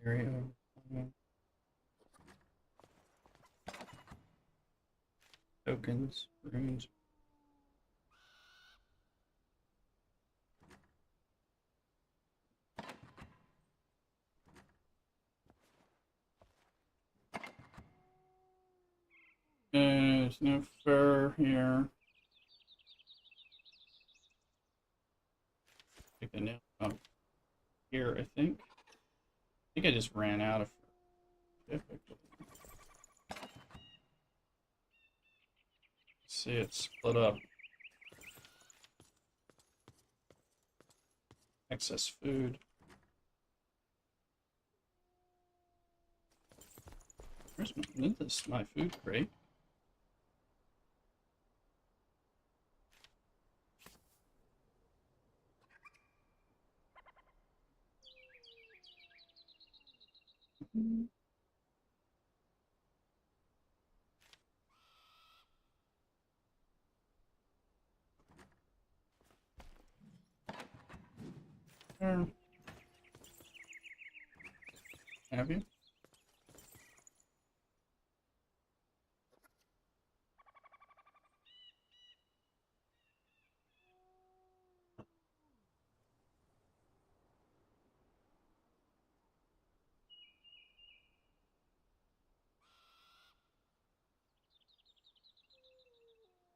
Area. Tokens. Runes. There's no fur here. Take the nail up here, I think. I think I just ran out of fur. See it split up. Excess food. Where's my food crate? Have you?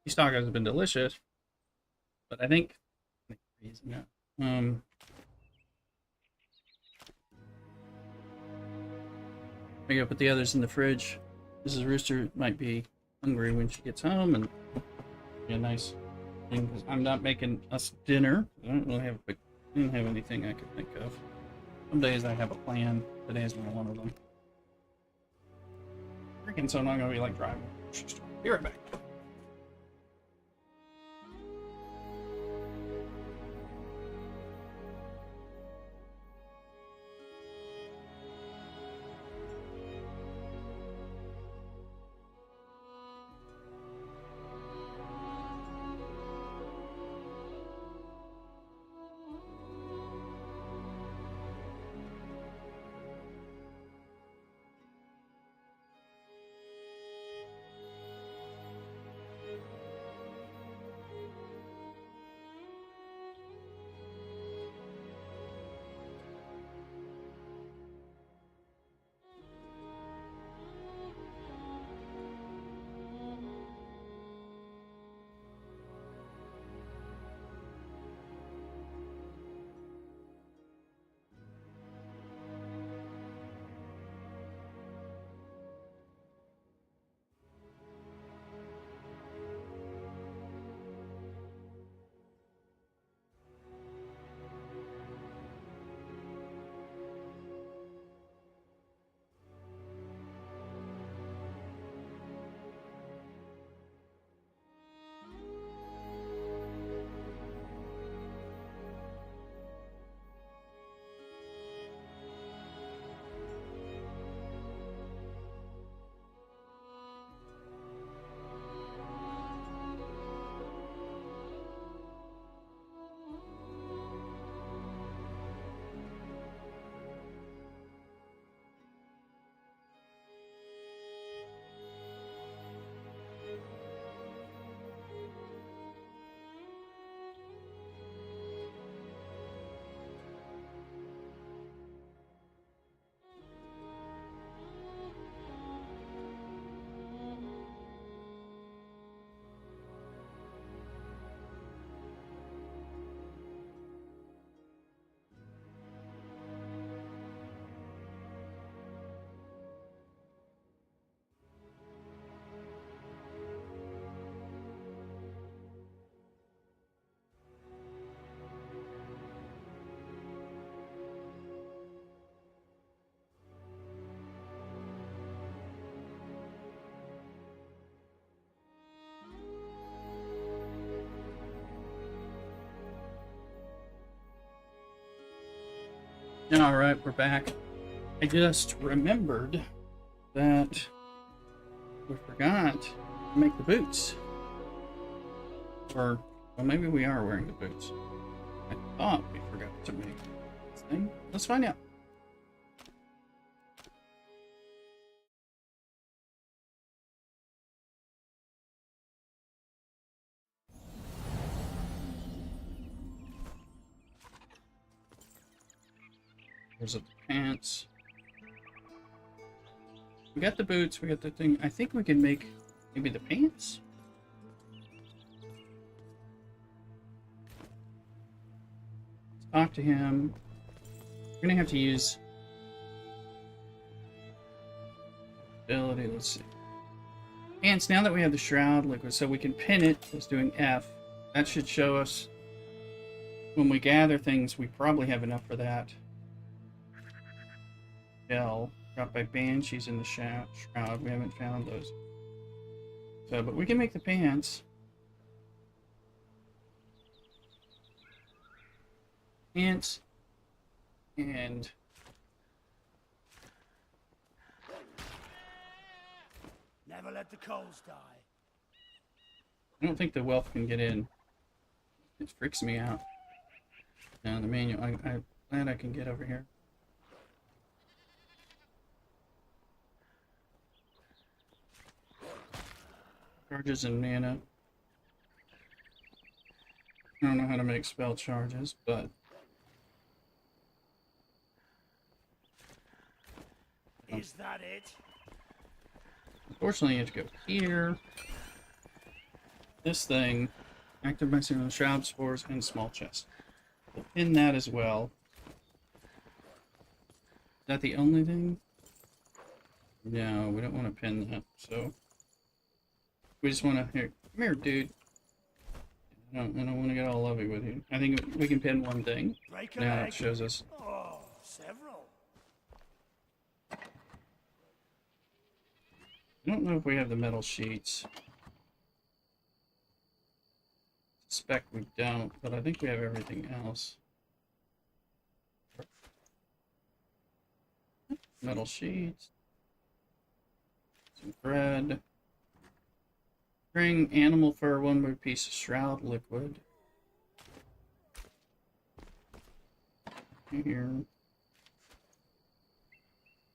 These tacos have been delicious, but I think no. I gotta put the others in the fridge. Mrs. Rooster might be hungry when she gets home, and be a nice thing because I'm not making us dinner. I don't really have I didn't have anything I could think of. Some days I have a plan. Today's not one of them. Freaking, so I'm not gonna be like driving. Be right back. Alright, we're back. I just remembered that we forgot to make the boots. Or, well, maybe we are wearing the boots. I thought we forgot to make this thing. Let's find out. There's the pants. We got the boots, we got the thing. I think we can make maybe the pants? Let's talk to him. We're gonna have to use ability, let's see. Pants, now that we have the shroud liquid, so we can pin it, just doing F. That should show us when we gather things, we probably have enough for that. Gel, got by Banshees in the shroud. We haven't found those. So, but we can make the pants. Pants. And Never let the coals die. I don't think the whelp can get in. It freaks me out. Now the manual, I'm glad I can get over here. Charges and mana. I don't know how to make spell charges, but Is that it? unfortunately you have to go here. This thing, active by single shroud spores and small chest. We'll pin that as well. Is that the only thing? No, we don't want to pin that, so we just want to here. Come here, dude. I don't want to get all lovey with you. I think we can pin one thing. Break a Now leg. it shows us. Oh, several. I don't know if we have the metal sheets. Suspect we don't, but I think we have everything else. Metal sheets. Some thread. String, animal fur, one more piece of shroud liquid. Here.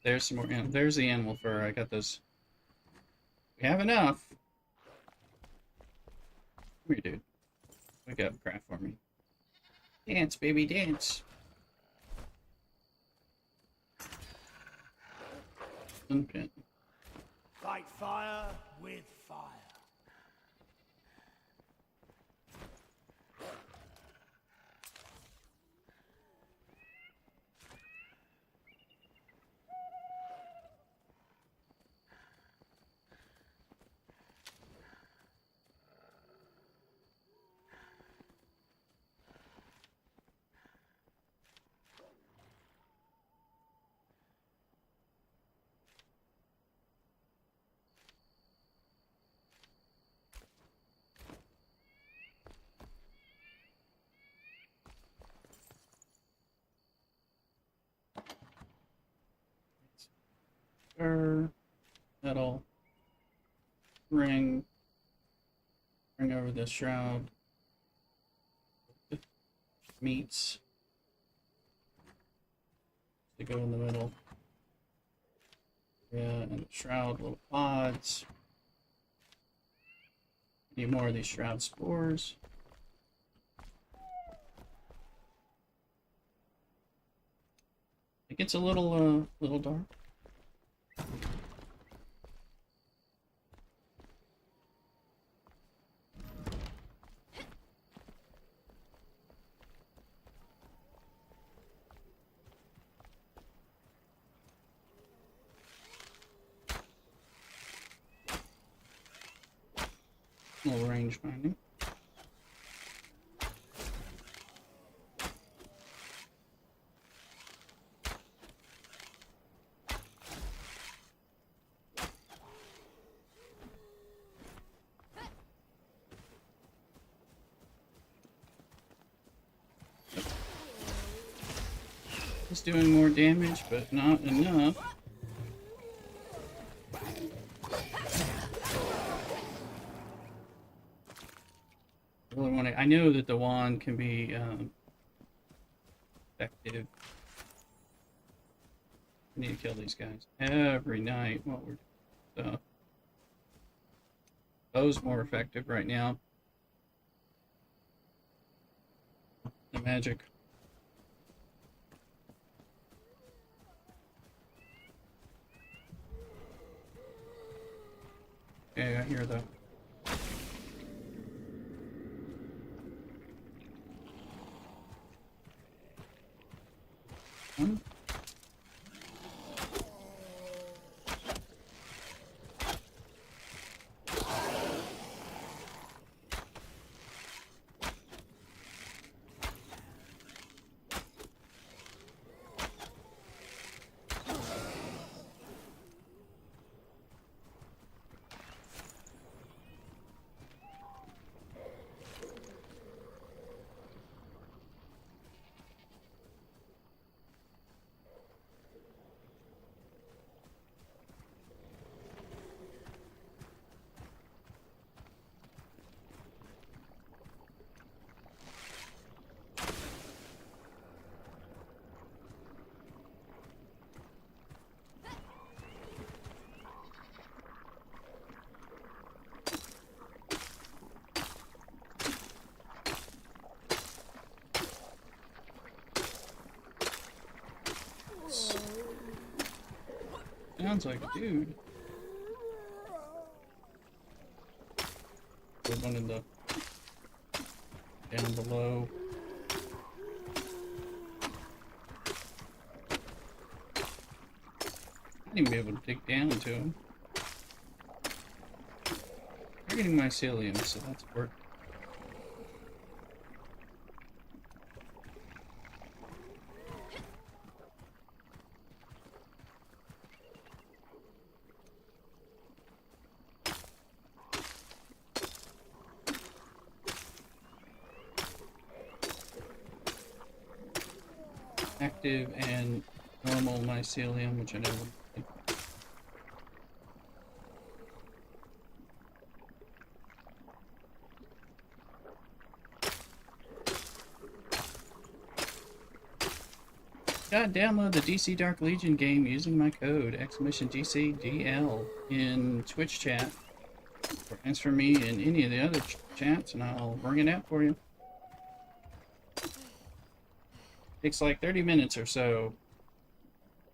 There's some more. There's the animal fur. I got those. We have enough. Come here, dude. Wake up, craft for me. Dance, baby, dance. Unpin. Fight fire with fire. Metal. Ring. Bring over the shroud. Meats. To go in the middle. Yeah, and the shroud little pods. Need more of these shroud spores. It gets a little dark. Little range finding. It's doing more damage, but not enough. I really want to. I know that the wand can be effective. I need to kill these guys every night while we're doing stuff. Bow's more effective right now. The magic. Okay, I hear the. One. Sounds like a dude. There's one in the down below. I didn't even be able to dig down to him. I'm getting mycelium, so that's work. Active and normal mycelium, which I know. Gotta download the DC Dark Legion game using my code !DCDL in Twitch chat, or answer me in any of the other chats, and I'll bring it out for you. Takes like 30 minutes or so.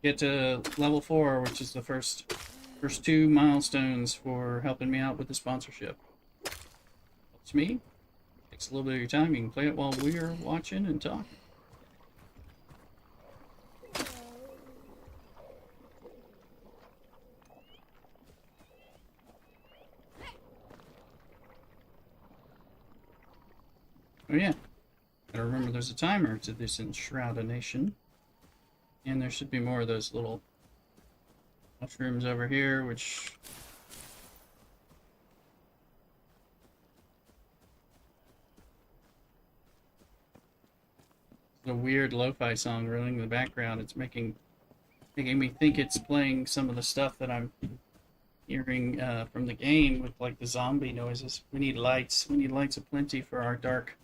Get to level 4, which is the first 2 milestones for helping me out with the sponsorship. Helps me. Takes a little bit of your time. You can play it while we're watching and talking. Oh yeah. Gotta remember there's a timer to this Enshrouded. And there should be more of those little mushrooms over here, which... the weird lo-fi song running in the background. It's making me think it's playing some of the stuff that I'm hearing from the game with like the zombie noises. We need lights. We need lights aplenty for our dark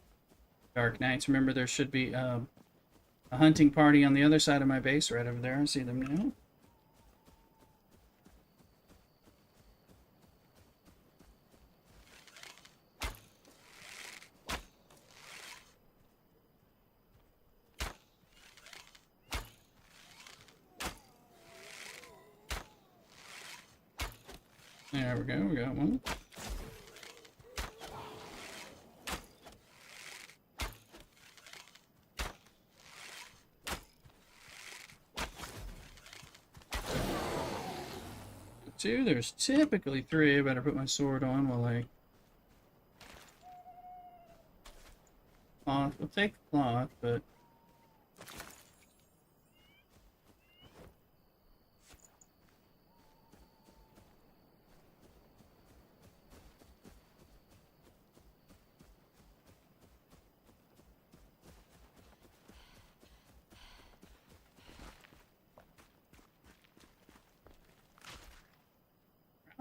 nights. Remember, there should be a hunting party on the other side of my base right over there. I see them now. There we go, we got one. Two, there's typically 3. I better put my sword on while I... Cloth, we'll take the cloth, but...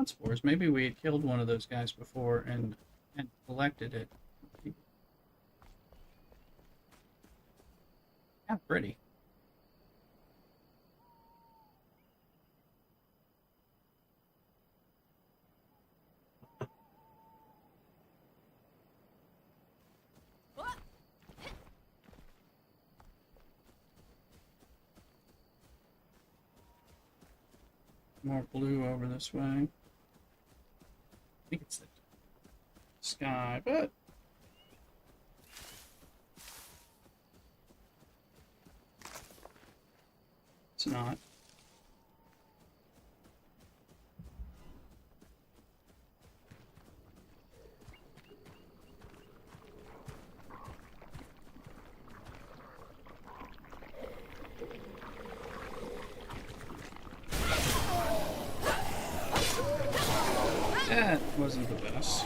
blood spores. Maybe we had killed one of those guys before and collected it. Yeah, pretty. More blue over this way. I think it's the sky, but it's not. That wasn't the best.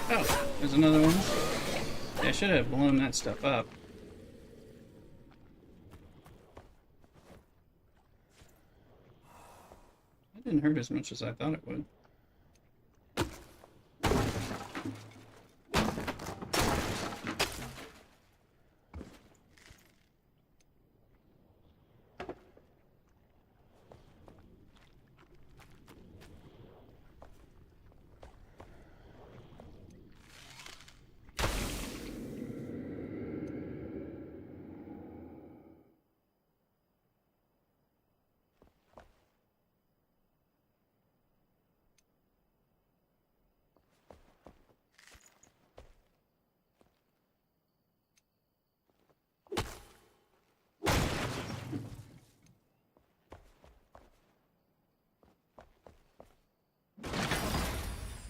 Oh, there's another one. Yeah, I should have blown that stuff up. That didn't hurt as much as I thought it would.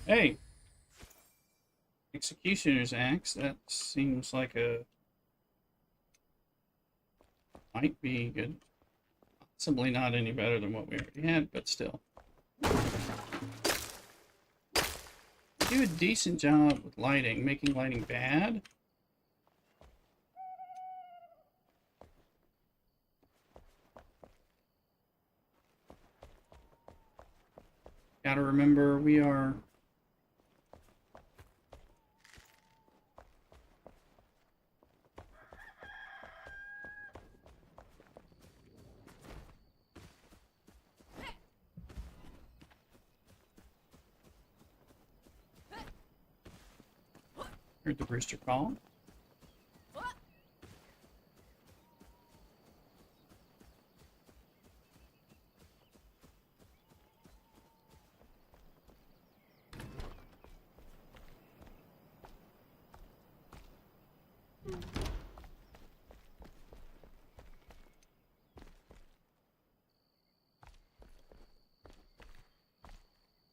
Hey! Executioner's Axe, that seems like a... might be good. Possibly not any better than what we already had, but still. Do a decent job with lighting, making lighting bad. Gotta remember, we are... Heard the rooster call.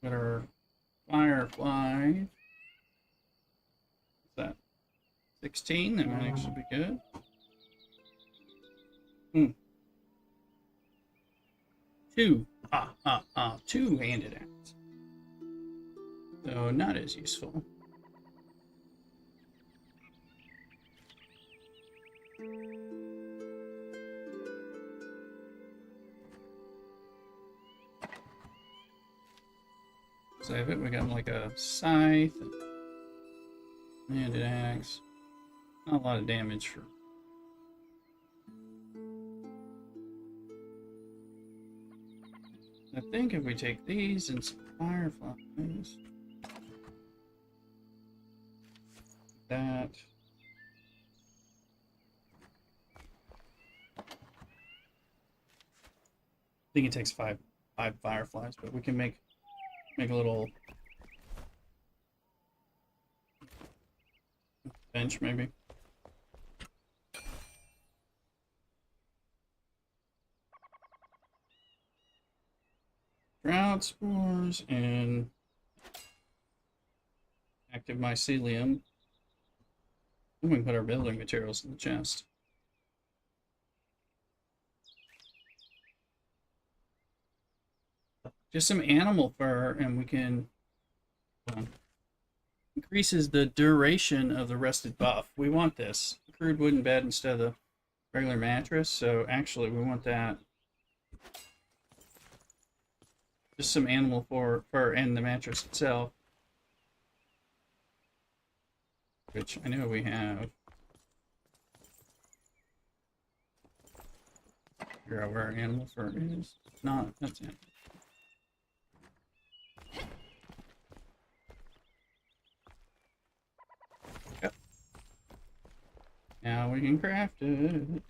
Got our firefly. What's that? 16? That might actually be good. Two-handed axe. So not as useful. Save it. We got like a scythe, handed axe. Not a lot of damage for. I think if we take these and some fireflies, that. I think it takes five fireflies, but we can make a little bench maybe. Drought spores and active mycelium. We can put our building materials in the chest. Just some animal fur, and we can increases the duration of the rested buff. We want this crude wooden bed instead of the regular mattress. So actually, we want that. Just some animal fur and the mattress itself, which I know we have. Figure out where our animal fur is. Not, that's it. Yep. Now we can craft it.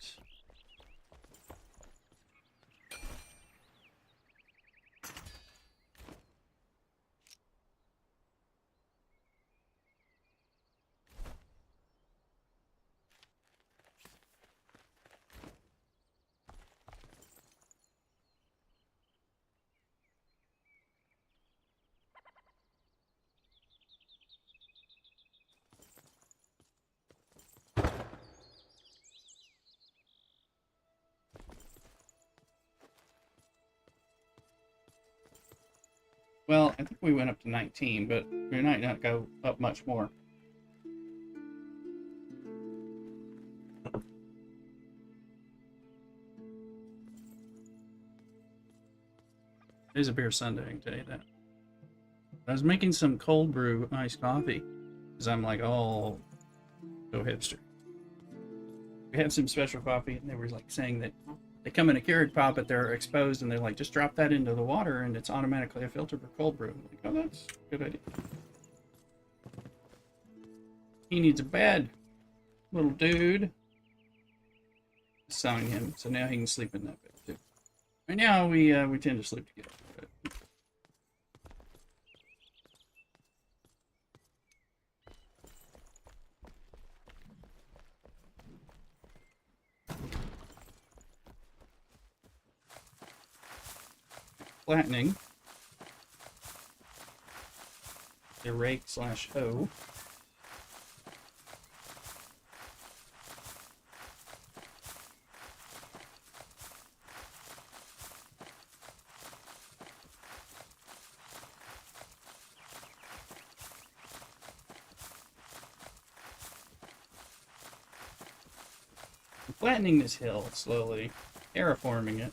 Well, I think we went up to 19, but we might not go up much more. It is a beer Sunday, I can tell you that. I was making some cold brew iced coffee, because I'm like, oh, so hipster. We had some special coffee, and they were like saying that they come in a Keurig pot, but they're exposed, and they're like, just drop that into the water, and it's automatically a filter for cold brew. I'm like, oh, that's a good idea. He needs a bed, little dude. Assign him, so now he can sleep in that bed too. Right now, we tend to sleep together. But... flattening. The rake/hoe. I'm flattening this hill slowly, terraforming it.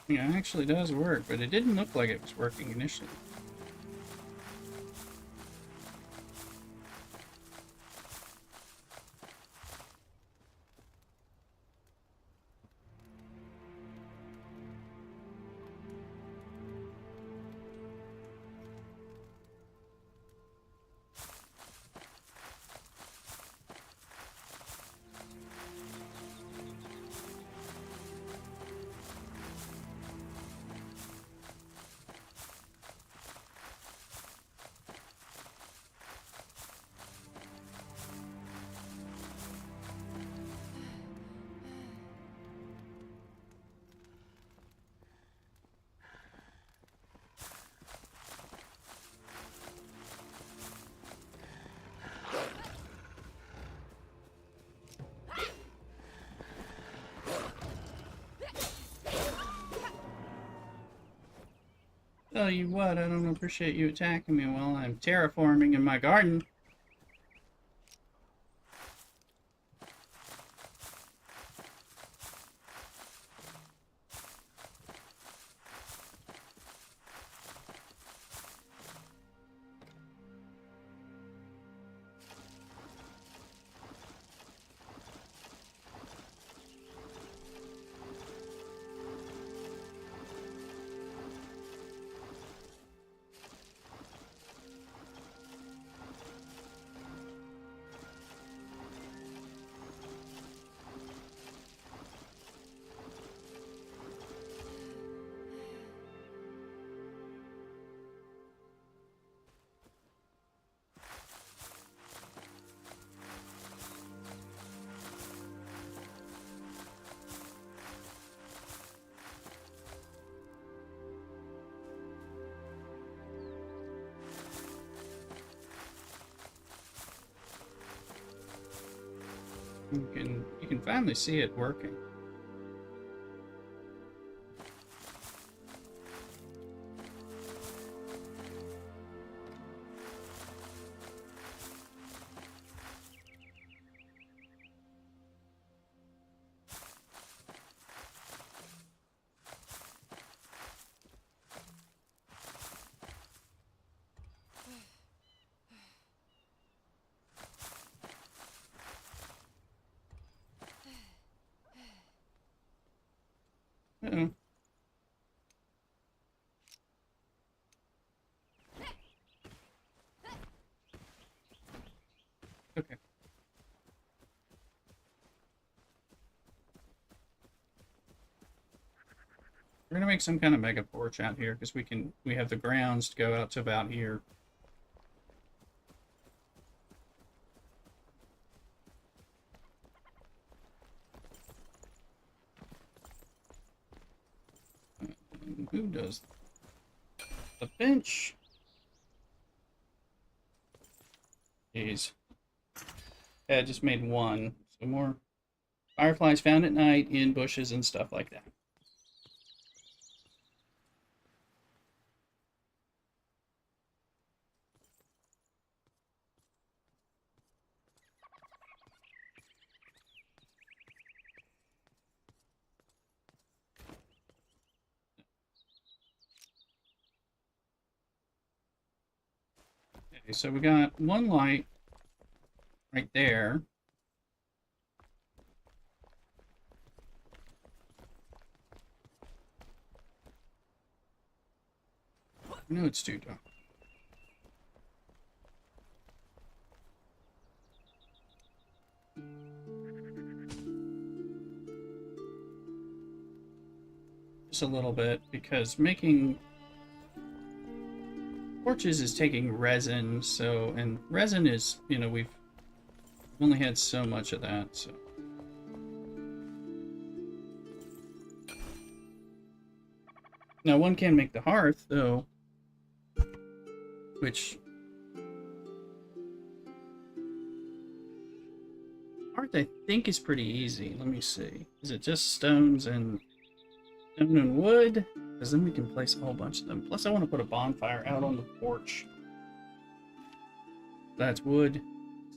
Yeah, it actually does work, but it didn't look like it was working initially. Tell you what, I don't appreciate you attacking me while I'm terraforming in my garden. You can finally see it working. Uh-oh. Okay. We're gonna make some kind of mega porch out here because we have the grounds to go out to about here. Who does the bench? Jeez. Yeah, I just made one. So more fireflies found at night in bushes and stuff like that. Okay, so we got one light right there. I know it's too dark. Just a little bit, because making torches is taking resin, so, and resin is, you know, we've only had so much of that, so. Now one can make the hearth, though, which hearth I think is pretty easy. Let me see. Is it just stones and wood? Because then we can place a whole bunch of them. Plus I want to put a bonfire out on the porch. That's wood,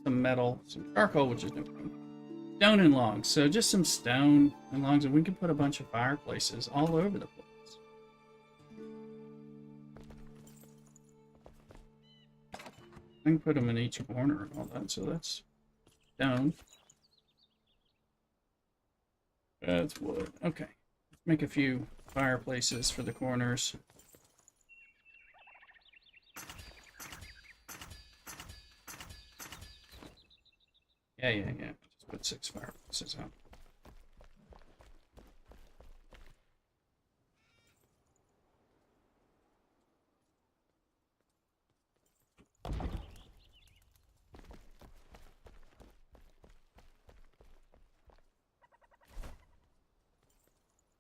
some metal, some charcoal, which is no problem. Stone and logs. So just some stone and logs, and we can put a bunch of fireplaces all over the place. I can put them in each corner and all that, so that's stone. That's wood. Okay. Let's make a few fireplaces for the corners. Yeah. Just put 6 fireplaces out.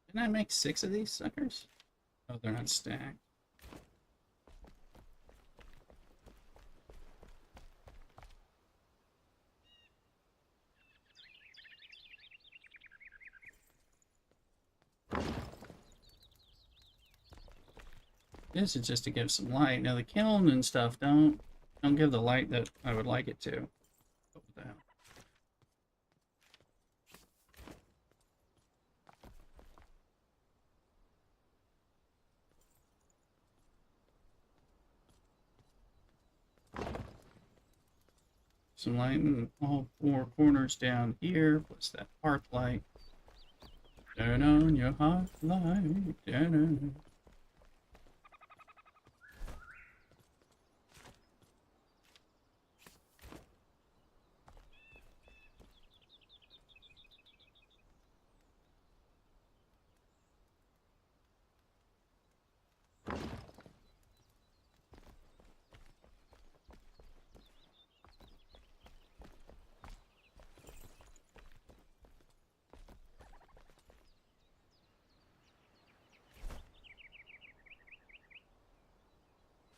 Didn't I make 6 of these suckers? Oh, they're not stacked. This is just to give some light. Now the kiln and stuff don't give the light that I would like it to. What the hell? Some light in all 4 corners down here, plus that hearth light. Turn on your hearth light. Turn on.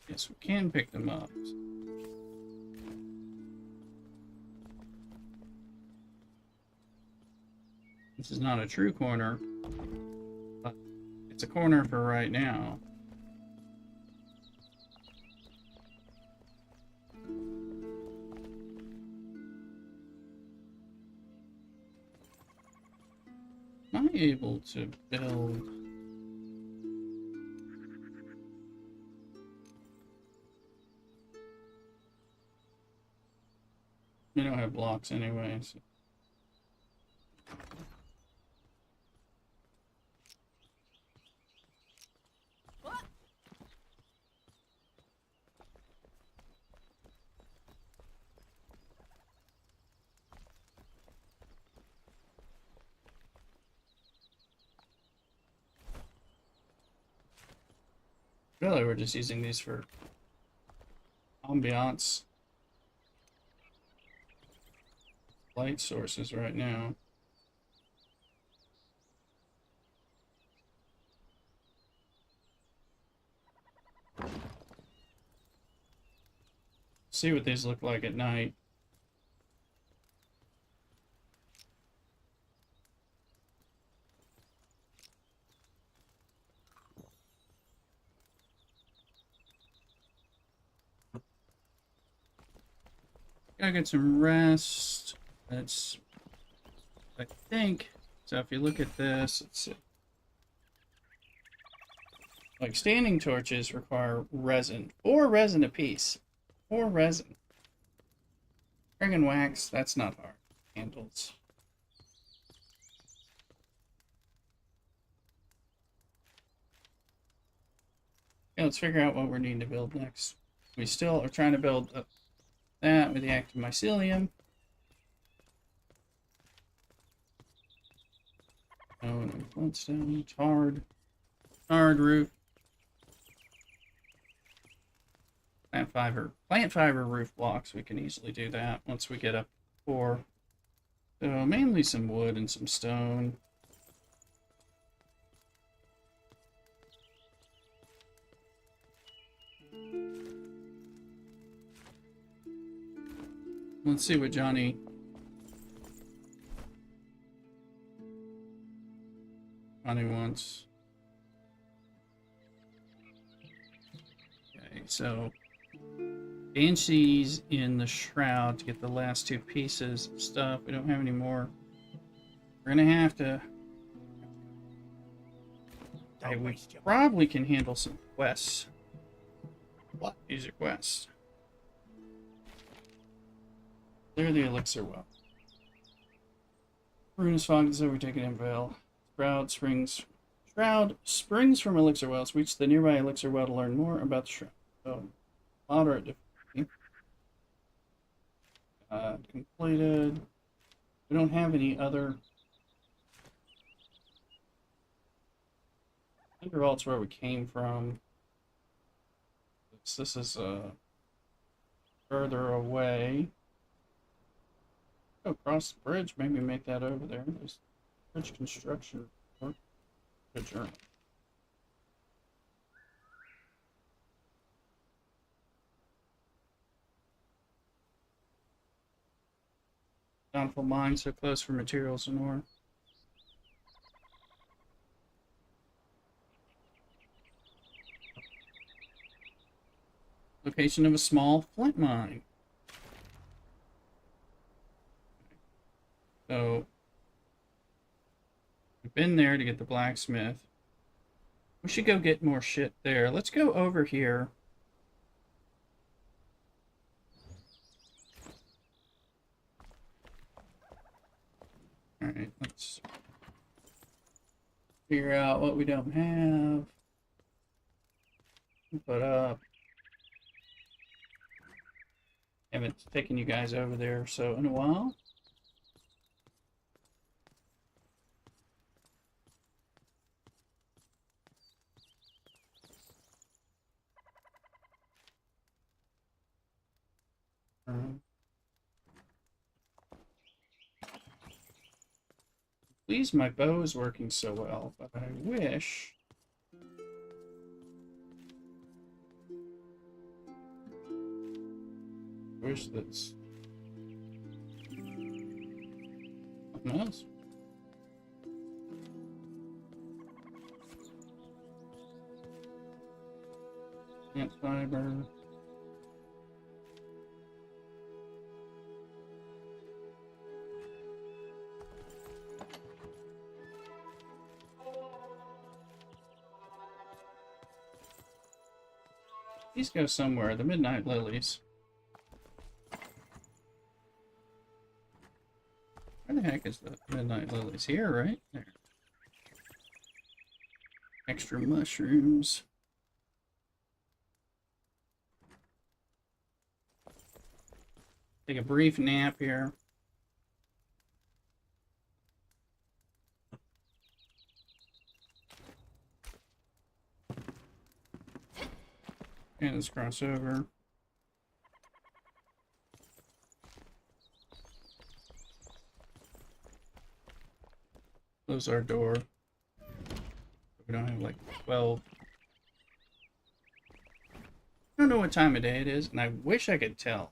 Yes, we can pick them up. This is not a true corner, but it's a corner for right now. Am I able to build? We don't have blocks anyway, so. Really, we're just using these for ambiance light sources right now. See what these look like at night. Gotta get some rest. That's, I think. So if you look at this, it's like standing torches require resin. 4 resin apiece. 4 resin. Friggin' wax, that's not hard. Handles. Okay, let's figure out what we're needing to build next. We still are trying to build that with the active mycelium. Oh, no, flintstone, tarred roof. Plant fiber roof blocks. We can easily do that once we get up 4. So mainly some wood and some stone. Let's see what Johnny wants. Okay, so Banshee's in the shroud to get the last 2 pieces of stuff. We don't have any more. We're gonna have to. Okay, we probably can handle some quests. What? These are quests. Clear the elixir well. Ruinous fog has overtaken Envale. Shroud springs from elixir wells. Reach the nearby elixir well to learn more about the shroud. So, moderate difficulty. Completed. We don't have any other. Undervault's where we came from. This is further away. Go across the bridge, maybe make that over there. There's bridge construction. Good journey. Bountiful mine so close for materials and ore. Location of a small flint mine. So, we've been there to get the blacksmith. We should go get more shit there. Let's go over here. Alright, let's figure out what we don't have. Put up. Haven't taken you guys over there so in a while. Please, my bow is working so well, but I wish. That's something else. Plant fiber. These go somewhere. The midnight lilies. Where the heck is the midnight lilies? Here, right? There. Extra mushrooms. Take a brief nap here. And let's cross over. Close our door. We don't have like 12. I don't know what time of day it is, and I wish I could tell.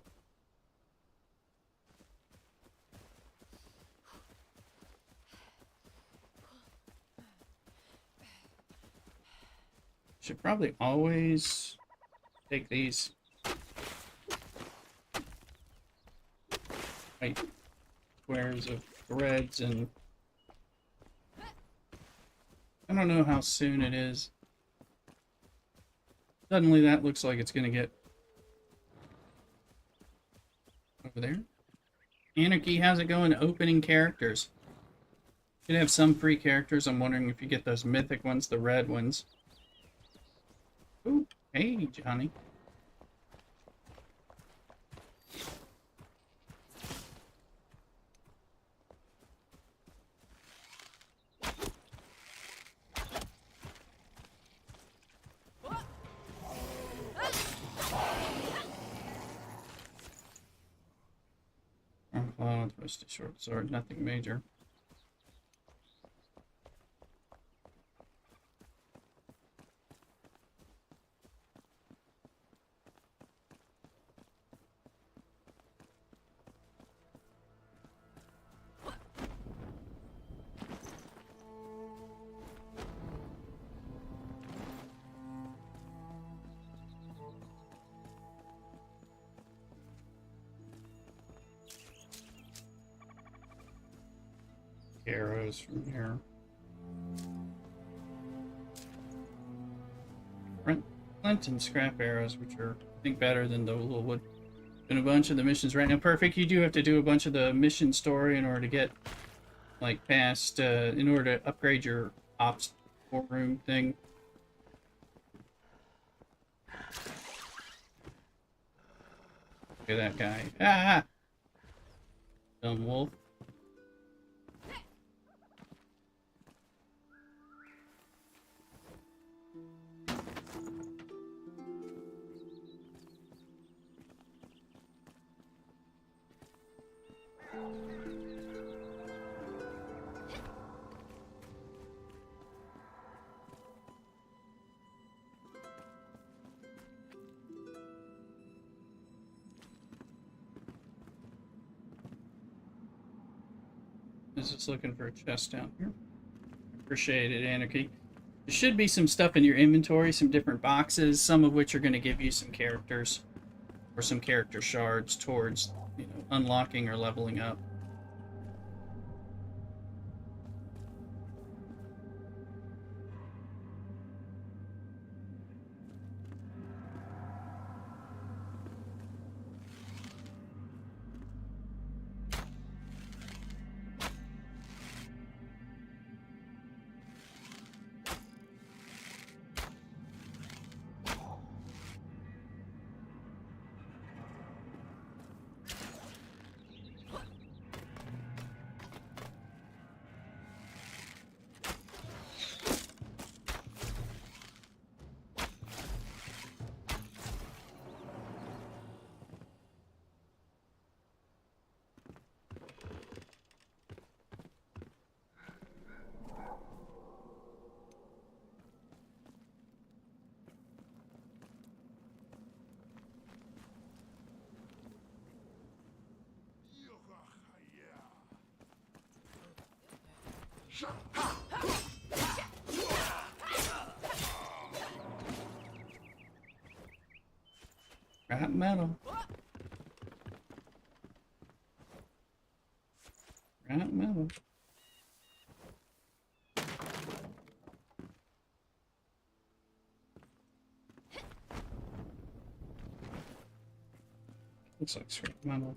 Should probably always take these white squares of threads, and I don't know how soon it is. Suddenly that looks like it's gonna get over there. Anarchy, how's it going? Opening characters. You have some free characters. I'm wondering if you get those mythic ones, the red ones. Ooh, hey, Johnny. Oh, twisted short sword, nothing major. Arrows from here. Flint and scrap arrows, which are, I think, better than the little wood. Doing a bunch of the missions right now. Perfect. You do have to do a bunch of the mission story in order to get, like, past, in order to upgrade your ops room thing. Look at that guy. Ah! Dumb wolf. Is just looking for a chest down here. Appreciate it, Anarchy. There should be some stuff in your inventory, some different boxes, some of which are going to give you some characters or some character shards towards, you know, unlocking or leveling up. Scrap metal. Scrap metal. Looks like scrap metal.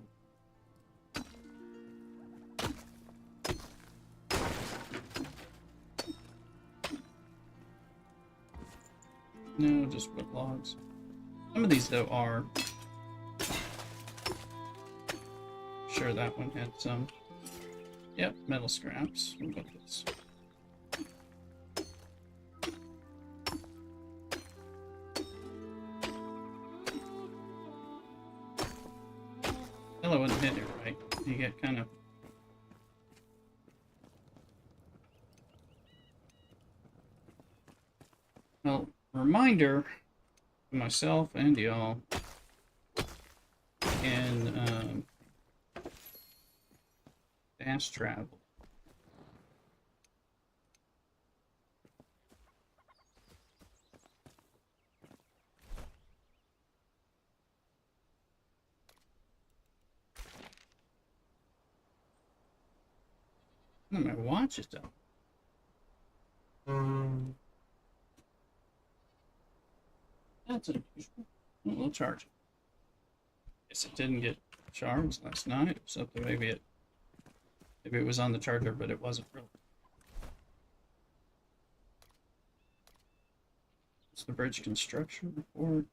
No, just wood logs. Some of these, though, are. Sure, that one had some. Yep, metal scraps. What about this? Well, I wouldn't hit it right. You get kind of. Well, reminder to myself and y'all can fast travel. No, my watch is down. That's unusual. Well, we'll charge it. Guess it didn't get charged last night or something. Maybe it was on the charger, but it wasn't really. It's the bridge construction report.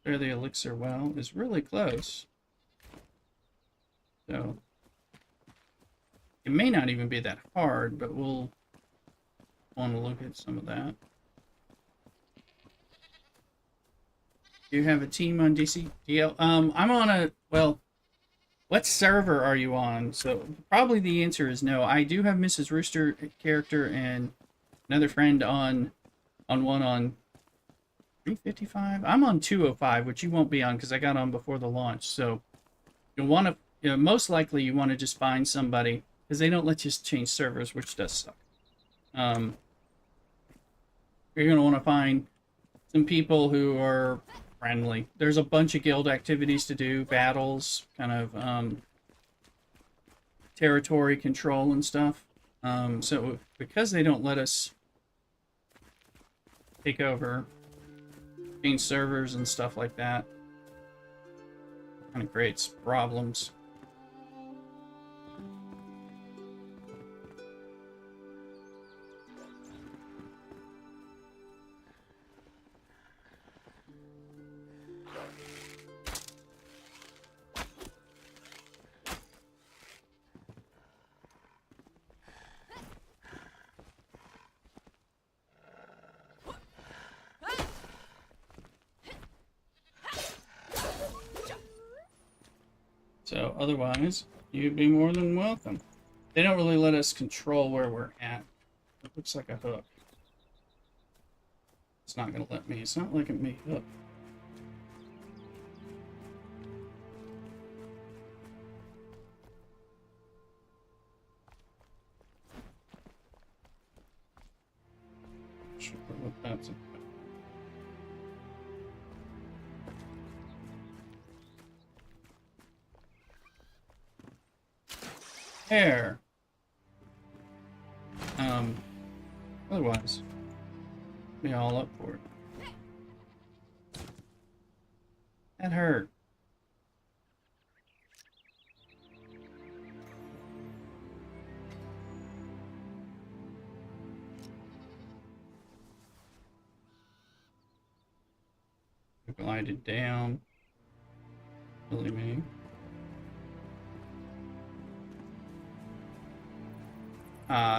There, the elixir well is really close. So it may not even be that hard, but we'll want to look at some of that. You have a team on DCDL? I'm on a, well, what server are you on? So probably the answer is no. I do have Mrs. Rooster character and another friend on one on 355. I'm on 205, which you won't be on because I got on before the launch. So you'll want to, most likely you want to just find somebody because they don't let you change servers, which does suck. You're going to want to find some people who are friendly. There's a bunch of guild activities to do, battles, kind of territory control and stuff. So because they don't let us take over, change servers and stuff like that, kind of creates problems. So otherwise, you'd be more than welcome. They don't really let us control where we're at. It looks like a hook. It's not going to let me. It's not letting me hook. Sure what that's about. There. Otherwise, be all up for it. That hurt. Glided down. Really me.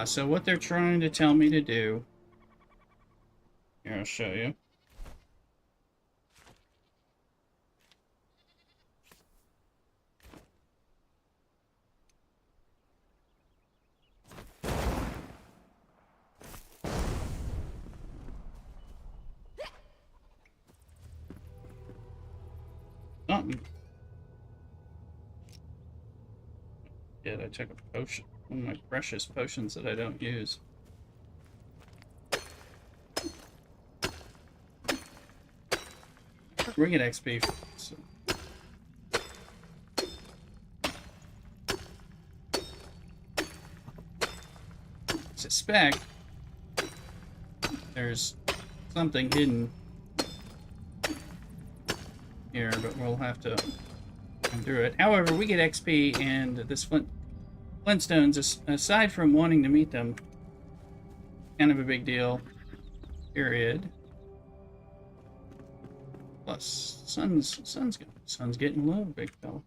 So what they're trying to tell me to do, here I'll show you. Something. Yeah, I took a potion. One of my precious potions that I don't use. we get XP. So. Suspect there's something hidden here, but we'll have to go through it. However, we get XP, and this Flintstones, aside from wanting to meet them, kind of a big deal. Period. Plus, sun's getting low, big fella.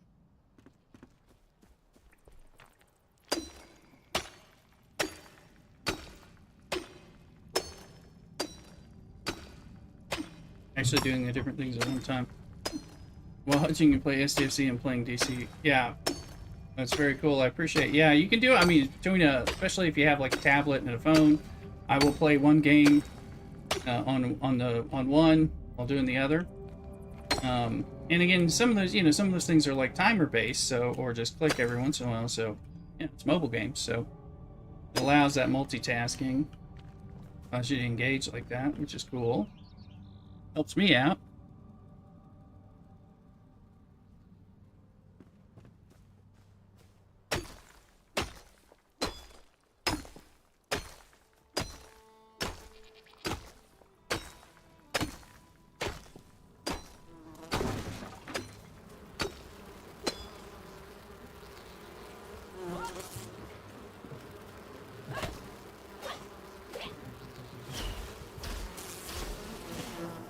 Actually doing the different things at one time. Watching you play SDFC and playing DC. Yeah, that's very cool. I appreciate it. Yeah, you can do it. I mean, especially if you have like a tablet and a phone, I will play one game on one while doing the other. And again, some of those things are like timer based, so or just click every once in a while. So yeah, it's mobile games, so it allows that multitasking. Allows you to engage like that, which is cool. Helps me out.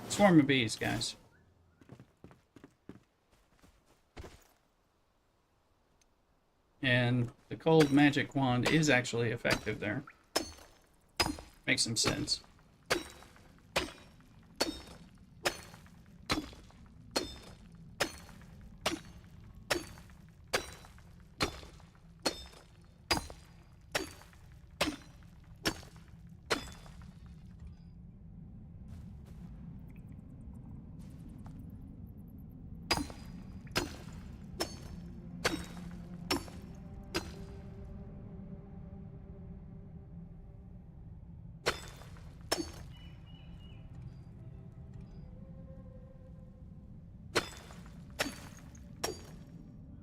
Swarm of bees, guys. And the cold magic wand is actually effective there. Makes some sense.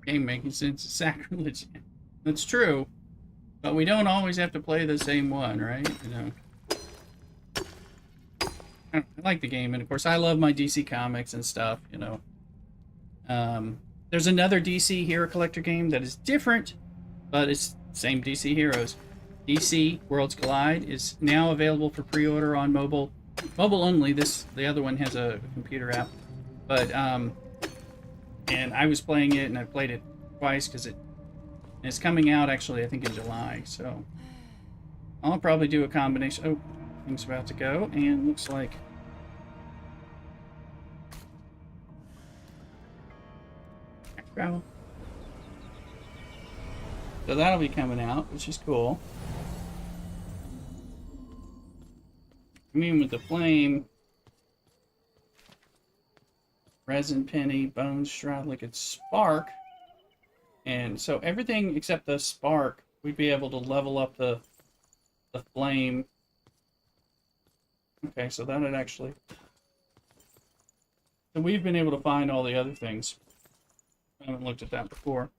Game making sense is sacrilege. That's true, but we don't always have to play the same one, right? You know, I like the game, and of course, I love my DC comics and stuff. You know, there's another DC Hero Collector game that is different, but it's same DC heroes. DC Worlds Collide is now available for pre-order on mobile only. The other one has a computer app, but and I was playing it, and I played it twice because it's coming out actually, I think in July. So I'll probably do a combination. Oh, thing's about to go, and looks like gravel. So that'll be coming out, which is cool. I mean, with the flame. Resin penny, bones, shroud, liquid spark. And so everything except the spark, we'd be able to level up the flame. Okay, so that would actually... So we've been able to find all the other things. I haven't looked at that before.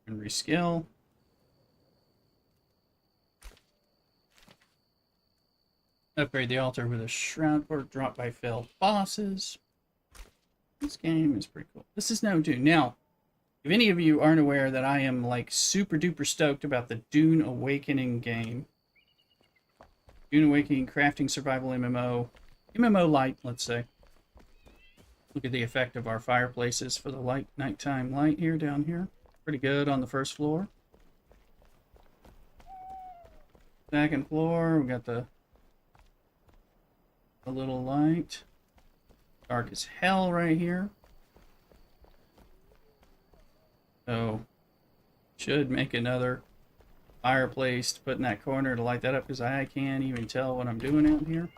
And reskill. Upgrade the altar with a shroud or drop by failed bosses. This game is pretty cool. This is no Dune. Now, if any of you aren't aware that I am like super duper stoked about the Dune Awakening game. Dune Awakening crafting survival MMO. MMO light, let's say. Look at the effect of our fireplaces for the nighttime light here down here. Pretty good on the first floor. Second floor, we got the little light. Dark as hell right here. So, should make another fireplace to put in that corner to light that up, because I can't even tell what I'm doing out here.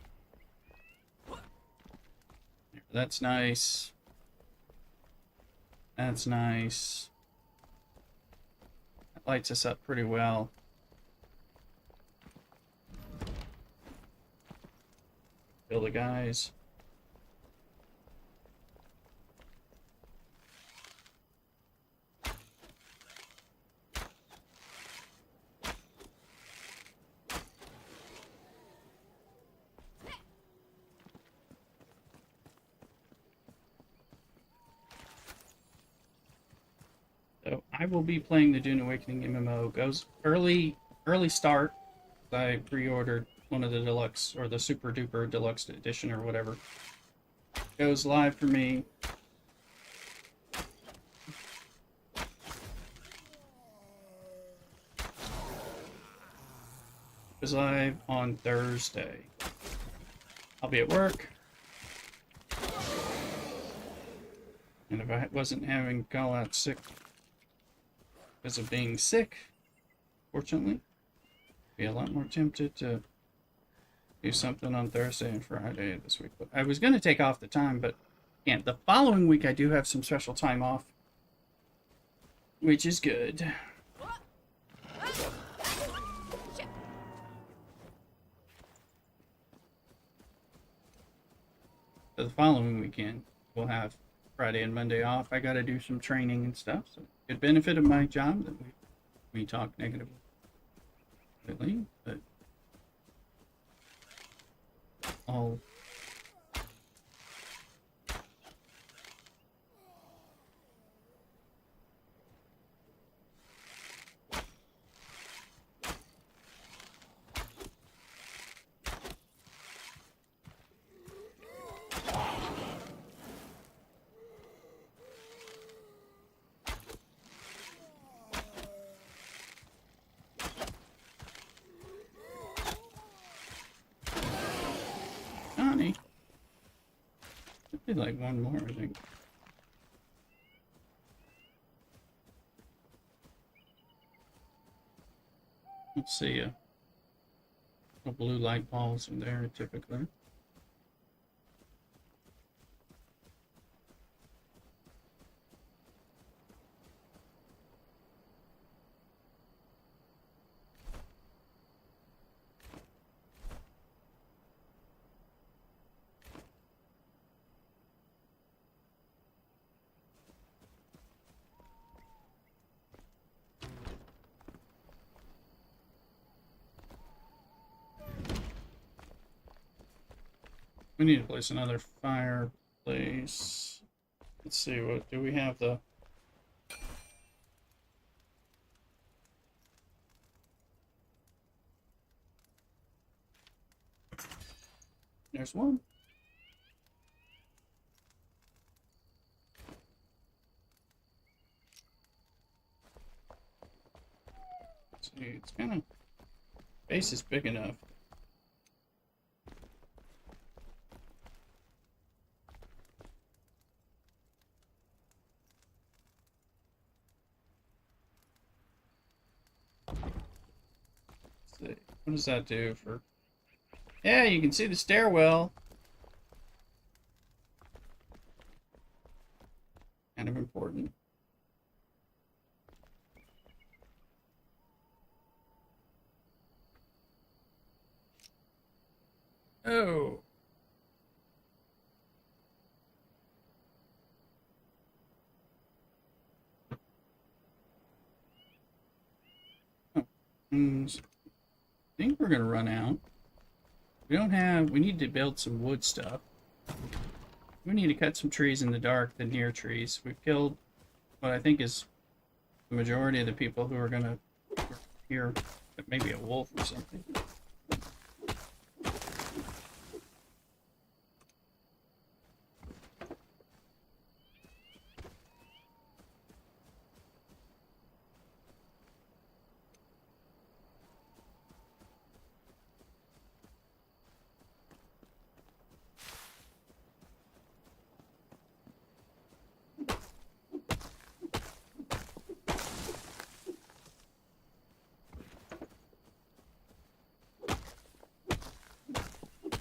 That's nice. That's nice. That lights us up pretty well. Kill the guys. I will be playing the Dune Awakening MMO. Goes early start. I pre-ordered one of the deluxe or the super duper deluxe edition or whatever. Goes live for me. Goes live on Thursday. I'll be at work. And if I wasn't having call out sick because of being sick, fortunately, I'd be a lot more tempted to do something on Thursday and Friday this week. But I was going to take off the time, but can't. The following week I do have some special time off, which is good. So the following weekend we'll have Friday and Monday off. I got to do some training and stuff. So good benefit of my job that we talk negatively, but all. Johnny. I'd like one more, I think. Let's see. The blue light balls in there typically. We need to place another fireplace. Let's see, what do we have? There's one. Let's see, it's kind of, base is big enough. What does that do for... Yeah, you can see the stairwell. Kind of important. Oh. Oh. I think we're gonna run out. We need to build some wood stuff. We need to cut some trees in the dark, the near trees. We've killed what I think is the majority of the people who are gonna hear maybe a wolf or something.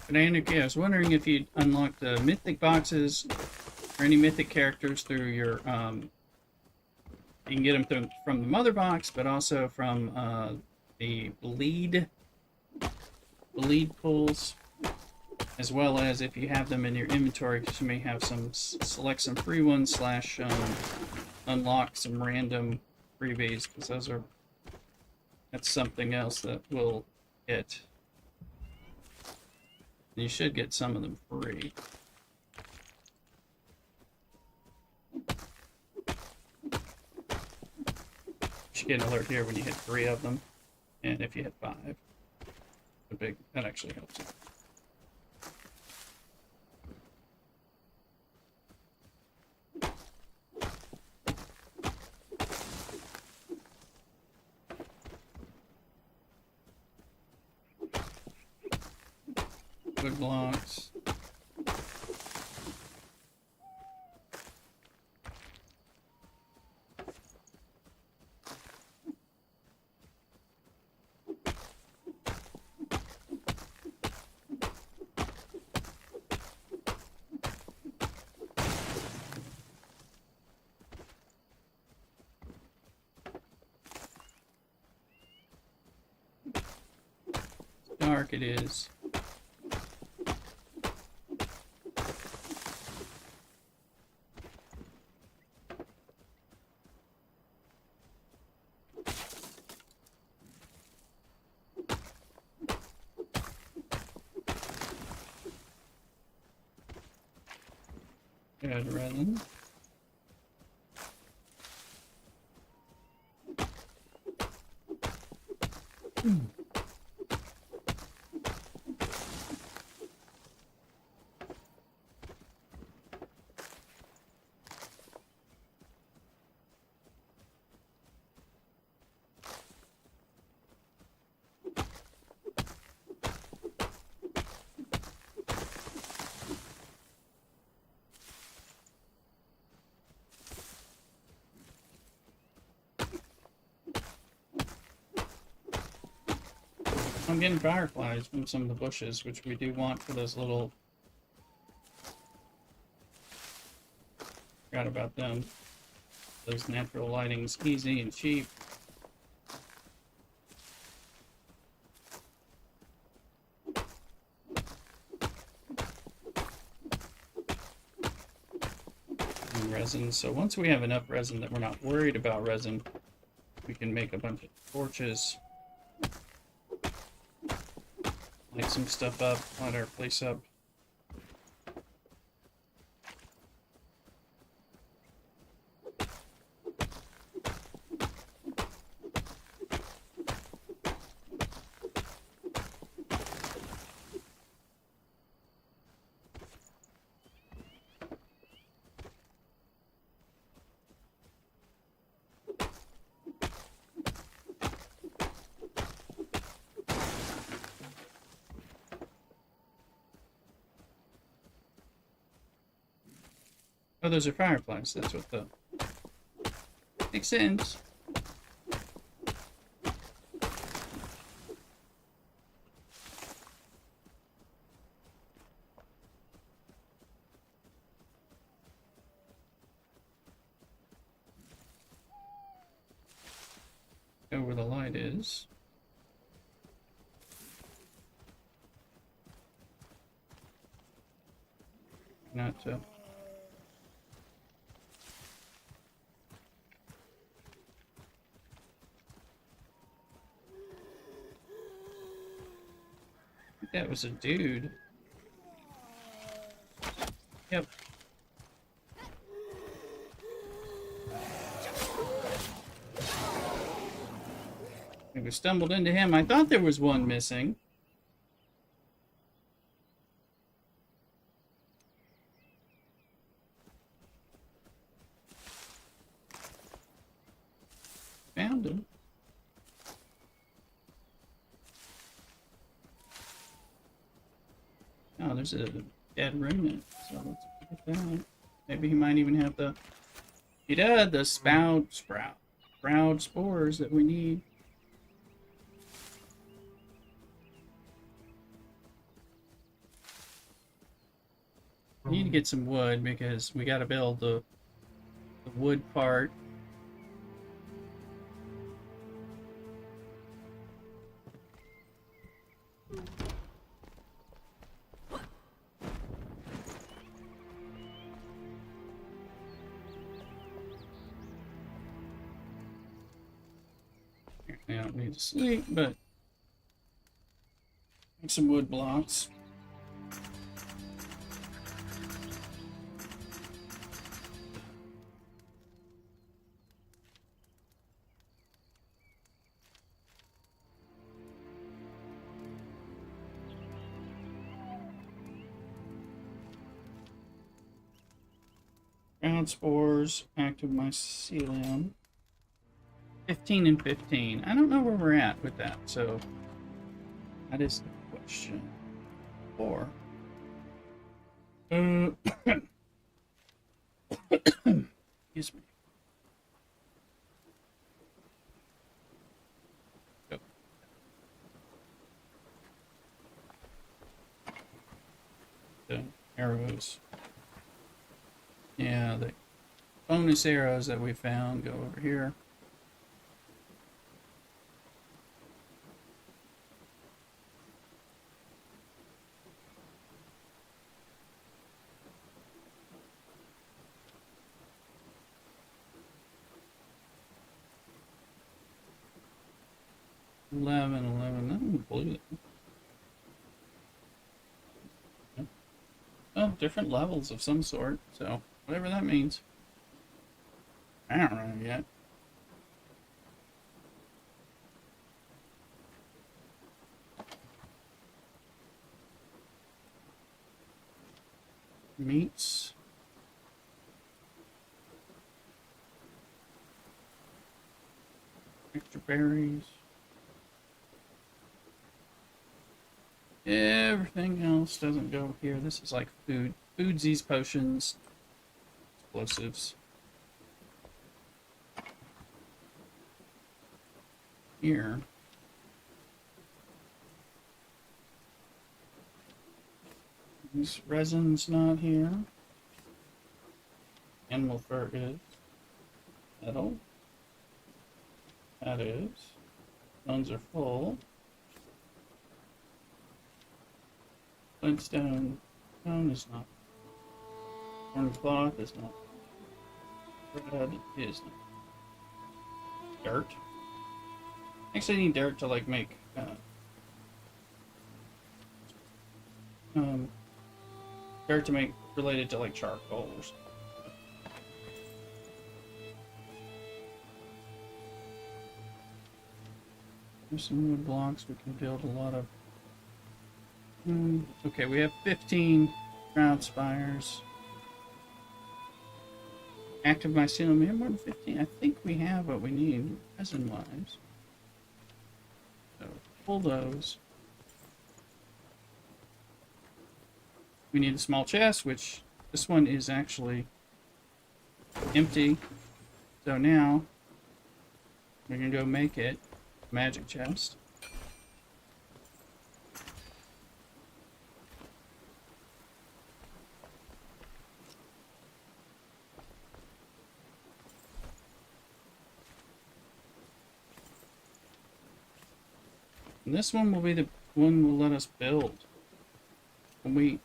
But Andy, I was wondering if you'd unlock the mythic boxes or any mythic characters through your, you can get them from the mother box, but also from the bleed pools, as well as if you have them in your inventory, because you may have some, select some free ones / unlock some random freebies, because that's something else that will hit. You should get some of them free. you get an alert here when you hit 3 of them, and if you hit 5. That actually helps. Wood blocks. Dark it is. Add resin. I'm getting fireflies from some of the bushes, which we do want for those little... Forgot about them. Those natural lighting's easy and cheap. And resin. So once we have enough resin that we're not worried about resin, we can make a bunch of torches. Light some stuff up, light our place up. Oh, those are fireflies. That's what the... Makes sense. Go where the light is. Not that was a dude. Yep. We stumbled into him. I thought there was one missing. Found him. Oh, there's a dead remnant, so let's get that. Maybe he might even have the... He does, the sprout spores that we need. We need to get some wood because we got to build the wood part. I don't need to sleep, but make some wood blocks. Ground spores, active mycelium. 15 and 15. I don't know where we're at with that, so that is the question. 4. Excuse me. Yep. The arrows. Yeah, the bonus arrows that we found go over here. Eleven. I don't believe it. Oh, different levels of some sort, so whatever that means. I don't know yet. Meats. Extra berries. Everything else doesn't go here. This is like food. Foodsies, potions, explosives. Here. This resin's not here. Animal fur is. Metal. That is. Bones are full. Flintstone. Stone is not. Corn cloth is not. Bread is not. Dirt. Actually, I need dirt to like make dirt to make related to like charcoal or something. There's some wood blocks. We can build a lot of. Okay, we have 15 ground spires. Active mycelium. We have more than 15. I think we have what we need resin wise. So pull those. We need a small chest, which this one is actually empty. So now we're gonna go make it a magic chest. And this one will be the one will let us build. When we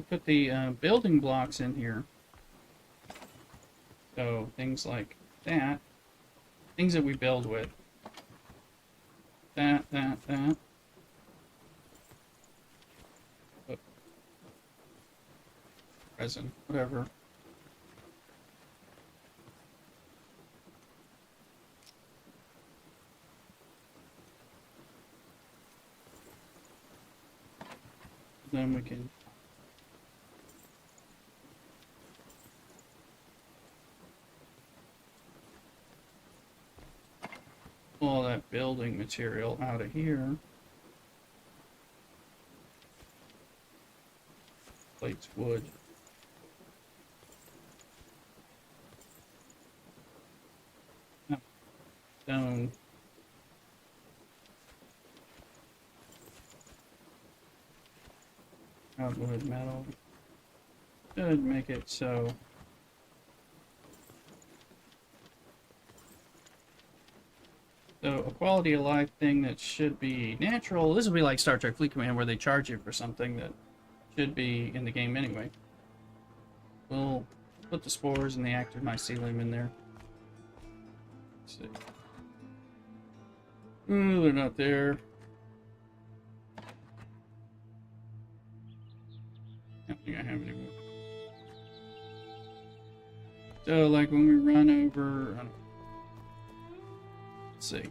put the building blocks in here. So things like that, things that we build with. That. Oh. Resin, whatever. Then we can pull all that building material out of here. Plates, wood. Stone. Wood, metal. Should make it so. So a quality of life thing that should be natural. This will be like Star Trek Fleet Command where they charge you for something that should be in the game anyway. We'll put the spores and the active mycelium in there. Let's see. Ooh, they're not there. I don't think I have any more. So, like when we run over, let's see.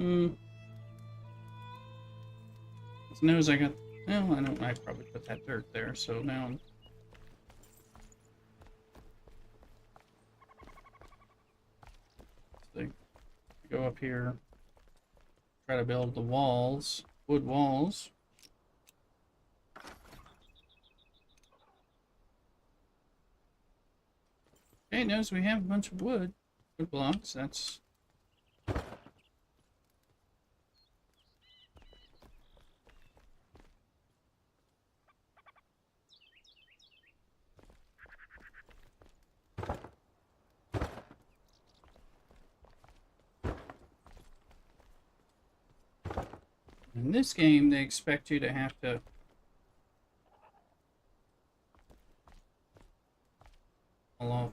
Hmm. As soon as I got... Well, I don't... I probably put that dirt there, so now... Let's go up here. Try to build the walls. Wood walls. Okay, notice we have a bunch of wood blocks. That's... In this game, they expect you to have to fall off.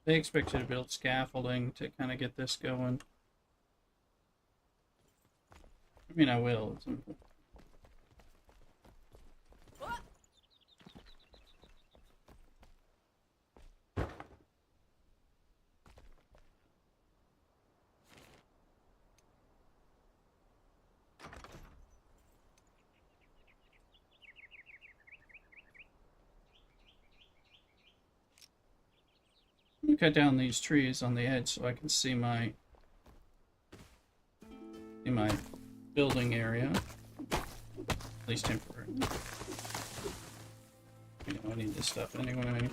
They expect you to build scaffolding to kind of get this going. I mean, I will. I'm gonna cut down these trees on the edge so I can see my building area, at least temporarily. You know, I need this stuff anyway.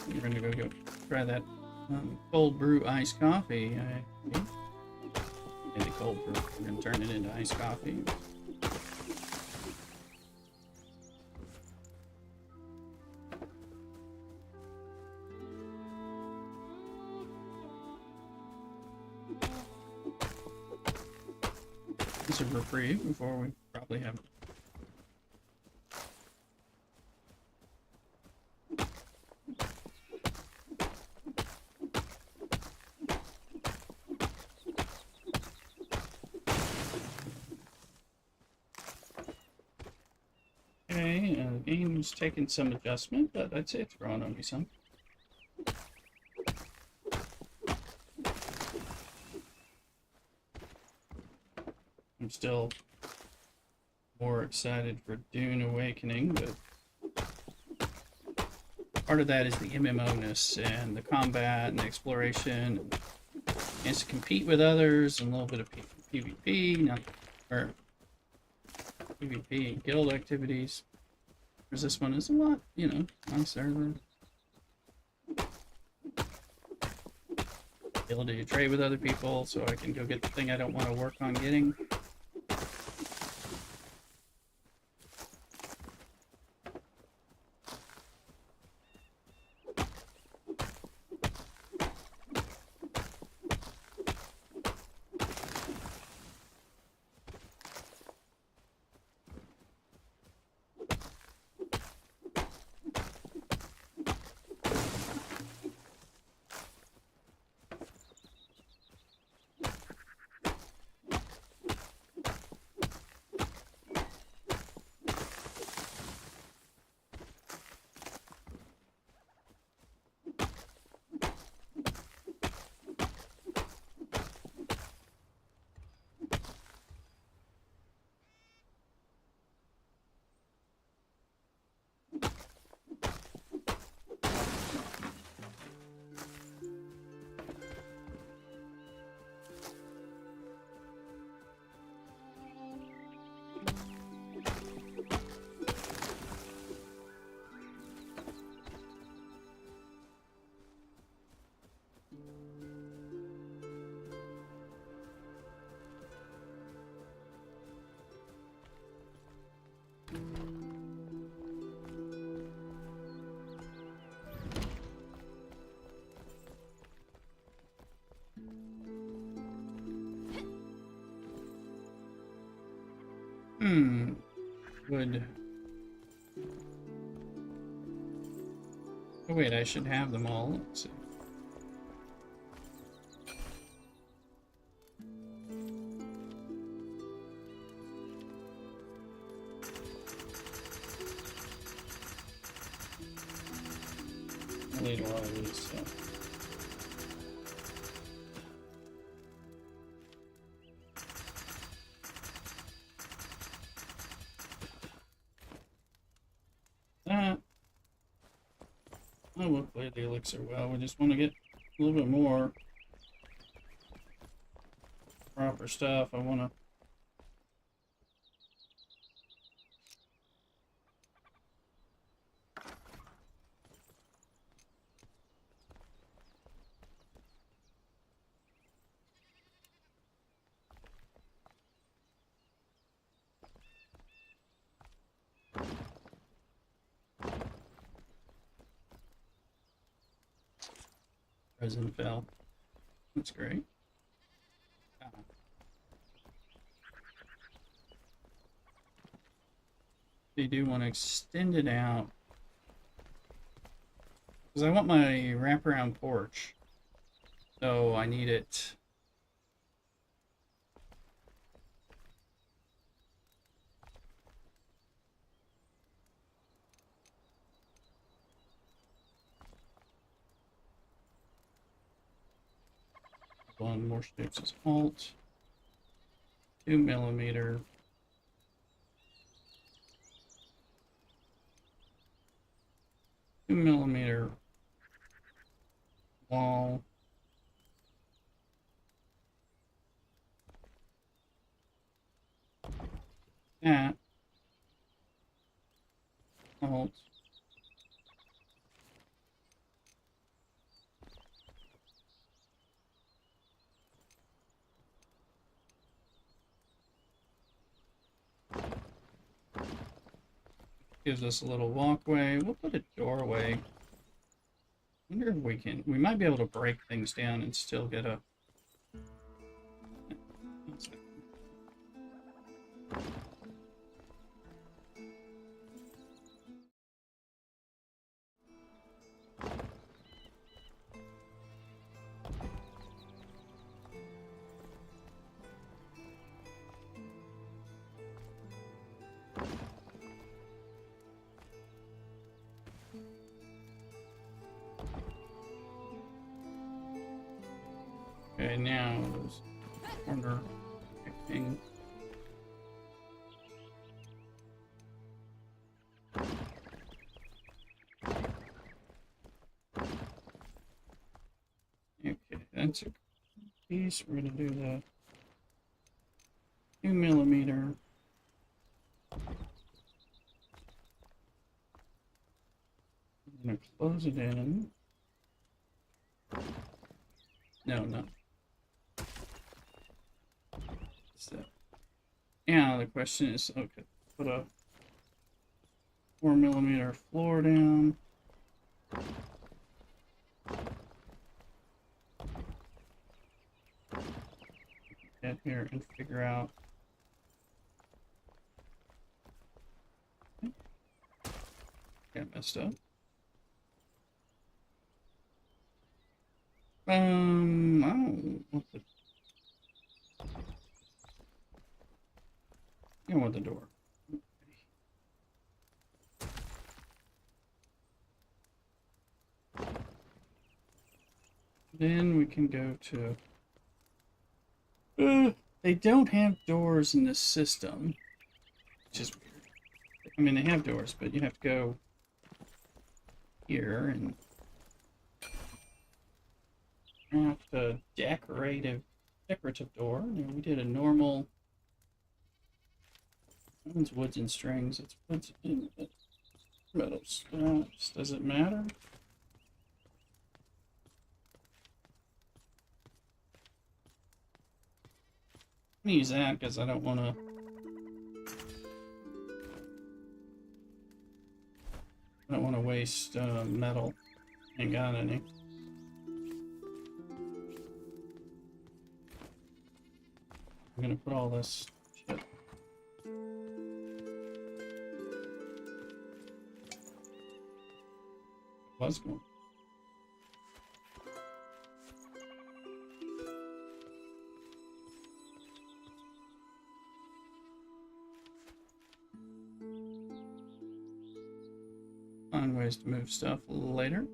We're gonna go try that cold brew iced coffee. Maybe cold brew. We're gonna turn it into iced coffee. A reprieve before we probably have okay, the game's taking some adjustment, but I'd say it's growing on me some. I'm still more excited for Dune Awakening, but part of that is the MMO-ness and the combat and the exploration and chance to compete with others and a little bit of PvP, or PvP and guild activities. Whereas this one is a lot, you know, on server. Ability to trade with other people so I can go get the thing I don't want to work on getting. Would... Oh wait, I should have them all. Let's see. I need a lot of these, so... That... Oh, we'll play the elixir well. We just want to get a little bit more proper stuff. I want to... Resin fell. That's great. They do want to extend it out. Because I want my wraparound porch. So I need it... One more strips is Alt. 2mm. Millimeter wall. That. Alt. Gives us a little walkway. We'll put a doorway. Wonder if we can... We might be able to break things down and still get a... One second. Okay, now this corner thing. Okay, that's a piece. We're gonna do the 2mm. I'm gonna close it in. No, no. So, yeah, the question is, okay, put a 4mm floor down. Get here and figure out. Got messed up. I don't want the... I want the door. Then we can go to... they don't have doors in this system, which is weird. I mean, they have doors, but you have to go here and have the decorative door. And we did a normal... That one's woods and strings. It's woods and metal straps. Does it matter? I'm gonna use that because I don't want to. I don't want to waste metal. Ain't got any. I'm gonna put all this shit Was going. Find ways to move stuff later.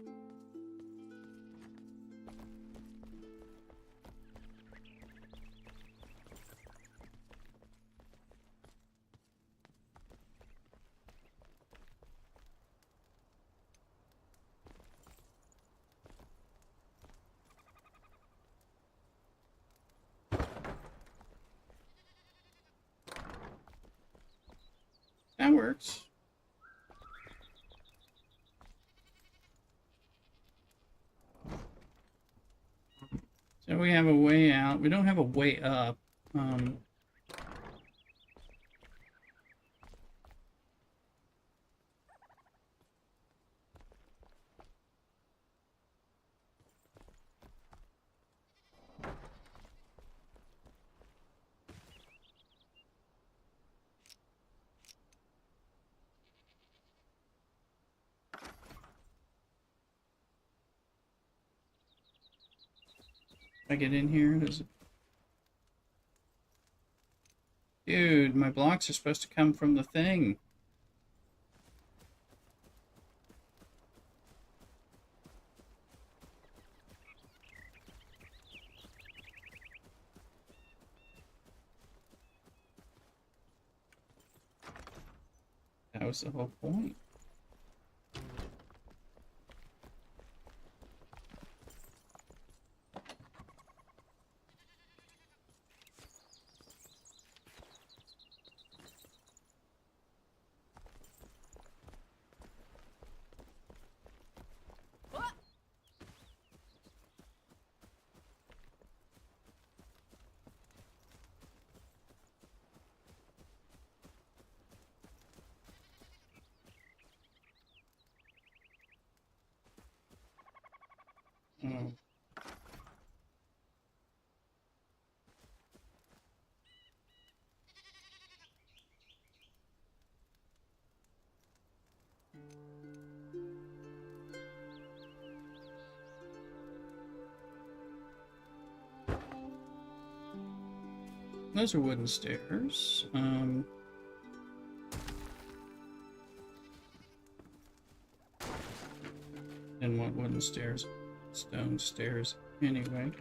That works. So we have a way out. We don't have a way up. I get in here. Does it... Dude, my blocks are supposed to come from the thing. That was the whole point. Oh. Those are wooden stairs. Didn't want wooden stairs. Stone stairs anyway.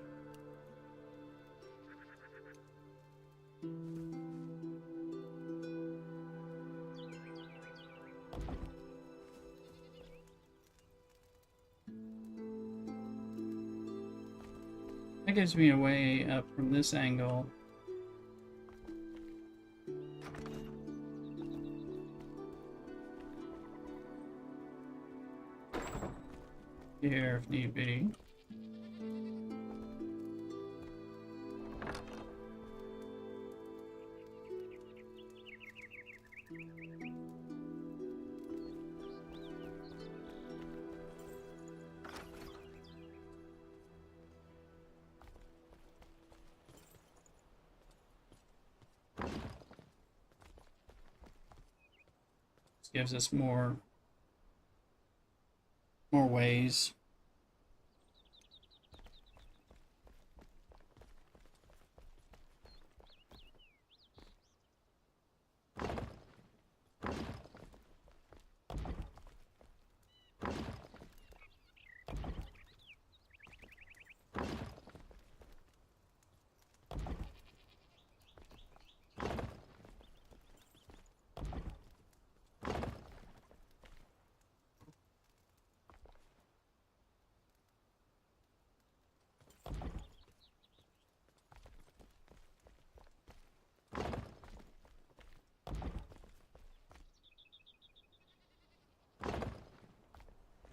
That gives me a way up from this angle. Here, if need be. This gives us more ways.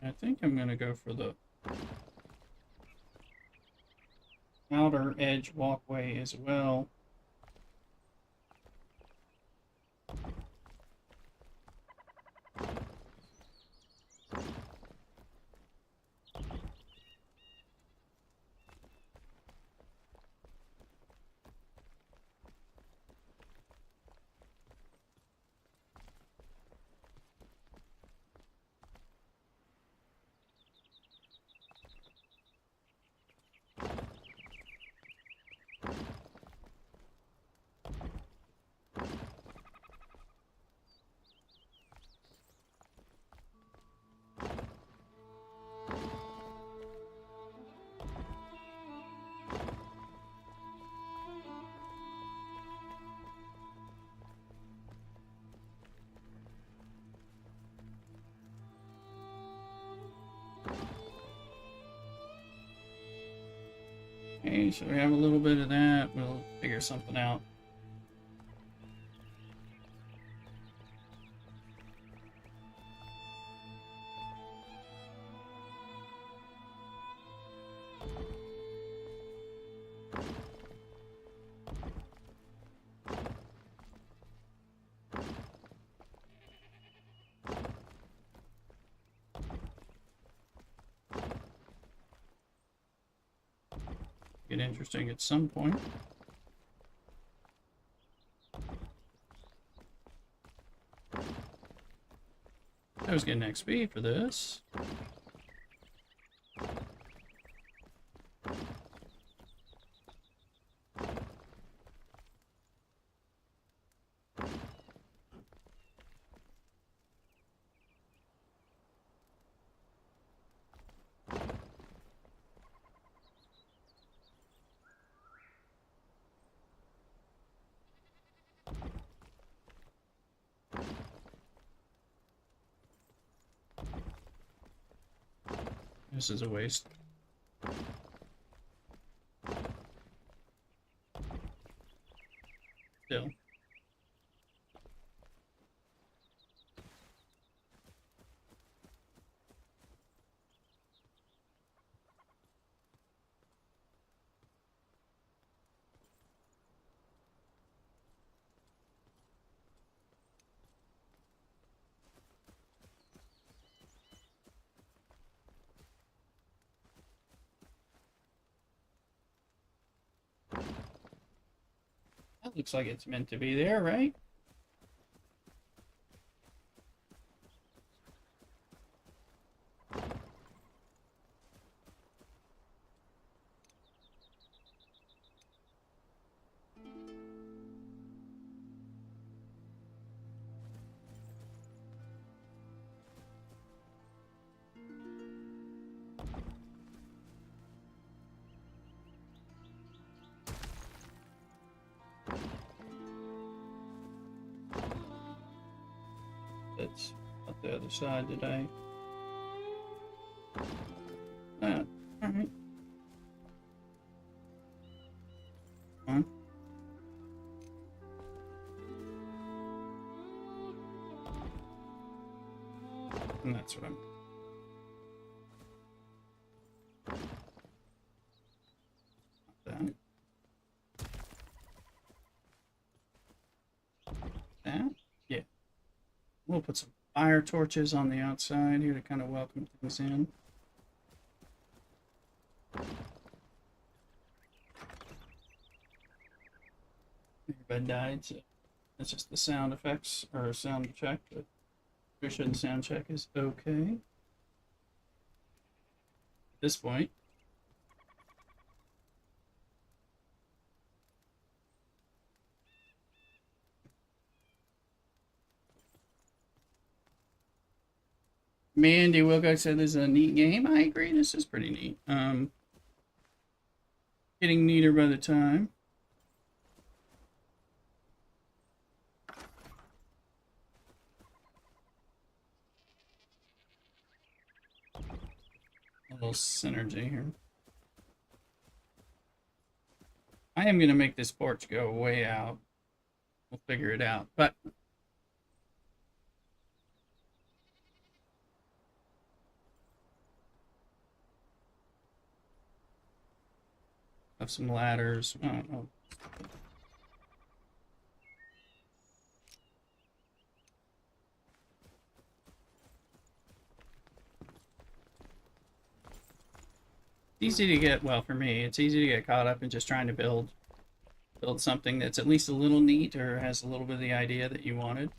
I think I'm going to go for the outer edge walkway as well. so we have a little bit of that. We'll figure something out. Get interesting at some point. I was getting XP for this. This is a waste. Still. That looks like it's meant to be there, right? That's not the other side today. Ah, alright. Come on. And that's what I'm... That. That? Yeah. We'll put some fire torches on the outside here to kind of welcome things in. Everybody died, so that's just the sound effects or sound check, but pretty sure the sound check is okay. At this point. Mandy Wilcox said this is a neat game. I agree, this is pretty neat. Getting neater by the time. A little synergy here. I am going to make this porch go way out. We'll figure it out. But have some ladders. I don't know. Easy to get, well, for me, it's easy to get caught up in just trying to build something that's at least a little neat or has a little bit of the idea that you wanted.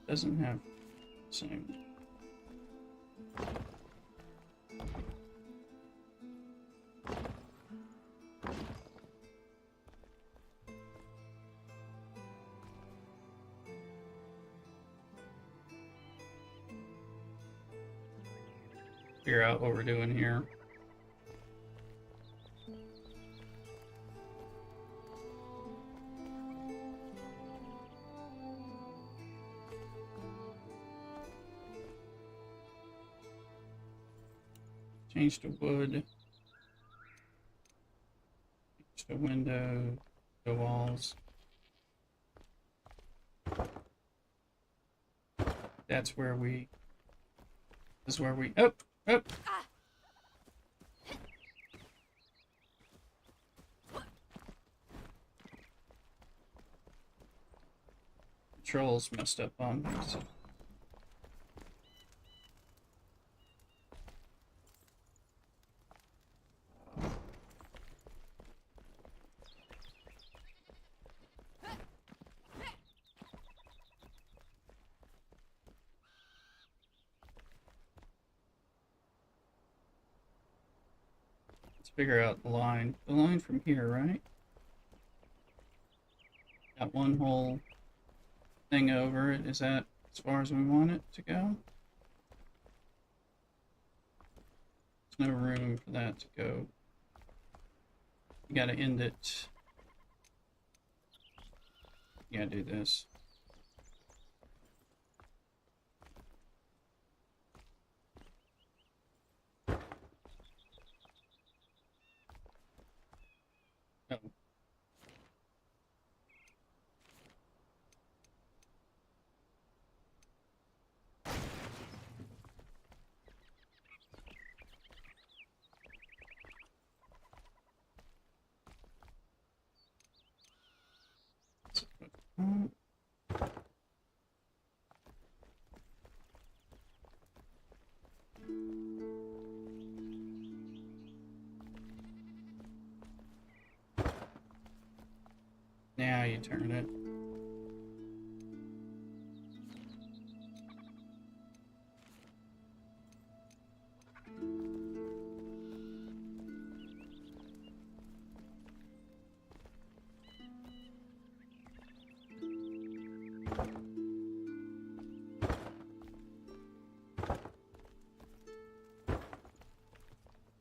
Doesn't have the same. Figure out what we're doing here. Change to wood. Change to window. The walls. That's where we. This is where we. Oh! Oh! Controls messed up on me. So. Let's figure out the line. The line from here, right? Got one whole thing over it. Is that as far as we want it to go? There's no room for that to go. You gotta end it. You gotta do this. Oh. Now you turn it.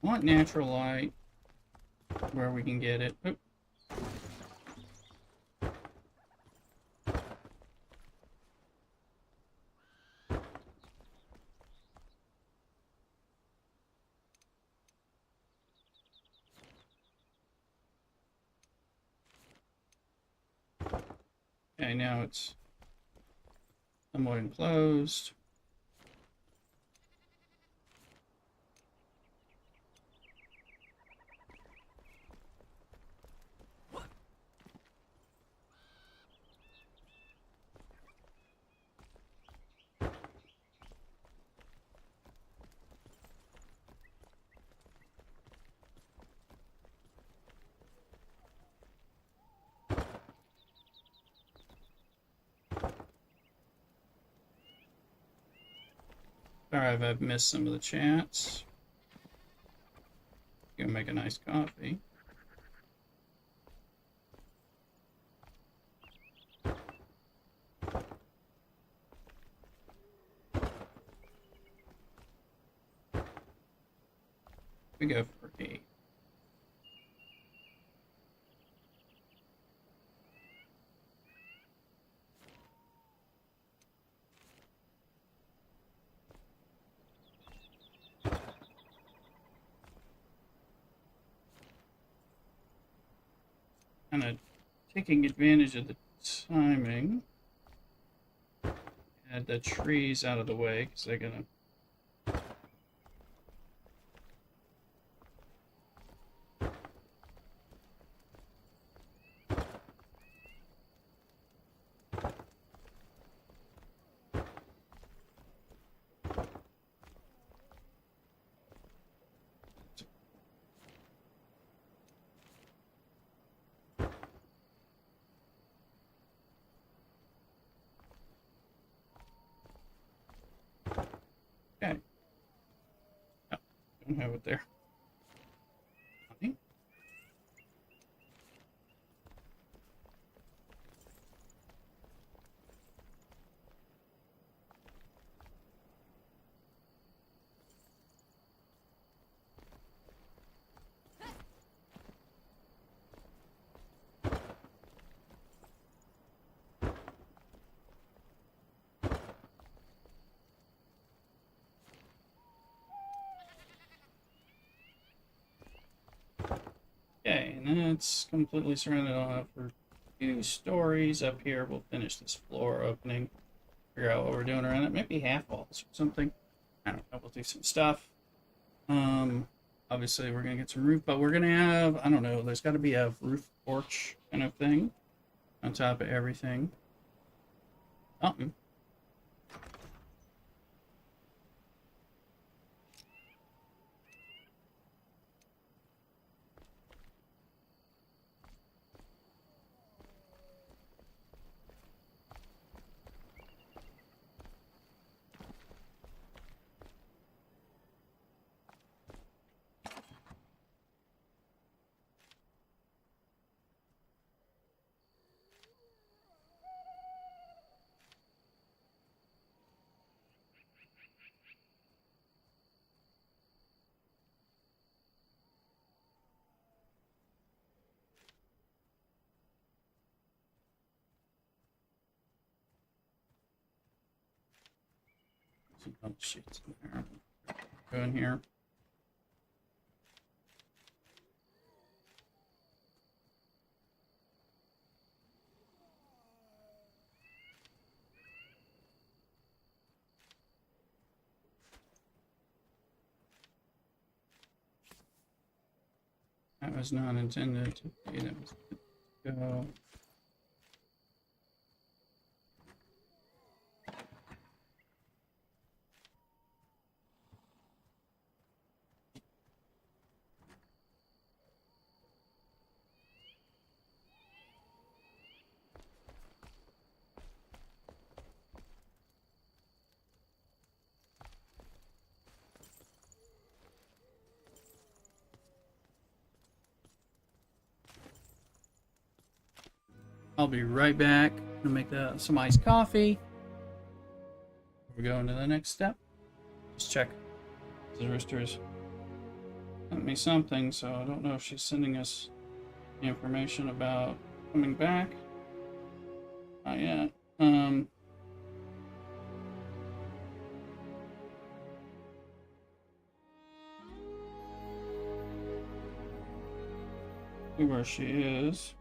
Want natural light where we can get it. Oop. Okay, now it's somewhat enclosed. Sorry if I've missed some of the chats. Gonna make a nice coffee. We go for 8. Kind of taking advantage of the timing. Add the trees out of the way because they're gonna. Okay. Oh, don't have it there. Honey? And that's completely surrounded off for 2 stories. Up here, we'll finish this floor opening. Figure out what we're doing around it. Maybe half walls or something. I don't know. We'll do some stuff. Obviously, we're going to get some roof, but we're going to have, I don't know, there's got to be a roof porch kind of thing on top of everything. Something. Some other sheets in there. Go in here. That was not intended to be. That was good to go. I'll be right back. I'm gonna make some iced coffee. We're going to the next step. Just check. The rooster's sent me something, so I don't know if she's sending us the information about coming back. Not yet. See where she is.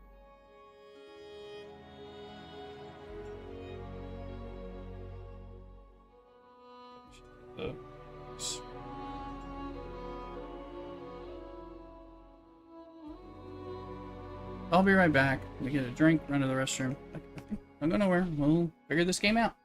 I'll be right back. We get a drink, run to the restroom. Don't go nowhere. We'll figure this game out.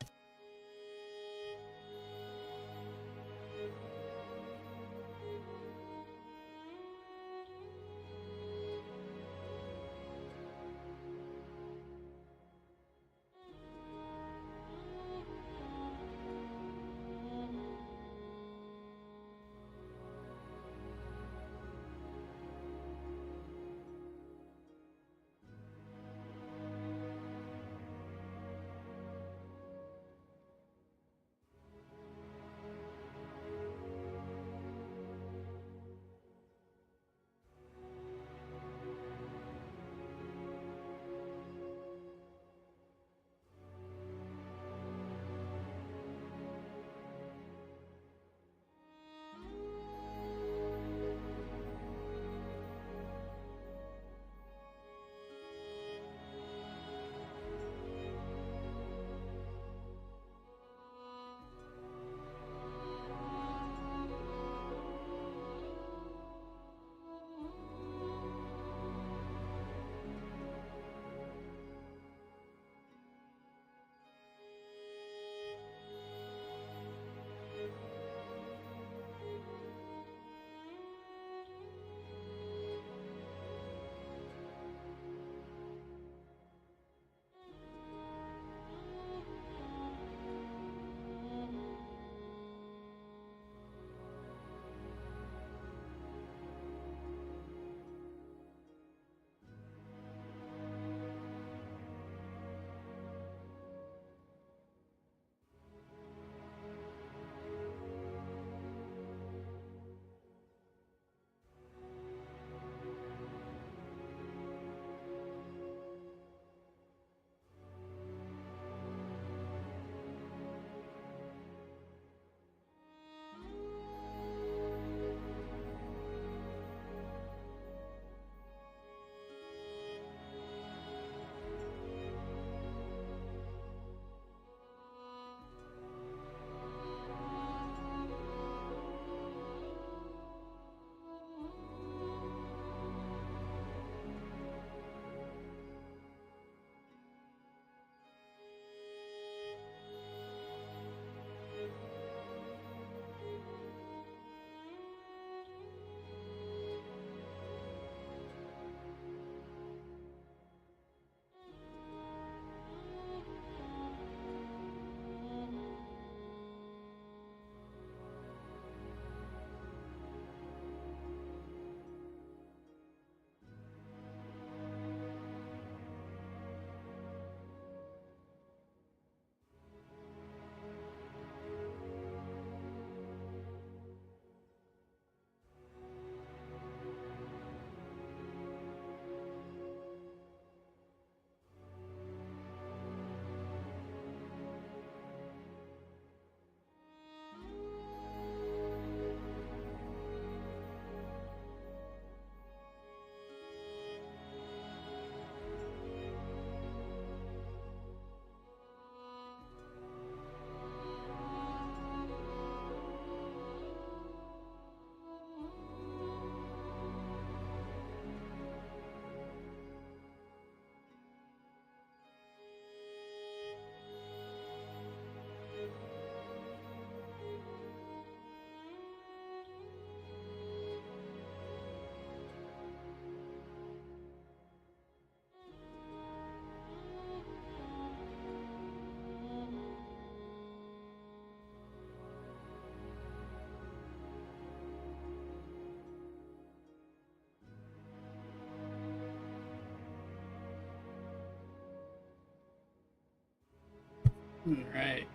Alright.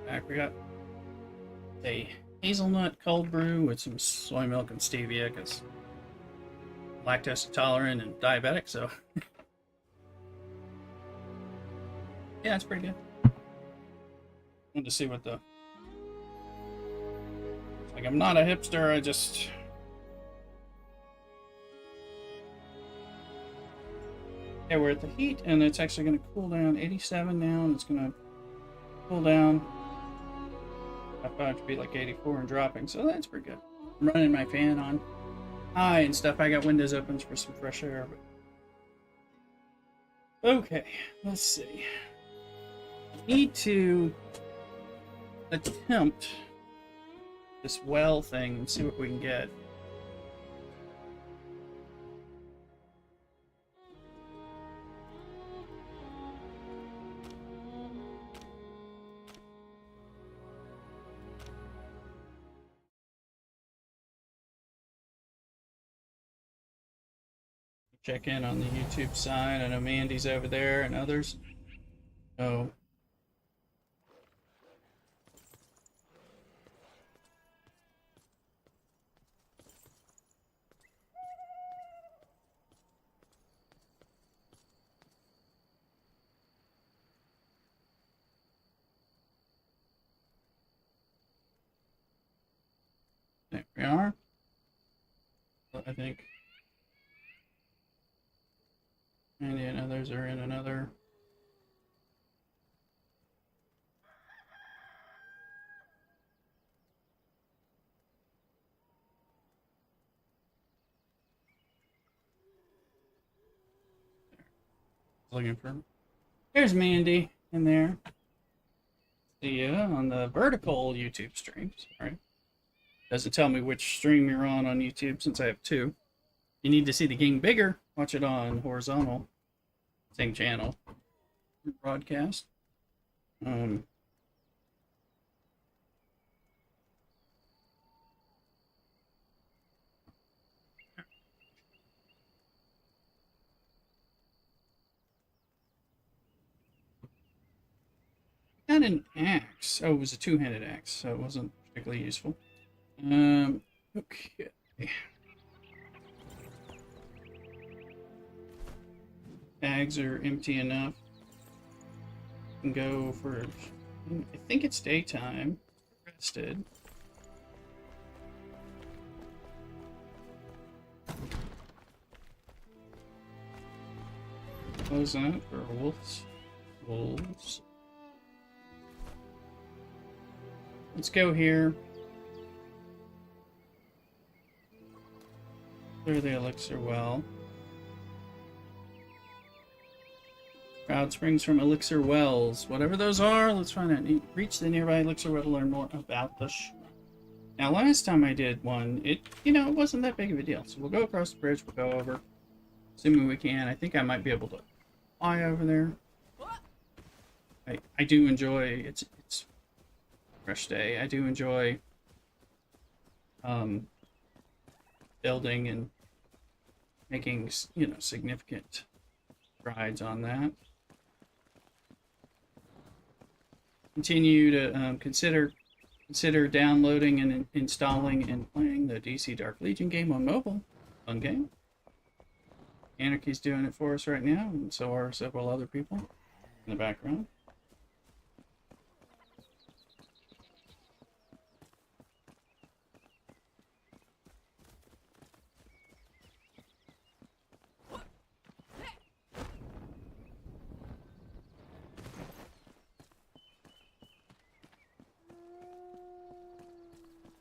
Back we got a hazelnut cold brew with some soy milk and stevia because lactose intolerant and diabetic, so yeah, it's pretty good. Wanted to see what the like. I'm not a hipster. I just yeah, we're at the heat, and it's actually going to cool down 87 now, and it's going to cool down. I thought it to be like 84 and dropping, so that's pretty good. I'm running my fan on high and stuff. I got windows open for some fresh air. But okay, let's see. I need to attempt this well thing and see what we can get. Check in on the YouTube side. I know Mandy's over there and others. Oh. There we are. I think Mandy and others are in another. Looking for. Here's Mandy in there. See ya on the vertical YouTube stream. Sorry. Doesn't tell me which stream you're on YouTube since I have two. You need to see the game bigger. Watch it on horizontal. Same channel. Broadcast. Got an axe. Oh, it was a two-handed axe, so it wasn't particularly useful. Okay. Bags are empty enough. Can go for. I think it's daytime. Rested. Close that for wolves. Wolves. Let's go here. Clear the elixir well. Crowd springs from elixir wells. Whatever those are, let's find out. Reach the nearby elixir well to learn more about the shrine. Now, last time I did one, it wasn't that big of a deal. So we'll go across the bridge. We'll go over, assuming we can. I think I might be able to fly over there. I do enjoy it's fresh day. I do enjoy building and making significant strides on that. Continue to consider downloading and installing and playing the DC Dark Legion game on mobile. Fun game. Anarchy's doing it for us right now, and so are several other people in the background.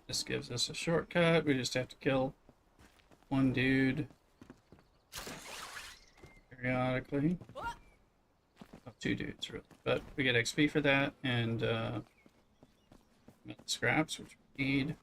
This gives us a shortcut. We just have to kill one dude periodically. Oh, two dudes, really. But we get XP for that, and scraps, which we need.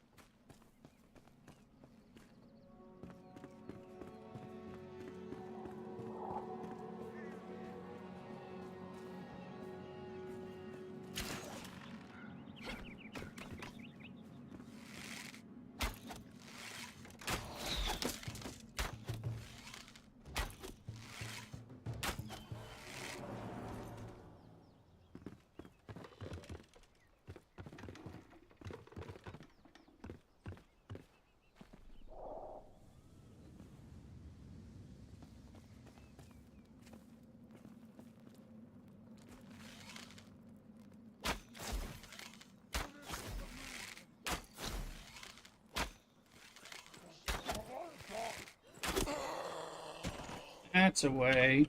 that's a way.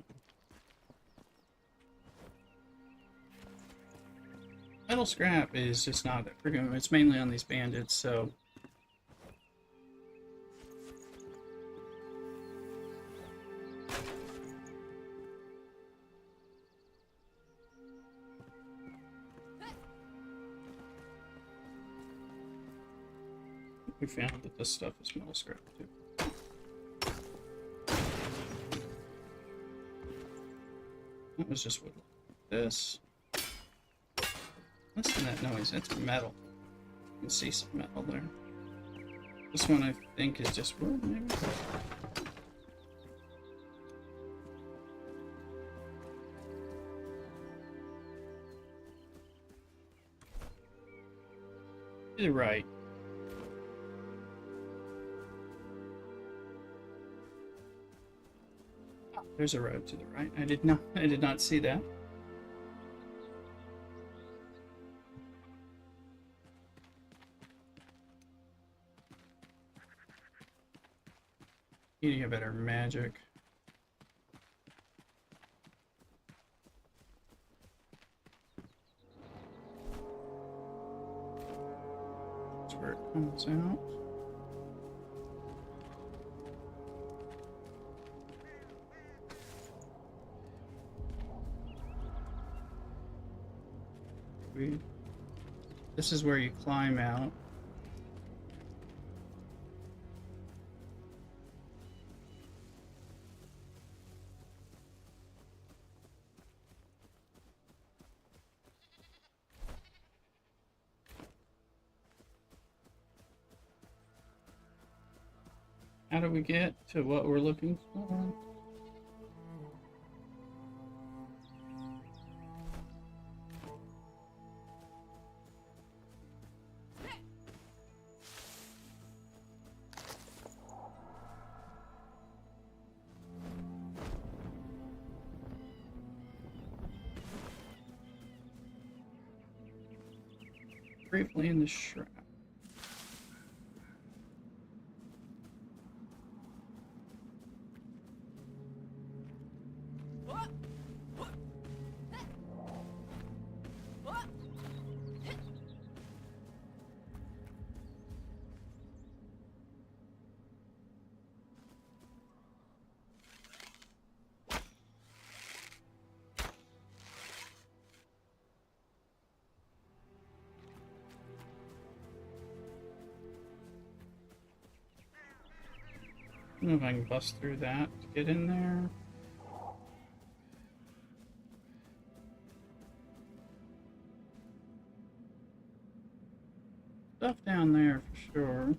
Metal scrap is just not that freaking. It's mainly on these bandits, so. We found that this stuff is metal scrap too. That was just wood. This. Listen to that noise. That's metal. You can see some metal there. This one I think is just wood, maybe. You're right. There's a road to the right. I did not see that. Need to get better magic. That's where it comes out. This is where you climb out. How do we get to what we're looking for? Briefly in the shroud. I don't know if I can bust through that to get in there. Stuff down there for sure.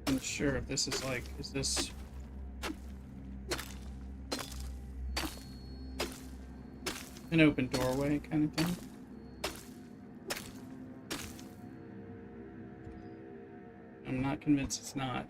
I'm sure if this is like, is this an open doorway kind of thing? I'm not convinced it's not.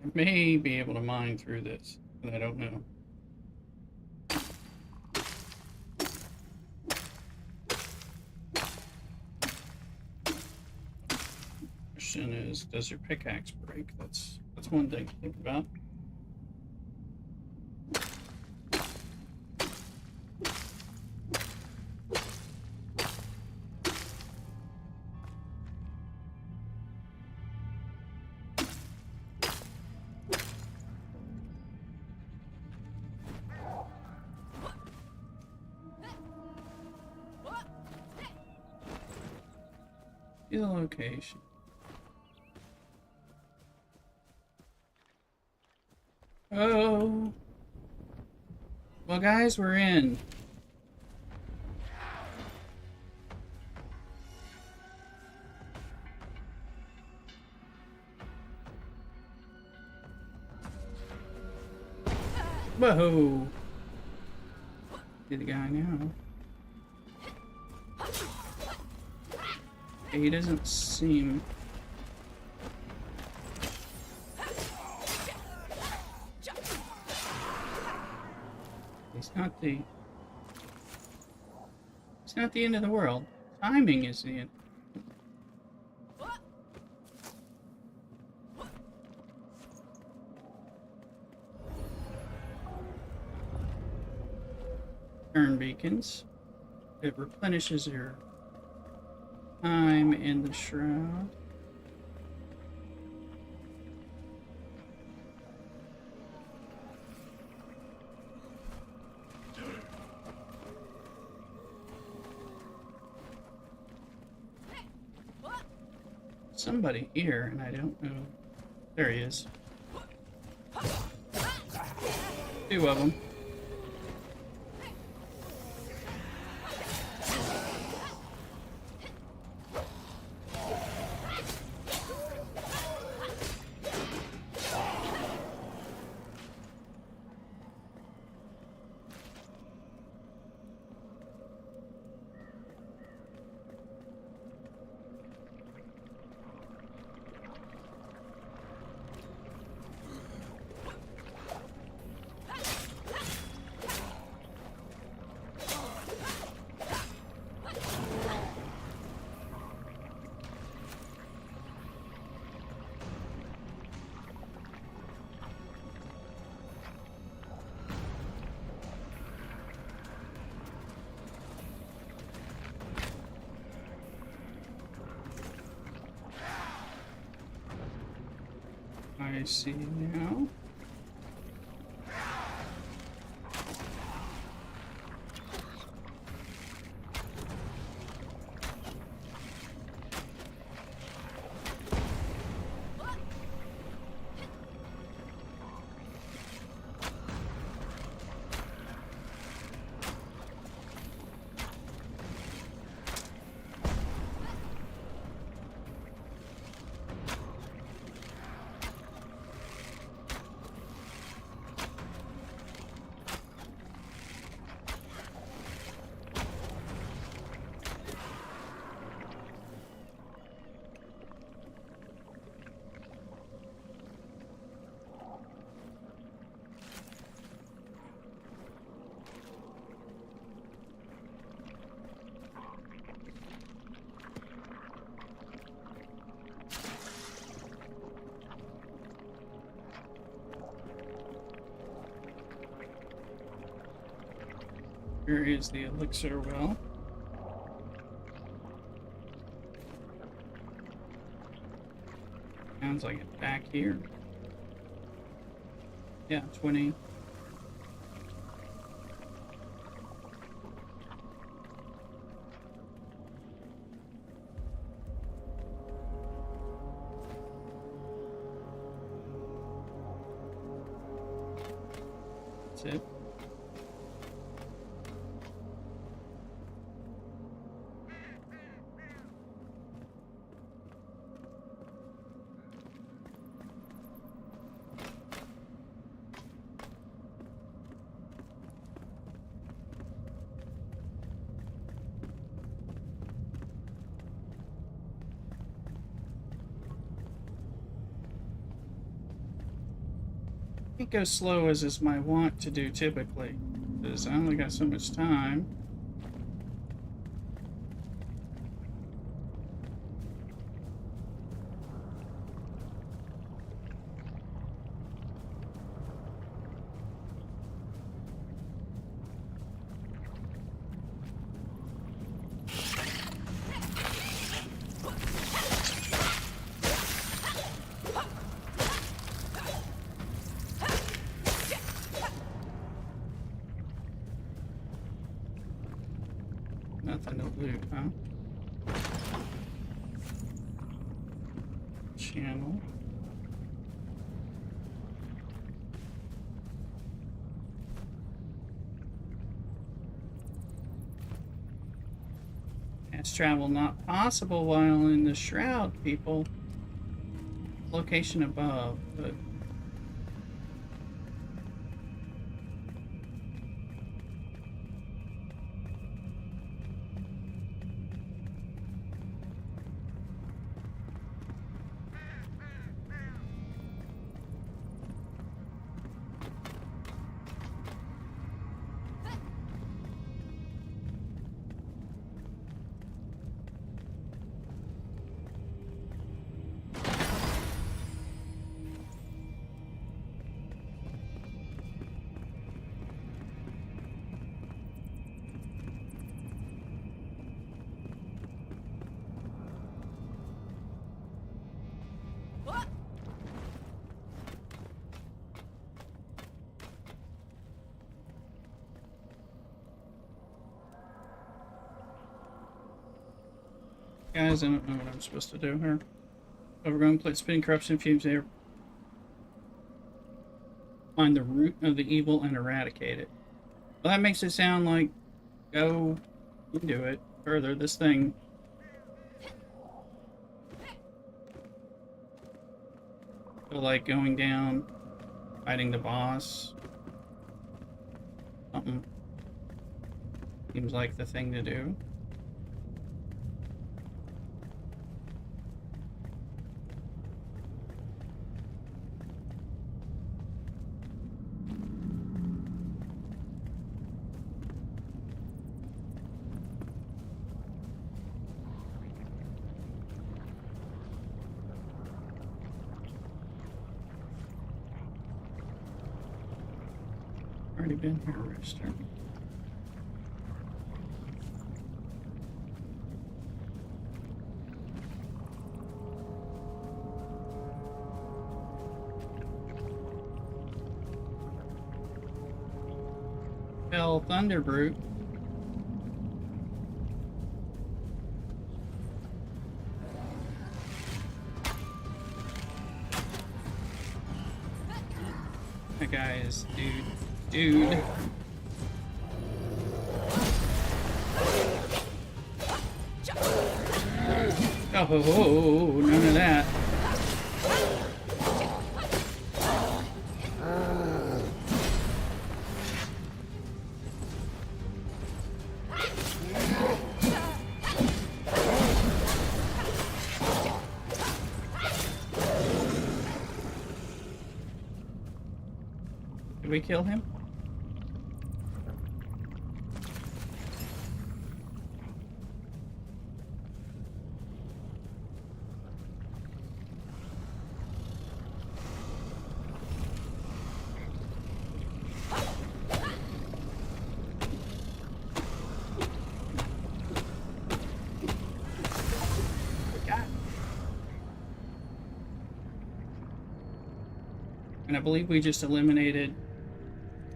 I may be able to mine through this, but I don't know. Question is, does your pickaxe break? That's one thing to think about. See the location. Oh. Well, guys, we're in. Whoa. See the guy now. He doesn't seem... It's not the end of the world. Timing is the end. Turn beacons. It replenishes your time in the shroud. Somebody here, and I don't know. There he is. Two of them. I see now. Here is the elixir well. Sounds like it's back here. Yeah, 20. That's it. Can't go slow as is my wont to do typically, because I only got so much time. Nothing to loot, huh? channel. Fast travel not possible while in the shroud, people. Location above, but guys, I don't know what I'm supposed to do here. Overgrown plate, spitting corruption fumes there. Find the root of the evil and eradicate it. Well, that makes it sound like go into it further. This thing. So like going down, fighting the boss. Something. Seems like the thing to do. Already been here, Rooster. Hell, Thunderbrute. That guy is dude. Oh, none of that. Did we kill him? And I believe we just eliminated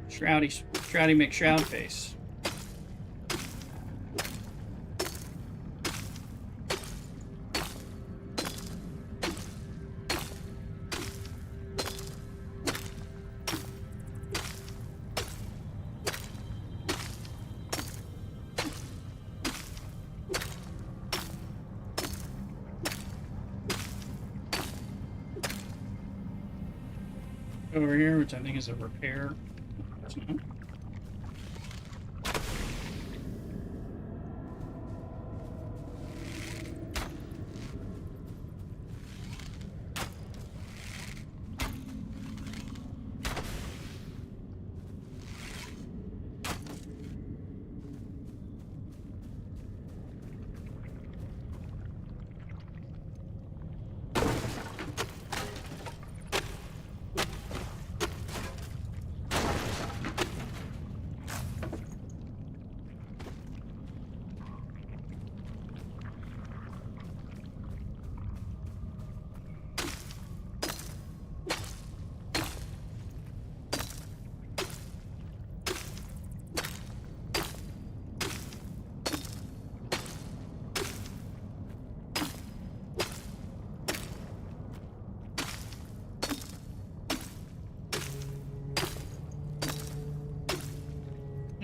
Shroudy McShroudface. Over here, which I think is a repair. No.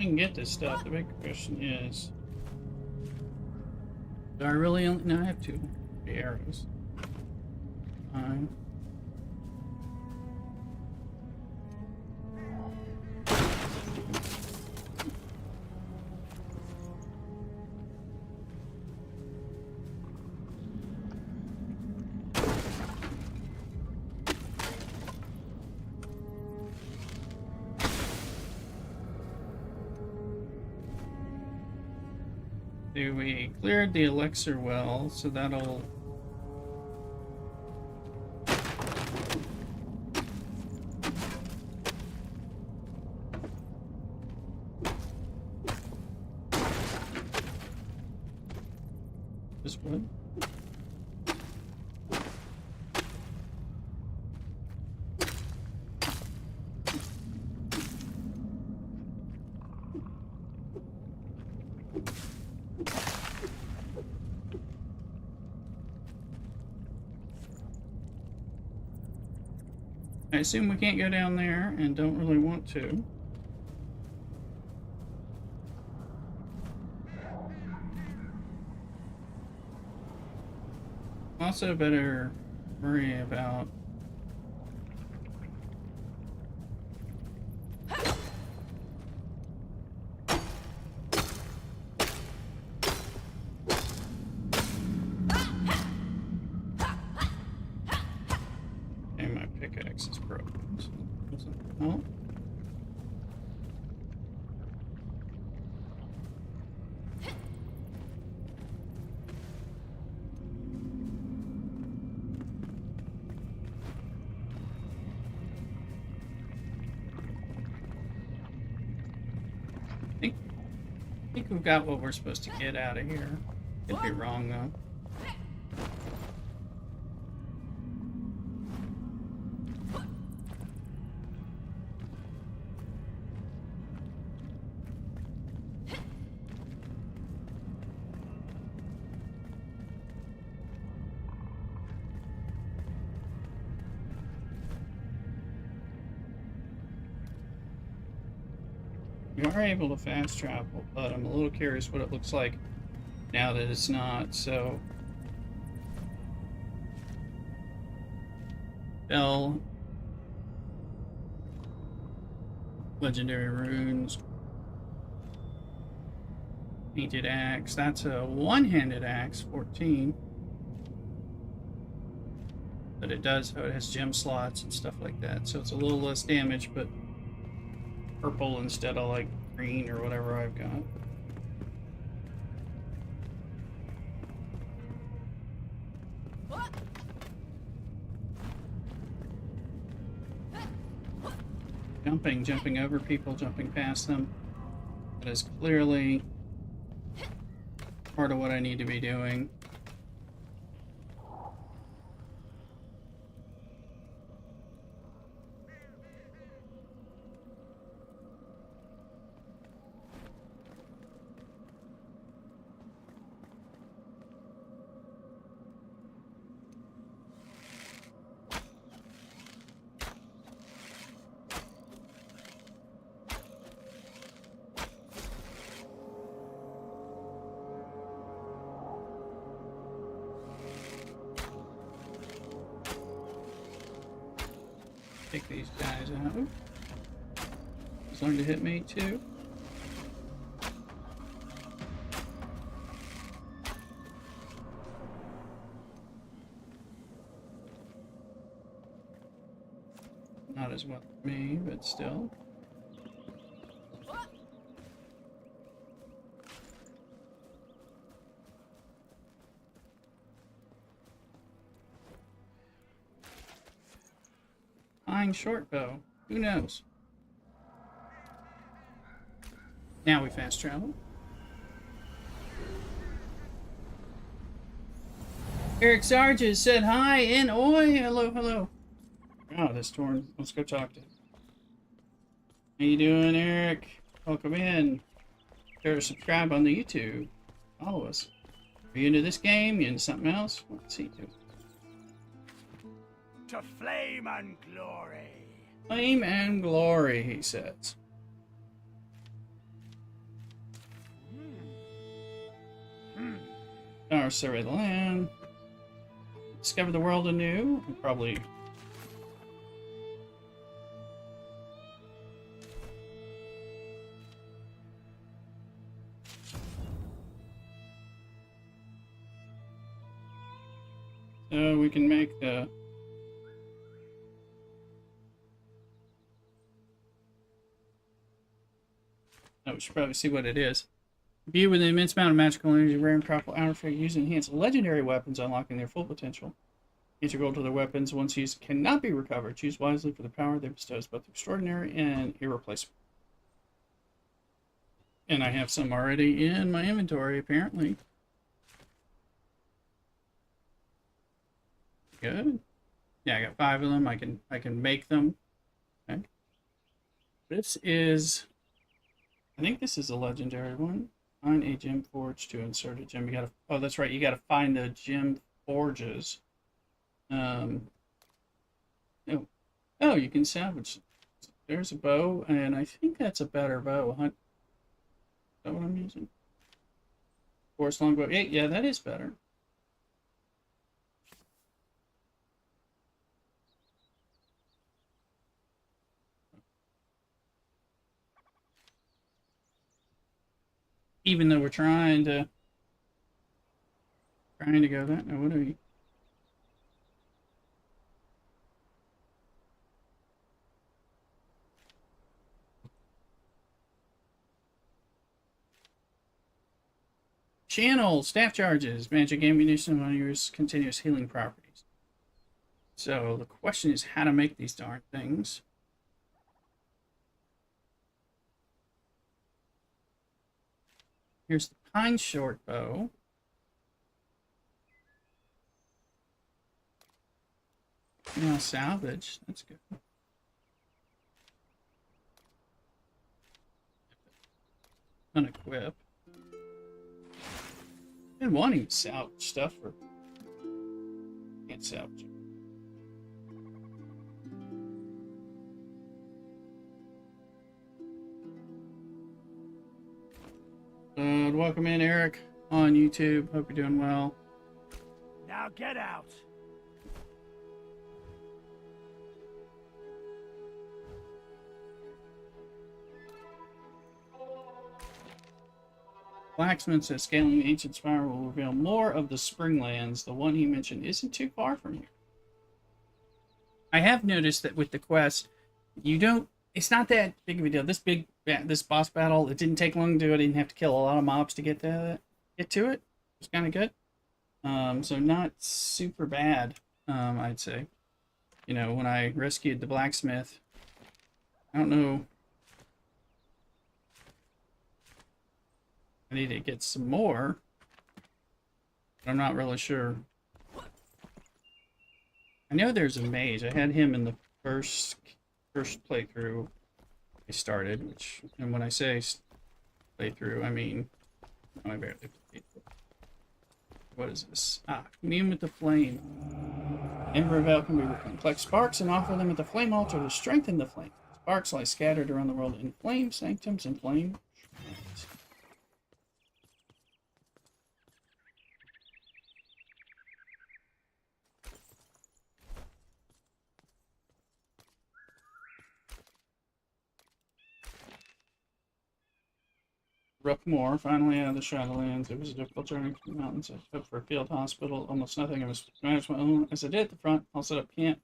can get this stuff. The big question is, do I really only... No, I have two arrows. Fine. We cleared the elixir well, so that'll... This wood? I assume we can't go down there and don't really want to. Also better worry about pickaxe is broken. Oh. I think we've got what we're supposed to get out of here. Could be wrong though. We are able to fast travel, but I'm a little curious what it looks like now that it's not, so... Bell. Legendary runes. Painted axe. That's a one-handed axe, 14. But it does, it has gem slots and stuff like that, so it's a little less damage, but purple instead of like green or whatever I've got. Jumping over people, jumping past them. That is clearly part of what I need to be doing. Take these guys out. He's learned to hit me too. Not as well as me, but still. Short bow. Who knows? Now we fast travel. Eric Sarge said hi and oi. Hello, hello. Oh, this torn. Let's go talk to him. How you doing, Eric? Welcome in. Sure to subscribe on the YouTube. Follow us. Are you into this game? You into something else? What's he do? To flame and glory. Flame and glory, he says. Our survey the land. Discover the world anew. Probably. So we can make the. Oh, we should probably see what it is. View with an immense amount of magical energy, rare and powerful artifact used to enhance legendary weapons, unlocking their full potential. Integral to their weapons, once used, cannot be recovered. Choose wisely for the power they bestow is both extraordinary and irreplaceable. And I have some already in my inventory, apparently. Good. Yeah, I got 5 of them. I can make them. Okay. This is, I think this is a legendary one. Find a gem forge to insert a gem. You gotta. Oh, that's right. You gotta find the gem forges. Oh, oh, you can salvage. There's a bow, and I think that's a better bow. Is that what I'm using? Forest longbow. Yeah, that is better. Even though we're trying to go that. No, what are you? Channel staff charges, magic ammunition on your continuous healing properties. So the question is how to make these darn things. Here's the pine short bow. Now salvage. That's good. Unequip. Been wanting to salvage stuff for. Can't salvage it. Welcome in, Eric, on YouTube. Hope you're doing well. Now get out. Blacksmith says scaling the ancient spire will reveal more of the Springlands. The one he mentioned isn't too far from here. I have noticed that with the quest, you don't. It's not that big of a deal. This boss battle, it didn't take long to do it. I didn't have to kill a lot of mobs to get to it. It's kind of good. So not super bad. I'd say. You know, when I rescued the blacksmith, I don't know. I need to get some more. But I'm not really sure. I know there's a mage. I had him in the first playthrough I started, and when I say playthrough, I mean I barely played. What is this? Commune with the flame. Ember of Ale can be reclaimed. Collect sparks and offer them at the flame altar to strengthen the flame. Sparks lie scattered around the world in flame sanctums and flame shrines. Rookmore, finally out of the Shadowlands. It was a difficult journey through the mountains. I hope for a field hospital. Almost nothing. I was managed my own. As I did at the front, I'll set up camp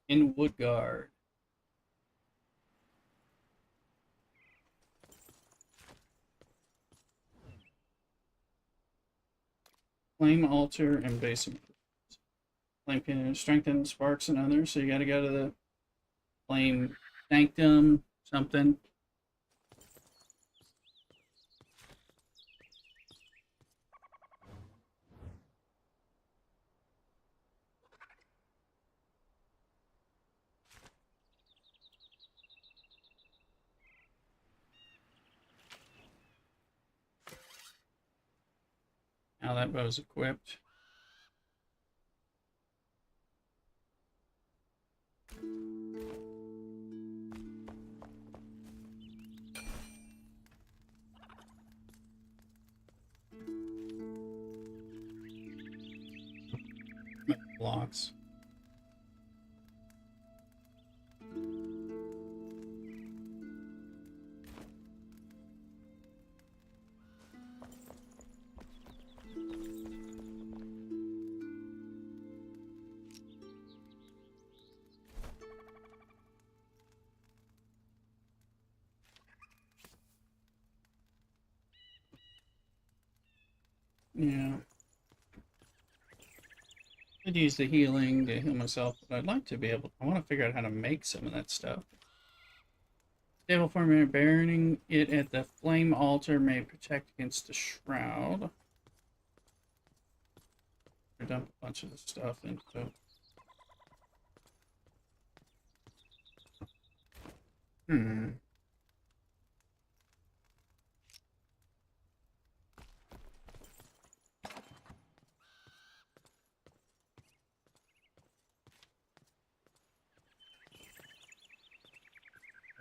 in Woodguard. Flame altar and basic. Flame can strengthen sparks and others, so you gotta go to the flame sanctum, something. Now that bow's equipped. blocks. Yeah. I'd use the healing to heal myself, but I'd like to be able. I want to figure out how to make some of that stuff. Stable form burning it at the flame altar may protect against the shroud. I dump a bunch of the stuff into.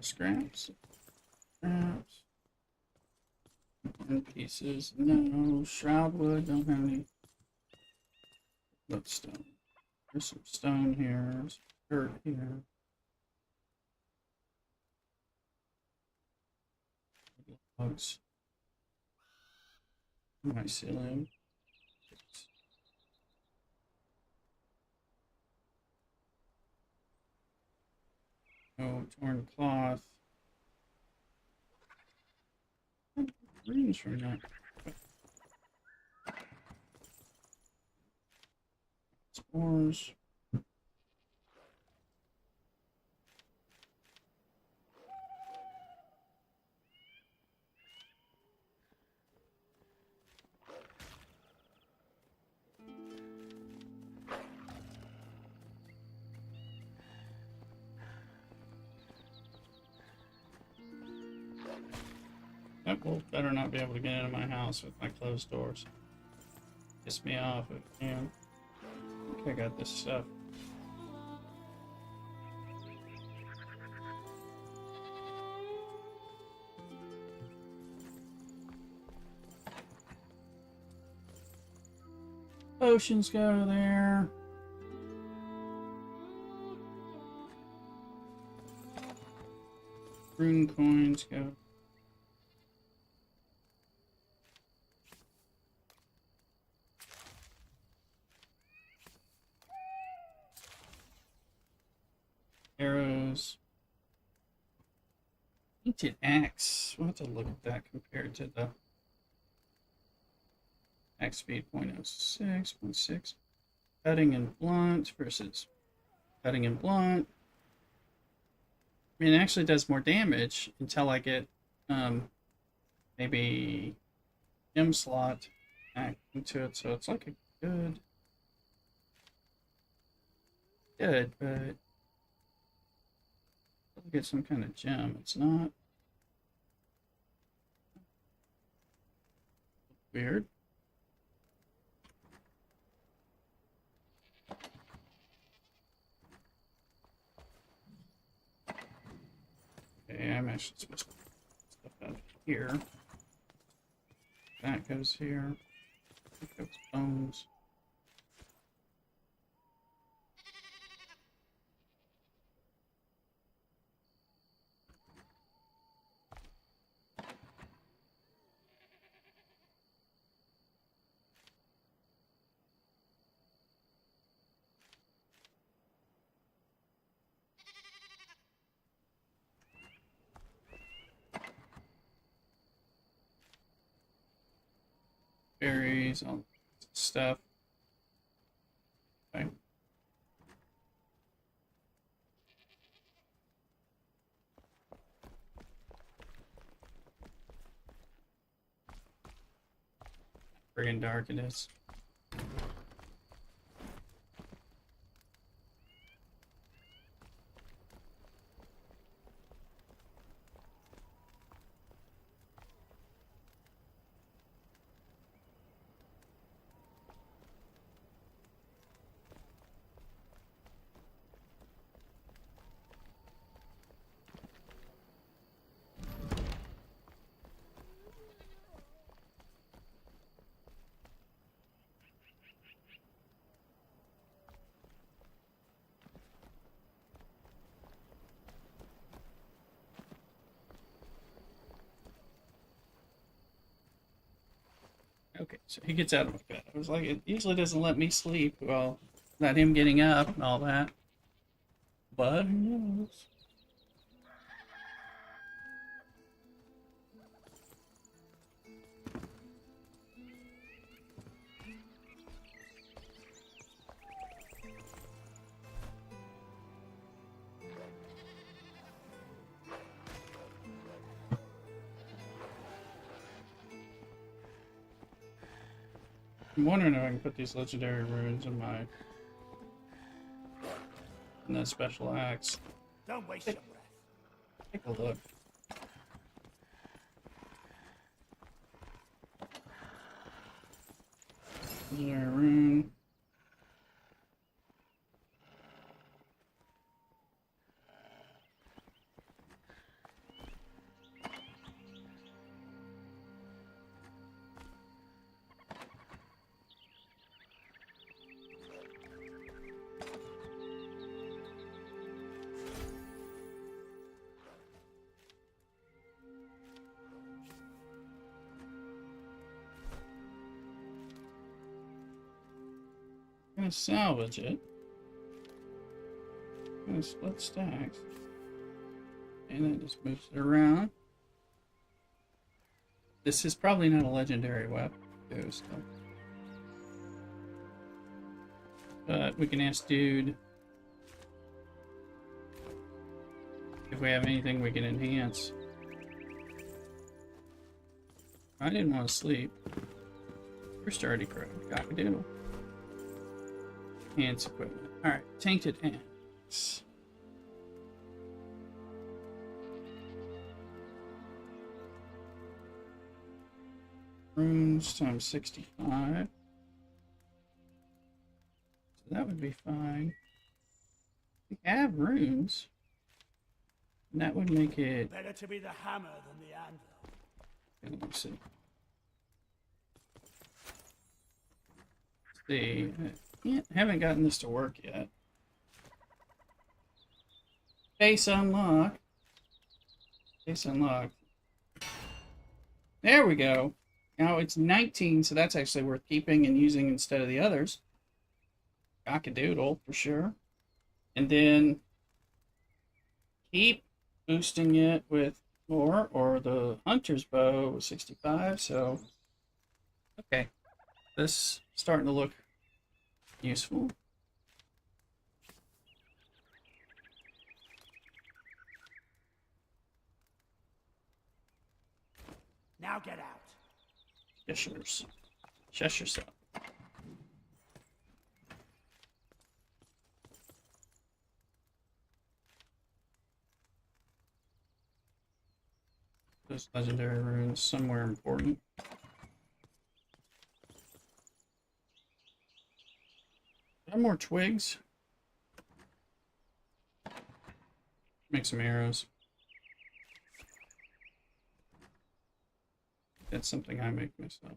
Scraps. Scraps. And pieces. No. Shroud wood. Don't have any. Stone. There's some stone here. There's dirt here. Logs. Mycelium. Oh, torn cloth. Greens from that. Spores. That wolf better not be able to get into my house with my closed doors. Piss me off if you can. Okay, I got this stuff. Potions go there. Rune coins go. Arrows. Painted axe. We'll have to look at that compared to the axe speed 0.06, 0.6. Cutting and blunt versus cutting and blunt. I mean, it actually does more damage until I get maybe gem slot back into it. So it's like a good, but I'll get some kind of gem. It's not weird. Okay, I'm actually supposed to put stuff out here. That goes here. That goes bones. Berries, all stuff. Okay. Friggin' dark it is. Okay, so he gets out of my bed. I was like, it usually doesn't let me sleep. Well, not him getting up and all that. But who knows? I'm wondering if I can put these legendary runes in my that special axe. Don't waste your breath. Take a look. Legendary rune. I'm gonna salvage it. I'm gonna split stacks. And then just moves it around. This is probably not a legendary weapon, too, so. But we can ask dude if we have anything we can enhance. I didn't want to sleep. First already crow. Cock-a-doodle. Enhance equipment. Alright, tainted axe. Runes times 65. So that would be fine. We have runes. And that would make it. Better to be the hammer than the anvil. Let me see. See. Haven't gotten this to work yet. Case unlocked. Case unlocked. There we go. Now it's 19, so that's actually worth keeping and using instead of the others. Cock-a-doodle, for sure. And then keep boosting it with more, or the hunter's bow was 65, so okay. This is starting to look useful. Now get out. Shush yourself. Those legendary runes somewhere important. Have more twigs. Make some arrows. That's something I make myself.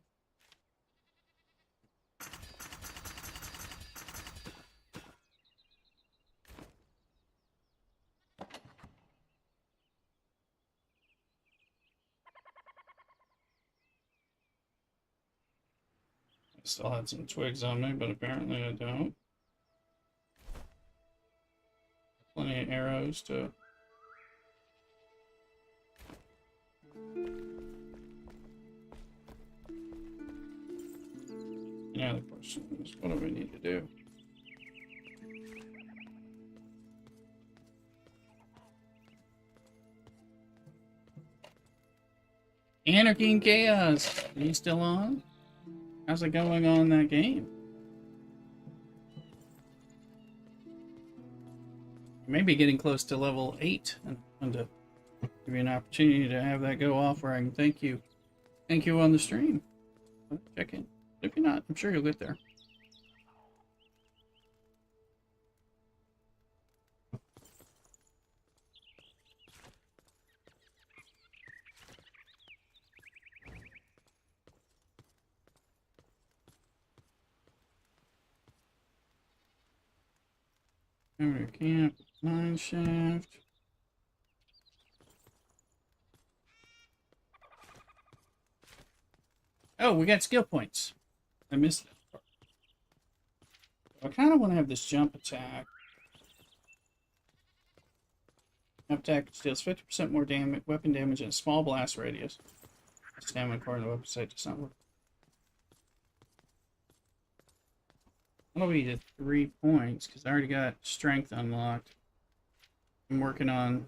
I still had some twigs on me, but apparently I don't. Plenty of arrows to... Now the question is, what do we need to do? Anarchy and Chaos! Are you still on? How's it going on that game? Maybe getting close to level 8 and to give you an opportunity to have that go off where I can thank you on the stream. Check in. If you're not, I'm sure you'll get there. Over to camp, mine shaft. Oh, we got skill points. I missed that part. I kind of want to have this jump attack. Jump attack deals 50% more damage, weapon damage in a small blast radius. Stamina according to the website does not work. That'll be to 3 points because I already got strength unlocked. I'm working on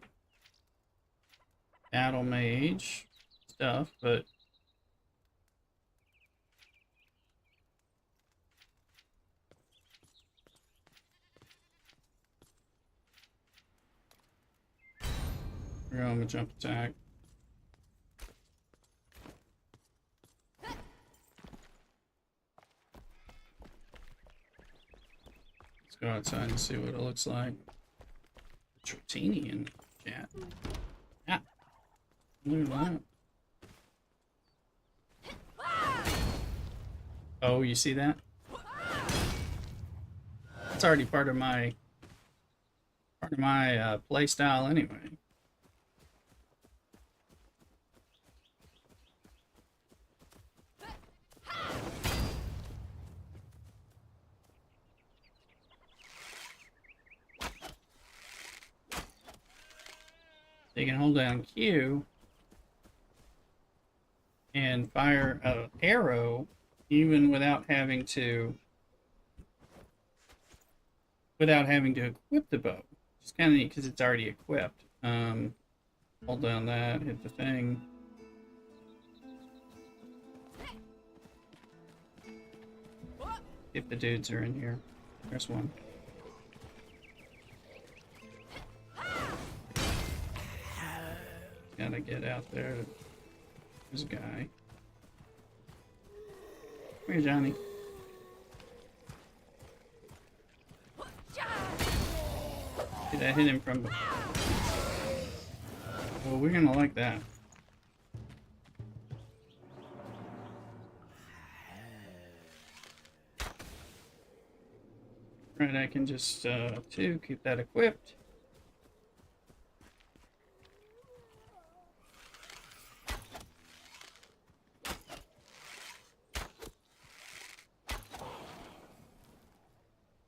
battle mage stuff, but we're going with jump attack. Let's go outside and see what it looks like. Trotini in chat. Yeah. Look at that. Oh, you see that? It's already part of my play style anyway. You can hold down Q and fire an arrow even without having to equip the bow. It's kind of neat because it's already equipped. Hold down that, hit the thing. If the dudes are in here. There's one. Gotta get out there. There's a guy. Come here, Johnny. Did I hit him from... Well, we're gonna like that. Right, I can just, keep that equipped.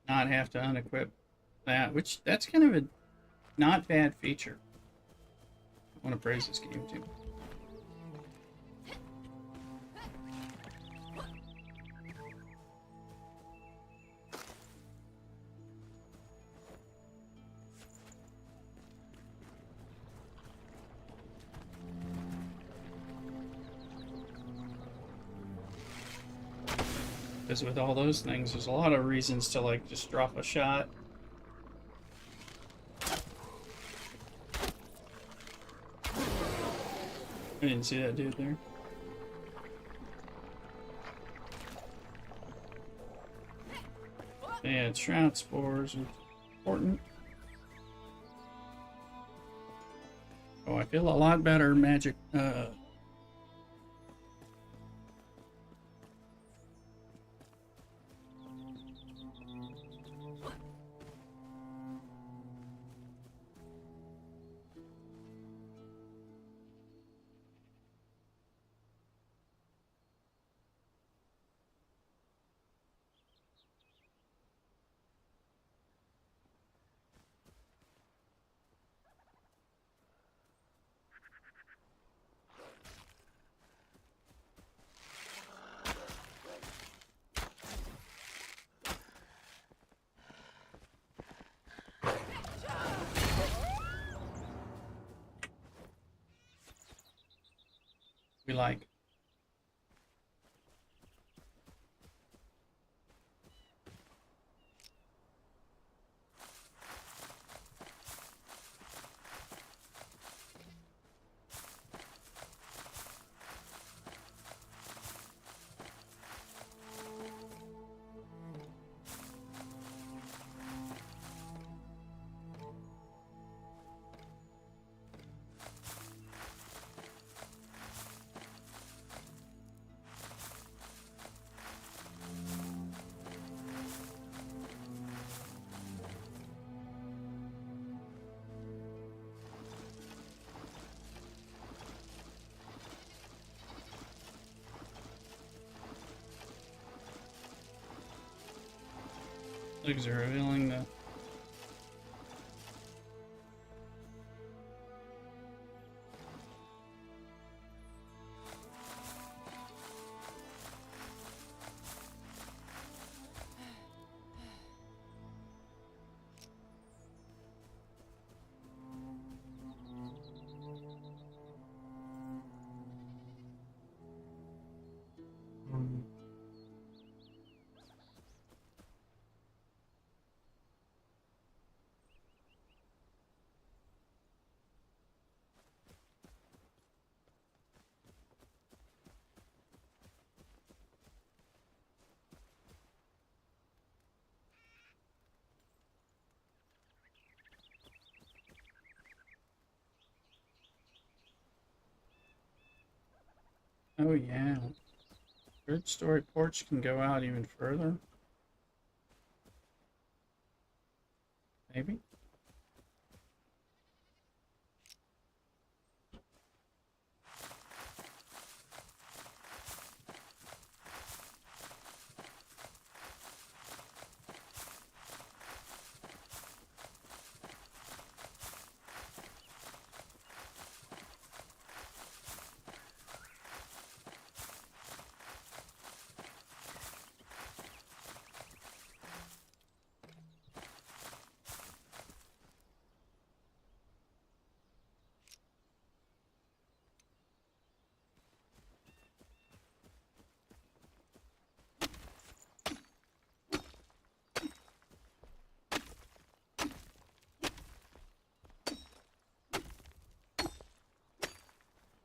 Not have to unequip that, which that's kind of a not bad feature. I want to praise this game too. Because with all those things, there's a lot of reasons to like just drop a shot. I didn't see that dude there. Yeah, shroud spores are important. Oh, I feel a lot better magic. We like. Legs are revealing the. Oh yeah. Third story porch can go out even further. Maybe.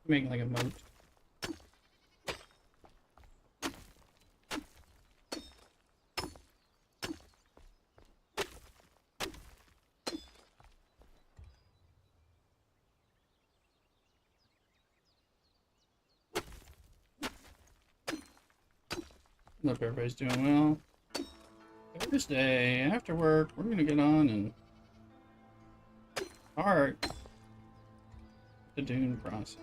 Make like a moat. Hope everybody's doing well. Thursday after work, we're gonna get on and start the dune process.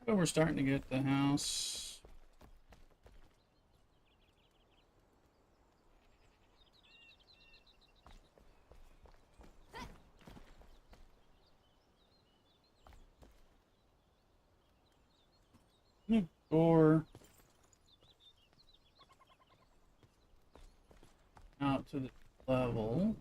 But we're starting to get the house. Door out to the level.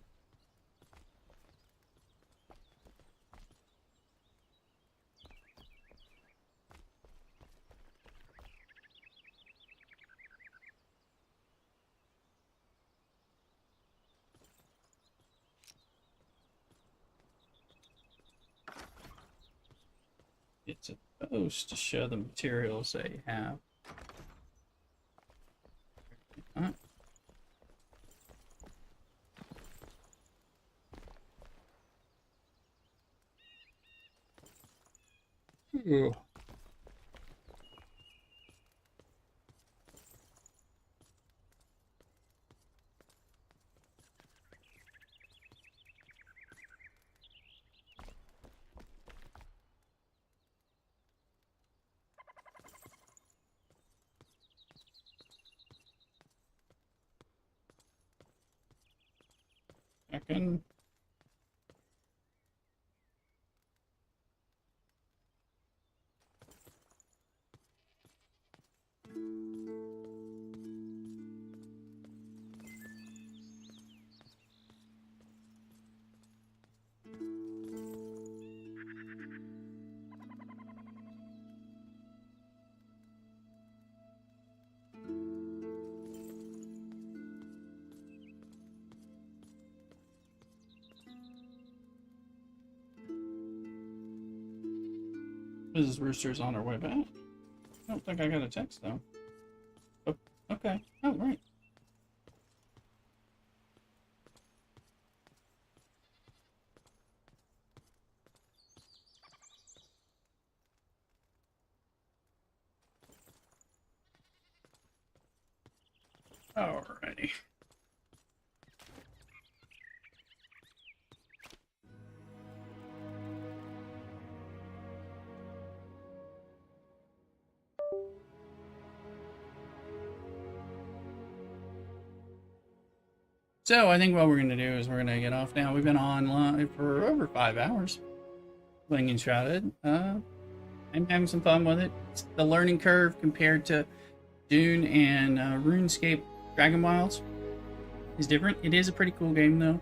It's supposed to show the materials they have. Huh? Ooh. Second. Mrs. Rooster's on her way back. I don't think I got a text though. Oh, okay. Oh, right. Alrighty. So I think what we're going to do is we're going to get off now. We've been online for over 5 hours playing Enshrouded. I'm having some fun with it. It's the learning curve compared to Dune and RuneScape Dragon Wilds is different. It is a pretty cool game though.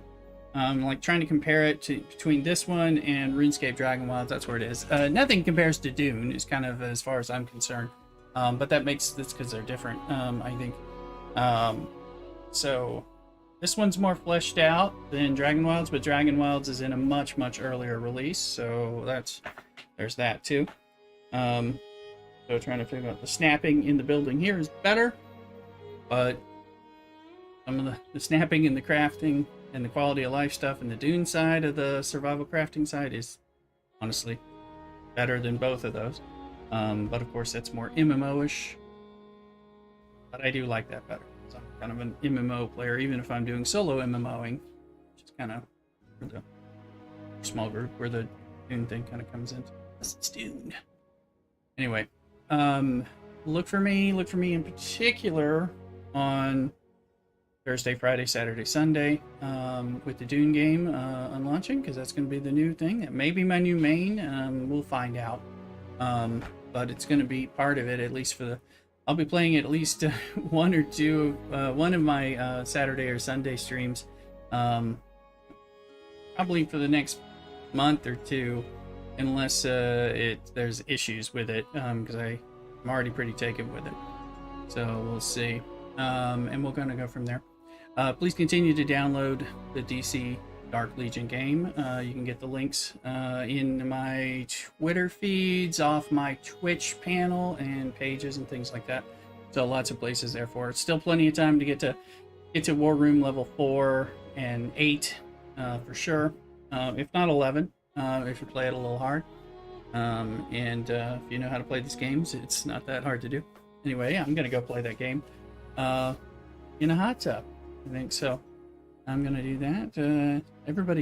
Like trying to compare it to between this one and RuneScape Dragon Wilds, that's where it is. Nothing compares to Dune, is kind of as far as I'm concerned. But that's because they're different, I think. So this one's more fleshed out than Dragon Wilds, but Dragon Wilds is in a much, much earlier release, so there's that too. So trying to figure out the snapping in the building here is better, but some of the snapping and the crafting and the quality of life stuff in the Dune side of the survival crafting side is honestly better than both of those. But of course that's more MMO-ish, but I do like that better. So I'm kind of an MMO player, even if I'm doing solo MMOing, which is kind of for the small group where the Dune thing kind of comes in. It's Dune. Anyway, look for me in particular on Thursday, Friday, Saturday, Sunday with the Dune game unlaunching, because that's going to be the new thing. It may be my new main. We'll find out. But it's going to be part of it, at least for the... I'll be playing at least one or two, one of my Saturday or Sunday streams, probably for the next month or two, unless there's issues with it, because I'm already pretty taken with it. So we'll see. And we're going to go from there. Please continue to download the DC Dark Legion game. You can get the links in my Twitter feeds, off my Twitch panel and pages and things like that. So lots of places there for it. Still plenty of time to get to War Room level 4 and 8 for sure. If not 11, if you play it a little hard. And if you know how to play these games, it's not that hard to do. Anyway, I'm gonna go play that game in a hot tub. I think so. I'm gonna do that. Everybody